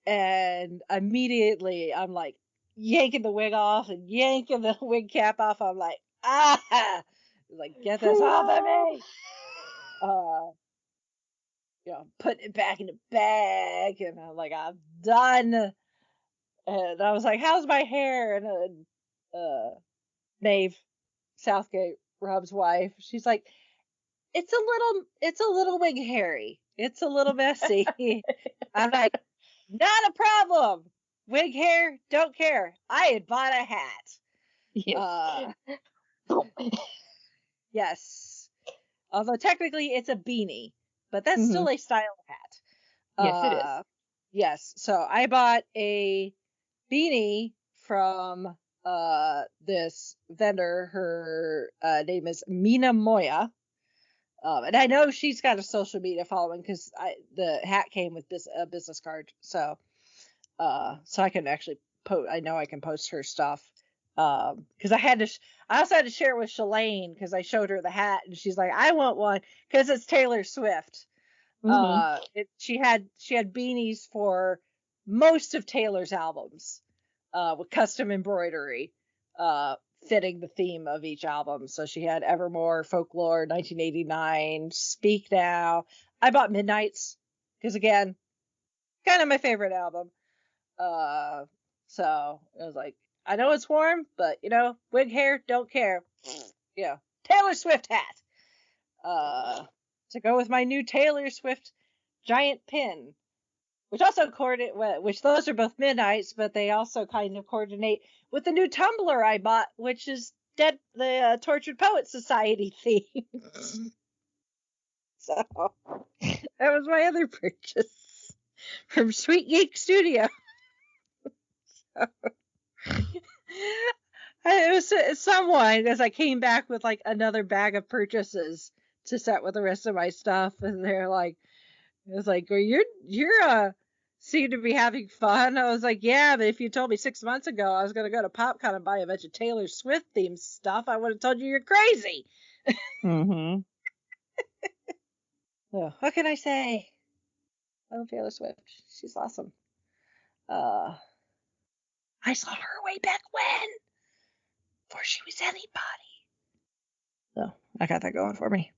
And immediately, I'm like yanking the wig off and yanking the wig cap off. I'm like, like get this off of me. Putting it back in the bag, and I'm like, I'm done. And I was like, how's my hair? And Maeve Southgate, Rob's wife, she's like, it's a little wig hairy. It's a little messy. I'm like, not a problem. Wig hair, don't care. I had bought a hat. Yes. Yes. Although technically it's a beanie, but that's still a style hat. Yes, it is. Yes. So I bought a beanie from this vendor. Her name is Mina Moya. And I know she's got a social media following because the hat came with a business card. So I can actually I know I can post her stuff. Because I also had to share it with Shalane because I showed her the hat and she's like, I want one because it's Taylor Swift. She had beanies for most of Taylor's albums, with custom embroidery, fitting the theme of each album. So she had Evermore, Folklore, 1989, Speak Now. I bought Midnights because again, kind of my favorite album. So I was like, I know it's warm, but wig hair, don't care. Yeah, Taylor Swift hat. To go with my new Taylor Swift giant pin, which also which those are both Midnights, but they also kind of coordinate with the new tumbler I bought, which is the Tortured Poets Society theme. So that was my other purchase from Sweet Geek Studio. It was someone, as I came back with like another bag of purchases to set with the rest of my stuff, and they're like, it was like, well, you're seem to be having fun. I was like, yeah, but if you told me 6 months ago I was gonna go to PopCon and buy a bunch of Taylor Swift themed stuff, I would have told you you're crazy. Mm-hmm. So, what can I say? I love Taylor Swift. She's awesome. I saw her way back when, before she was anybody. So I got that going for me.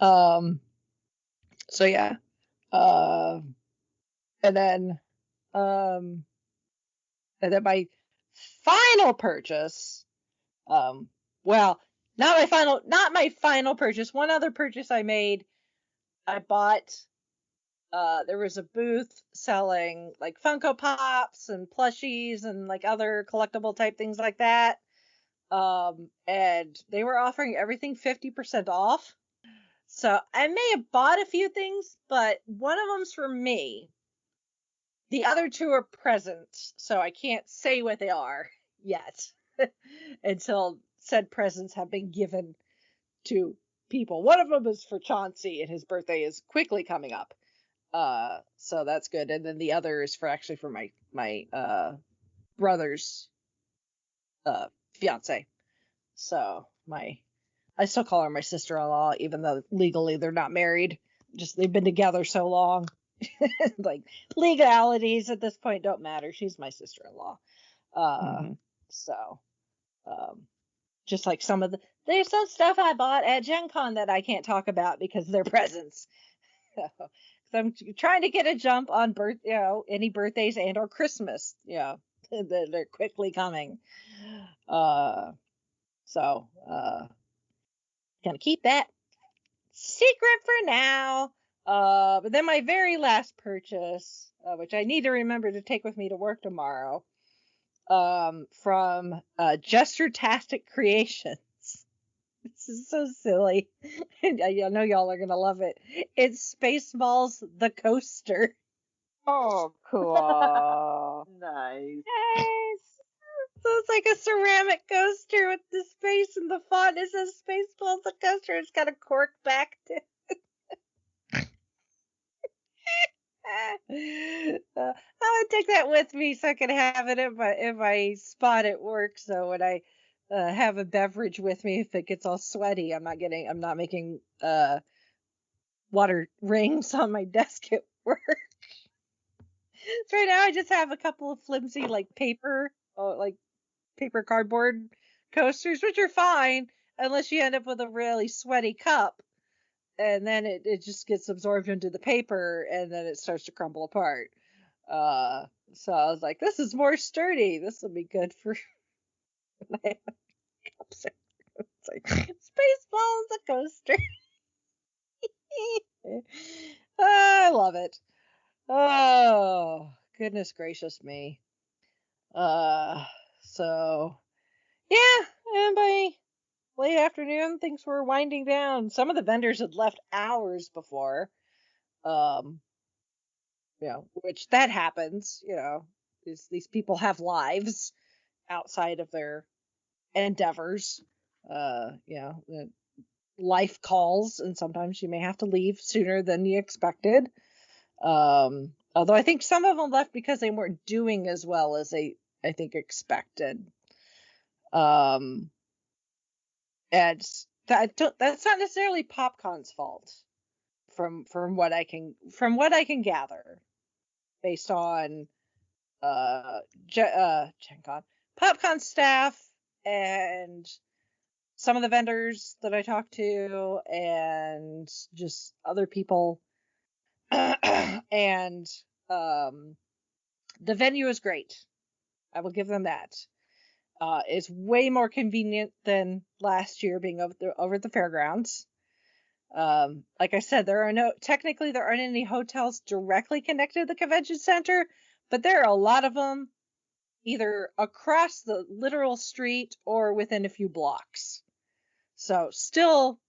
So yeah. And then my final purchase, well, not my final purchase. One other purchase I made, I bought, there was a booth selling like Funko Pops and plushies and like other collectible type things like that. And they were offering everything 50% off. So I may have bought a few things, but one of them's for me. The other two are presents, so I can't say what they are yet until said presents have been given to people. One of them is for Chauncey, and his birthday is quickly coming up. So that's good. And then the other is for my brother's fiance. So I still call her my sister-in-law, even though legally they're not married. Just they've been together so long. Like legalities at this point don't matter. She's my sister-in-law. So just like there's some stuff I bought at Gen Con that I can't talk about because they're presents. So I'm trying to get a jump on any birthdays and or Christmas, they're quickly coming. So gonna keep that secret for now. But then my very last purchase, which I need to remember to take with me to work tomorrow, from Jester-tastic Creations. This is so silly. I know y'all are gonna love it. It's Spaceballs the Coaster. Oh, cool. Nice. Yes. So it's like a ceramic coaster with the space and the font. It says Spaceballs the Coaster. It's got a cork back to I'm gonna take that with me so I can have it in my spot at work. So when I have a beverage with me, if it gets all sweaty, I'm not making water rings on my desk at work. So right now I just have a couple of flimsy paper cardboard coasters, which are fine unless you end up with a really sweaty cup. And then it just gets absorbed into the paper, and then it starts to crumble apart. So I was like, this is more sturdy. This will be good for my cups. It's like Spaceballs the Coaster. I love it. Oh, goodness gracious me. So yeah, and by late afternoon, things were winding down. Some of the vendors had left hours before. Which that happens, these people have lives outside of their endeavors. Life calls, and sometimes you may have to leave sooner than you expected. Although I think some of them left because they weren't doing as well as I think expected. And that's not necessarily PopCon's fault, from what I can gather, based on Gen Con, PopCon staff, and some of the vendors that I talked to, and just other people. And the venue is great. I will give them that. It's way more convenient than last year being over at the fairgrounds. Like I said, there aren't any hotels directly connected to the convention center, but there are a lot of them either across the literal street or within a few blocks. So still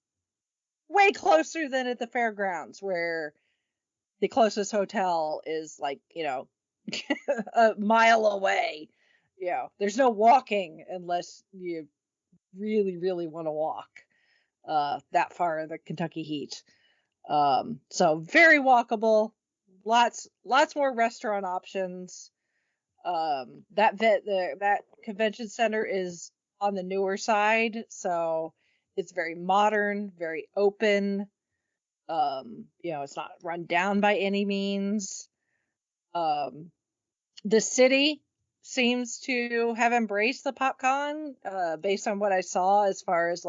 way closer than at the fairgrounds, where the closest hotel is a mile away. There's no walking unless you really, really want to walk that far in the Kentucky heat. So very walkable, lots more restaurant options. That convention center is on the newer side, so it's very modern, very open. It's not run down by any means. The city seems to have embraced the PopCon, based on what I saw as far as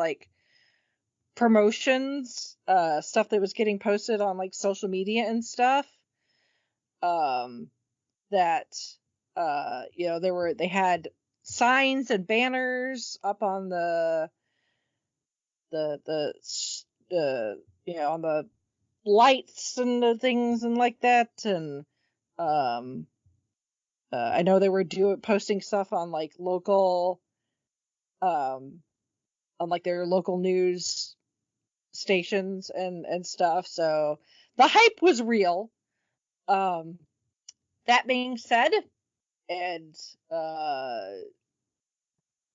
promotions, stuff that was getting posted on social media and stuff. They had signs and banners up on the on the lights and the things and like that, and I know they were posting stuff on local on their local news stations and stuff, so the hype was real. That being said, and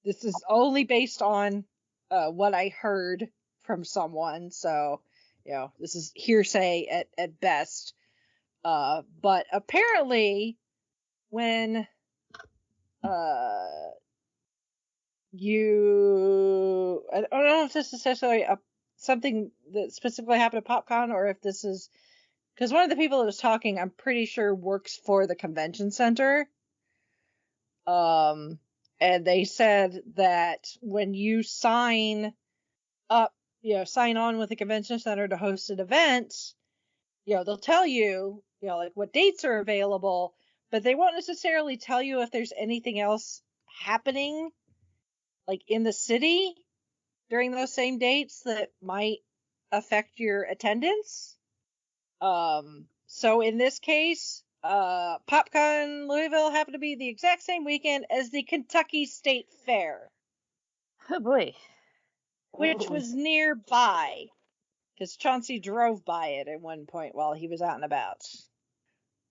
this is only based on what I heard from someone, so this is hearsay at best. But apparently, when I don't know if this is necessarily something that specifically happened at PopCon, or if this is because one of the people that was talking, I'm pretty sure, works for the convention center. And they said that when you sign on with the convention center to host an event, they'll tell you, what dates are available, but they won't necessarily tell you if there's anything else happening, in the city during those same dates that might affect your attendance. So in this case, PopCon Louisville happened to be the exact same weekend as the Kentucky State Fair. Oh boy. Which was nearby, because Chauncey drove by it at one point while he was out and about.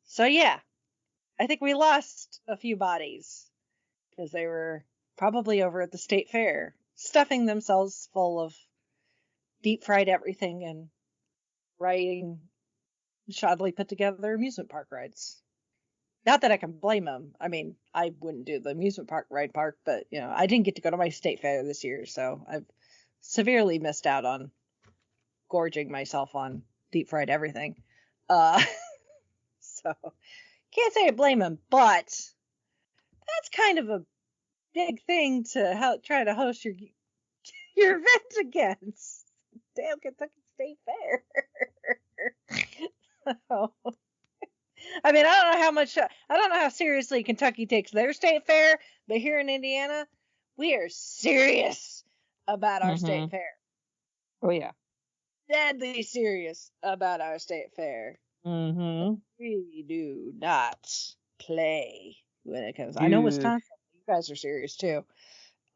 So yeah, I think we lost a few bodies, because they were probably over at the state fair, stuffing themselves full of deep fried everything and riding shoddily put together amusement park rides. Not that I can blame them. I mean, I wouldn't do the amusement park ride park, but I didn't get to go to my state fair this year, so I've severely missed out on gorging myself on deep fried everything. So can't say I blame him, but that's kind of a big thing to try to host your event against. Damn Kentucky State Fair. So, I mean, I don't know how seriously Kentucky takes their state fair, but here in Indiana, we are serious about our state fair. Oh yeah. Deadly serious about our state fair. Mm-hmm. We do not play when it comes. I know Wisconsin, you guys are serious too.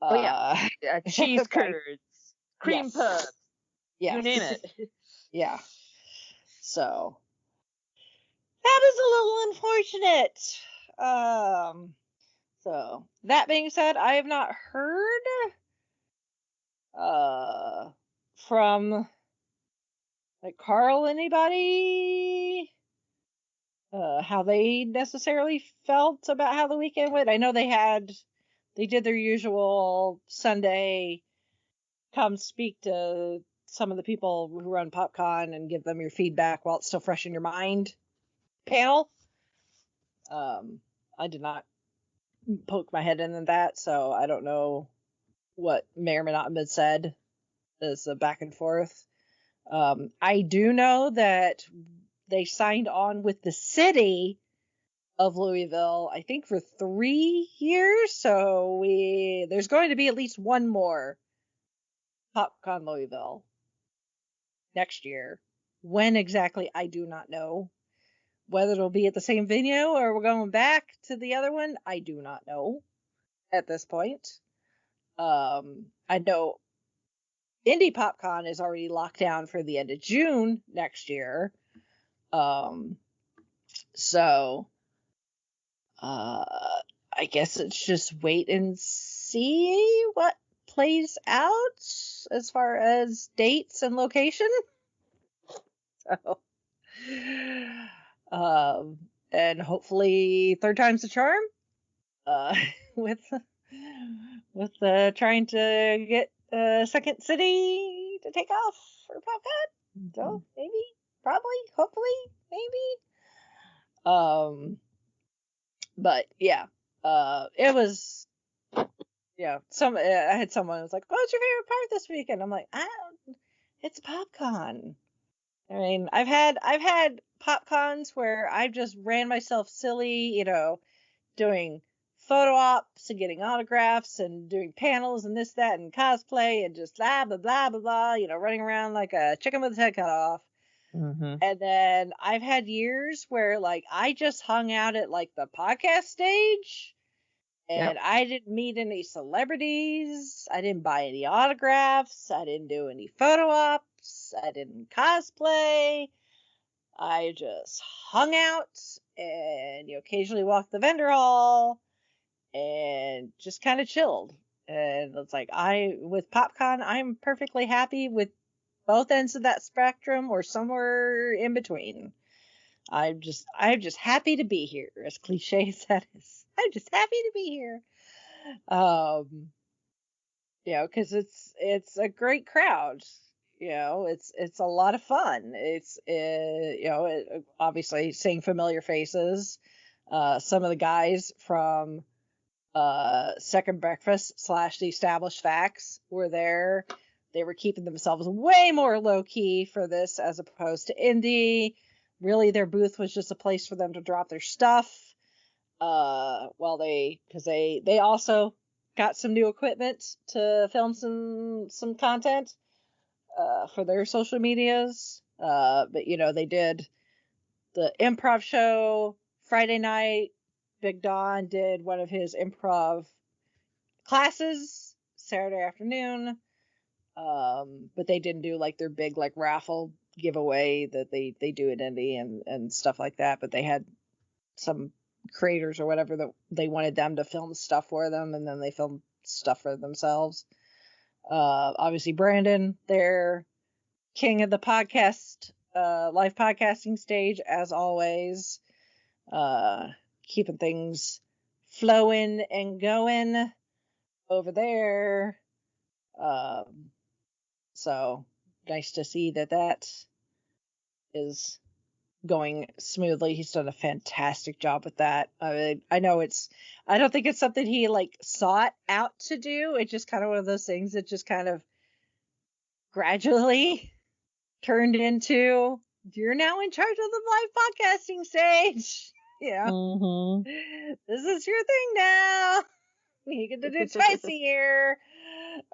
Oh yeah. Cheese curds, cream puffs, you name it. Yeah. So that is a little unfortunate. So that being said, I have not heard from like Carl anybody how they necessarily felt about how the weekend went. I know they did their usual Sunday come speak to some of the people who run PopCon and give them your feedback while it's still fresh in your mind panel. I did not poke my head into that, so I don't know what may or may not have been said as a back and forth. I do know that they signed on with the city of Louisville, I think for 3 years. So there's going to be at least one more PopCon Louisville next year. When exactly, I do not know. Whether it'll be at the same venue or we're going back to the other one, I do not know at this point. I know Indie PopCon is already locked down for the end of June next year. So I guess it's just wait and see what plays out as far as dates and location. So, and hopefully third time's the charm. With trying to get Second City to take off for PopCon. So maybe, probably, hopefully, maybe. But yeah, it was, yeah. I had someone who was like, "What's your favorite part this weekend?" I'm like, it's PopCon. I mean, I've had PopCons where I've just ran myself silly, doing photo ops and getting autographs and doing panels and this, that, and cosplay and just blah, blah, blah, blah, blah, running around like a chicken with his head cut off. Mm-hmm. And then I've had years where, like, I just hung out at, like, the podcast stage and I didn't meet any celebrities. I didn't buy any autographs. I didn't do any photo ops. I didn't cosplay. I just hung out and occasionally walked the vendor hall and just kind of chilled. And it's like, with PopCon, I'm perfectly happy with both ends of that spectrum or somewhere in between. I'm just happy to be here, as cliche as that is. I'm just happy to be here. Because it's a great crowd. It's a lot of fun. It's obviously seeing familiar faces. Some of the guys from Second Breakfast / The Established Facts were there. They were keeping themselves way more low key for this as opposed to indie. Really, their booth was just a place for them to drop their stuff. Because they also got some new equipment to film some content for their social medias. But they did improv show Friday night. Big Don did one of his improv classes Saturday afternoon. But they didn't do like their big like raffle giveaway that they do at Indy and stuff like that. But they had some creators or whatever that they wanted them to film stuff for them, and then they filmed stuff for themselves. Obviously Brandon, their king of the podcast, live podcasting stage, as always, keeping things flowing and going over there. So nice to see that is going smoothly. He's done a fantastic job with that. I don't think it's something he like sought out to do. It's just kind of one of those things that just kind of gradually turned into, you're now in charge of the live podcasting stage. This is your thing now. You get to do it twice a year.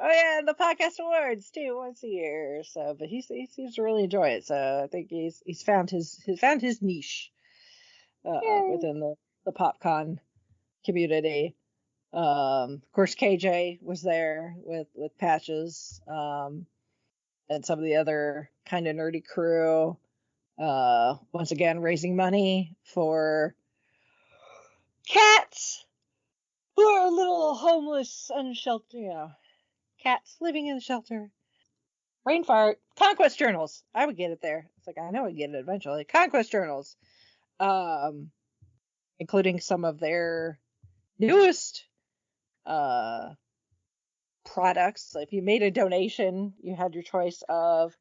Oh yeah, and the podcast awards too, once a year. So, but he seems to really enjoy it. So I think he's found his niche within the PopCon community. Of course, KJ was there with Patches, and some of the other kind of nerdy crew. Once again, raising money for cats who are little homeless, unsheltered, cats living in the shelter. Brain fart. Conquest journals. I would get it there. It's like, I know I'd get it eventually. Conquest journals. Including some of their newest products. So if you made a donation, you had your choice of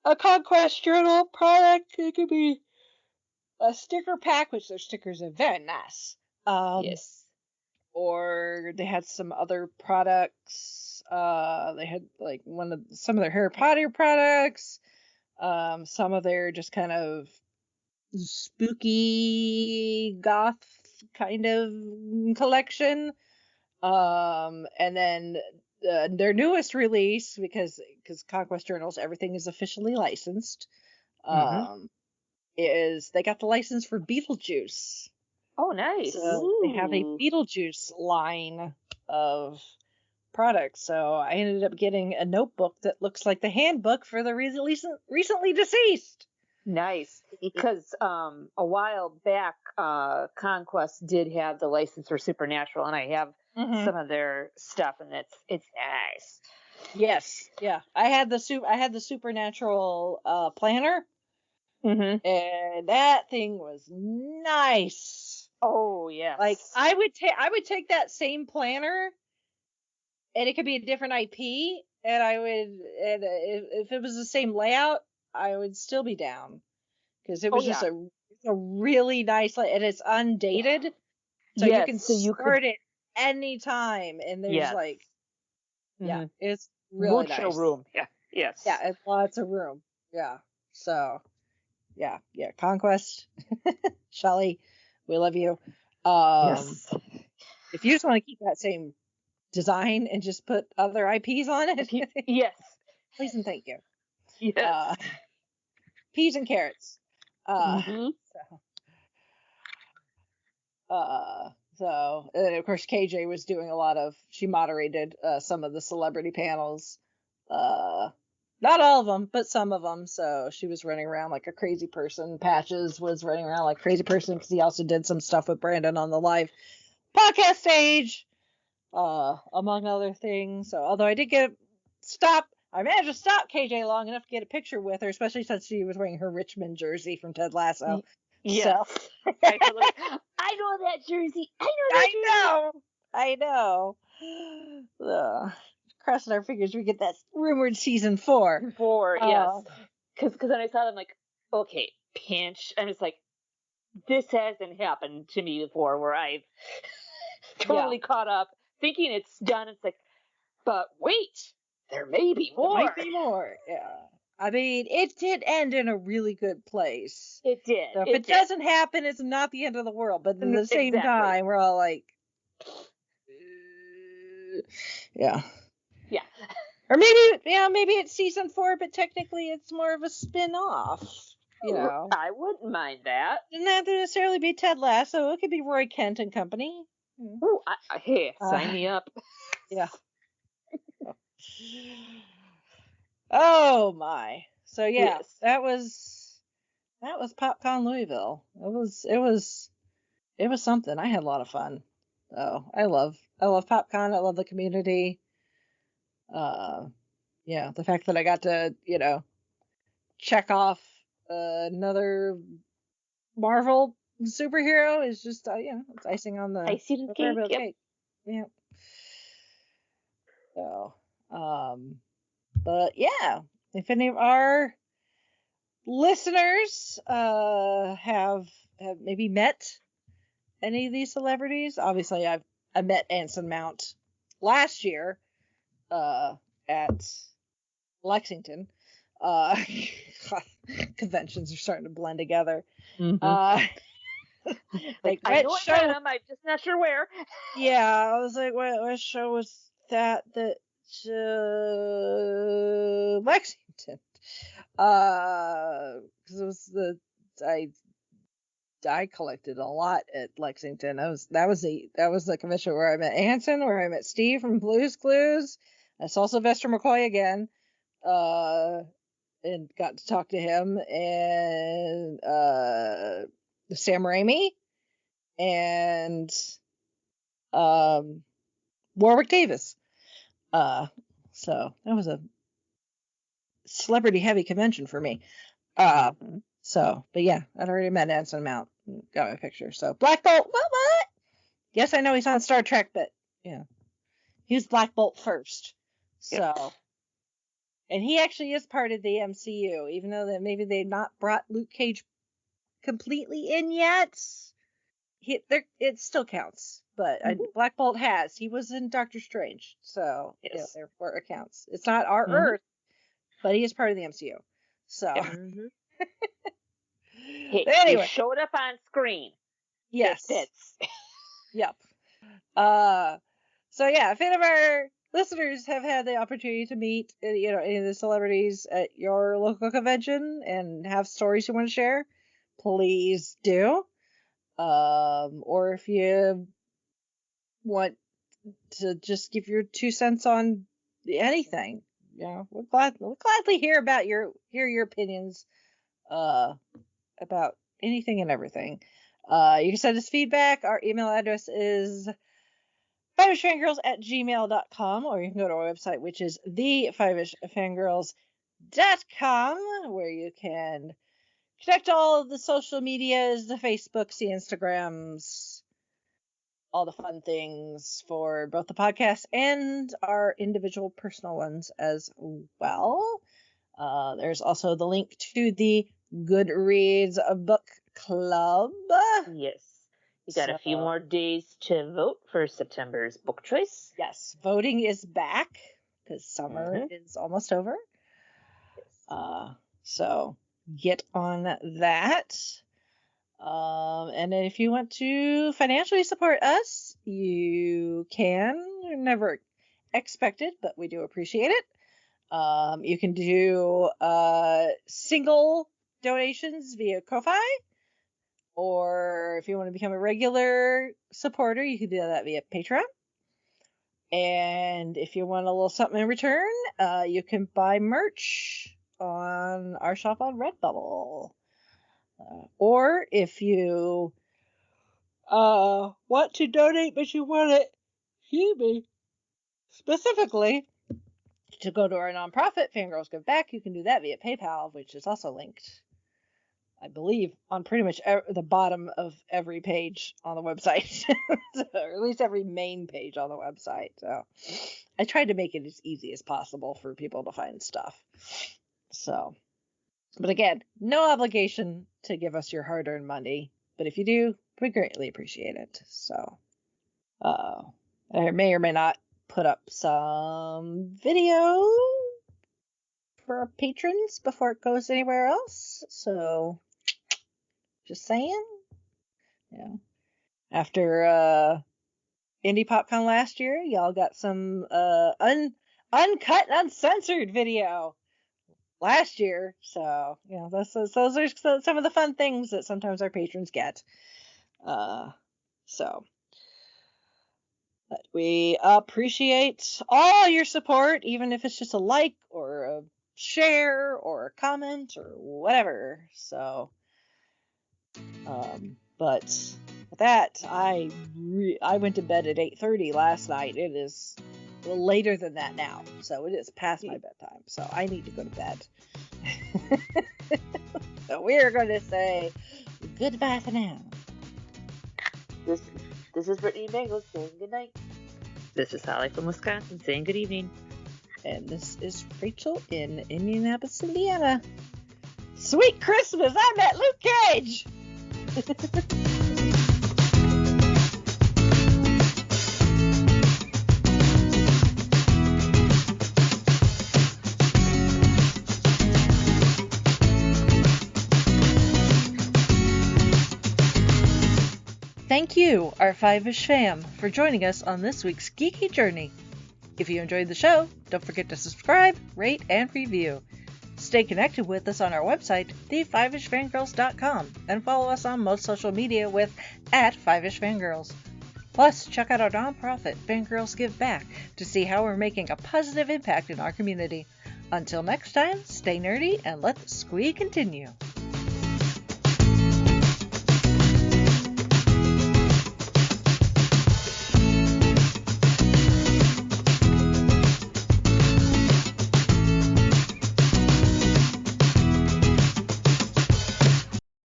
a Conquest journal product. It could be a sticker pack, which their stickers are very nice. Yes. Or they had some other products. They had like some of their Harry Potter products. Some of their just kind of spooky goth kind of collection. And then their newest release, because Conquest Journals, everything is officially licensed. Is they got the license for Beetlejuice. Oh, nice. So they have a Beetlejuice line of products. So I ended up getting a notebook that looks like the handbook for the recently deceased. Nice. Because a while back, Conquest did have the license for Supernatural, and I have some of their stuff, and it's nice. Yes. Yeah. I had the Supernatural planner. And that thing was nice. Oh yes. Like I would take that same planner, and it could be a different IP, and if it was the same layout, I would still be down, because it was just a really nice, and it's undated, so you can start it anytime, and there's it's really mucho nice. room. Yeah. Yes. Yeah, it's lots of room. Yeah. So. Yeah, Conquest, Shelly, we love you. Yes. If you just want to keep that same design and just put other IPs on it, yes, please and thank you. Yes. Peas and carrots. So, and of course, KJ was doing a lot of. She moderated some of the celebrity panels. Not all of them, but some of them. So she was running around like a crazy person. Patches was running around like a crazy person because he also did some stuff with Brandon on the live podcast stage, among other things. So although I did I managed to stop KJ long enough to get a picture with her, especially since she was wearing her Richmond jersey from Ted Lasso. Yeah. So. I know that jersey. I know. Crossing our fingers we get that rumored season 4. Yes. Because then I saw them like, okay, pinch. I'm just like, this hasn't happened to me before, where I've totally caught up thinking it's done. It's like, but wait, there may be more. There might be more. Yeah. I mean, it did end in a really good place. It did. So if it doesn't happen, it's not the end of the world. But at the same time, we're all like, yeah. Yeah. Or maybe it's season 4, but technically it's more of a spin-off. I wouldn't mind that. Doesn't have to necessarily be Ted Lasso. It could be Roy Kent and company. Ooh, hey, sign me up. Yeah. Oh my. So yeah, Yes. that was PopCon Louisville. It was something. I had a lot of fun. So I love PopCon. I love the community. Yeah, the fact that I got to, check off another Marvel superhero is just, it's icing on the Icing cake. cake. Yeah. So, but yeah, if any of our listeners have maybe met any of these celebrities, obviously I met Anson Mount last year at Lexington. Conventions are starting to blend together. Mm-hmm. Like I know what what show? I'm just not sure where. Yeah, I was like, what show was that? Lexington. Because it was I collected a lot at Lexington. That was the convention where I met Anson, where I met Steve from Blue's Clues. I saw Sylvester McCoy again. And got to talk to him, and Sam Raimi and Warwick Davis. So that was a celebrity heavy convention for me. So, but yeah, I'd already met Anson Mount. Got my picture. So Black Bolt, what? Yes, I know he's on Star Trek, but yeah, he was Black Bolt first. So. Yep. And he actually is part of the MCU, even though that maybe they've not brought Luke Cage completely in yet. It still counts, but Black Bolt has. He was in Doctor Strange, so yes. Therefore it counts. It's not our Earth, but he is part of the MCU. So, hey, anyway, he showed up on screen. Yes, it fits. Yep. So yeah, if any of our listeners have had the opportunity to meet, any of the celebrities at your local convention and have stories you want to share, please do. Or if you want to just give your 2 cents on anything, we'll gladly hear your opinions, about anything and everything. You can send us feedback. Our email address is FivishFangirls@gmail.com, or you can go to our website, which is thefivishfangirls.com, where you can connect all of the social medias, the Facebooks, the Instagrams, all the fun things for both the podcast and our individual personal ones as well. There's also the link to the Goodreads book club. Yes. You got a few more days to vote for September's book choice. Yes, voting is back because summer is almost over. Yes. So get on that. And if you want to financially support us, you can. Never expected, but we do appreciate it. You can do single donations via Ko-Fi. Or if you want to become a regular supporter, you can do that via Patreon. And if you want a little something in return, you can buy merch on our shop on Redbubble. Or if you want to donate, but you want it, specifically to go to our nonprofit, Fangirls Give Back, you can do that via PayPal, which is also linked, I believe, on pretty much the bottom of every page on the website, or at least every main page on the website. So I tried to make it as easy as possible for people to find stuff. So, but again, no obligation to give us your hard-earned money, but if you do, we greatly appreciate it. So, I may or may not put up some video for our patrons before it goes anywhere else. So, just saying. After Indie PopCon last year, y'all got some uncut, uncensored video. last year. So, those are some of the fun things that sometimes our patrons get. But we appreciate all your support, even if it's just a like or a share or a comment or whatever. So, but with that, I went to bed at 8:30 last night. It is a little later than that now, so it is past my bedtime. So I need to go to bed. So we're going to say goodbye for now. This is Brittany and Bangle saying goodnight. This is Holly from Wisconsin saying good evening. And this is Rachel in Indianapolis, Indiana. Sweet Christmas! I met Luke Cage! Thank you, our Fiveish fam, for joining us on this week's geeky journey. If you enjoyed the show, don't forget to subscribe, rate, and review. Stay connected with us on our website, thefiveishfangirls.com, and follow us on most social media with @FiveishFangirls. Plus, check out our nonprofit, Fangirls Give Back, to see how we're making a positive impact in our community. Until next time, stay nerdy and let the squee continue.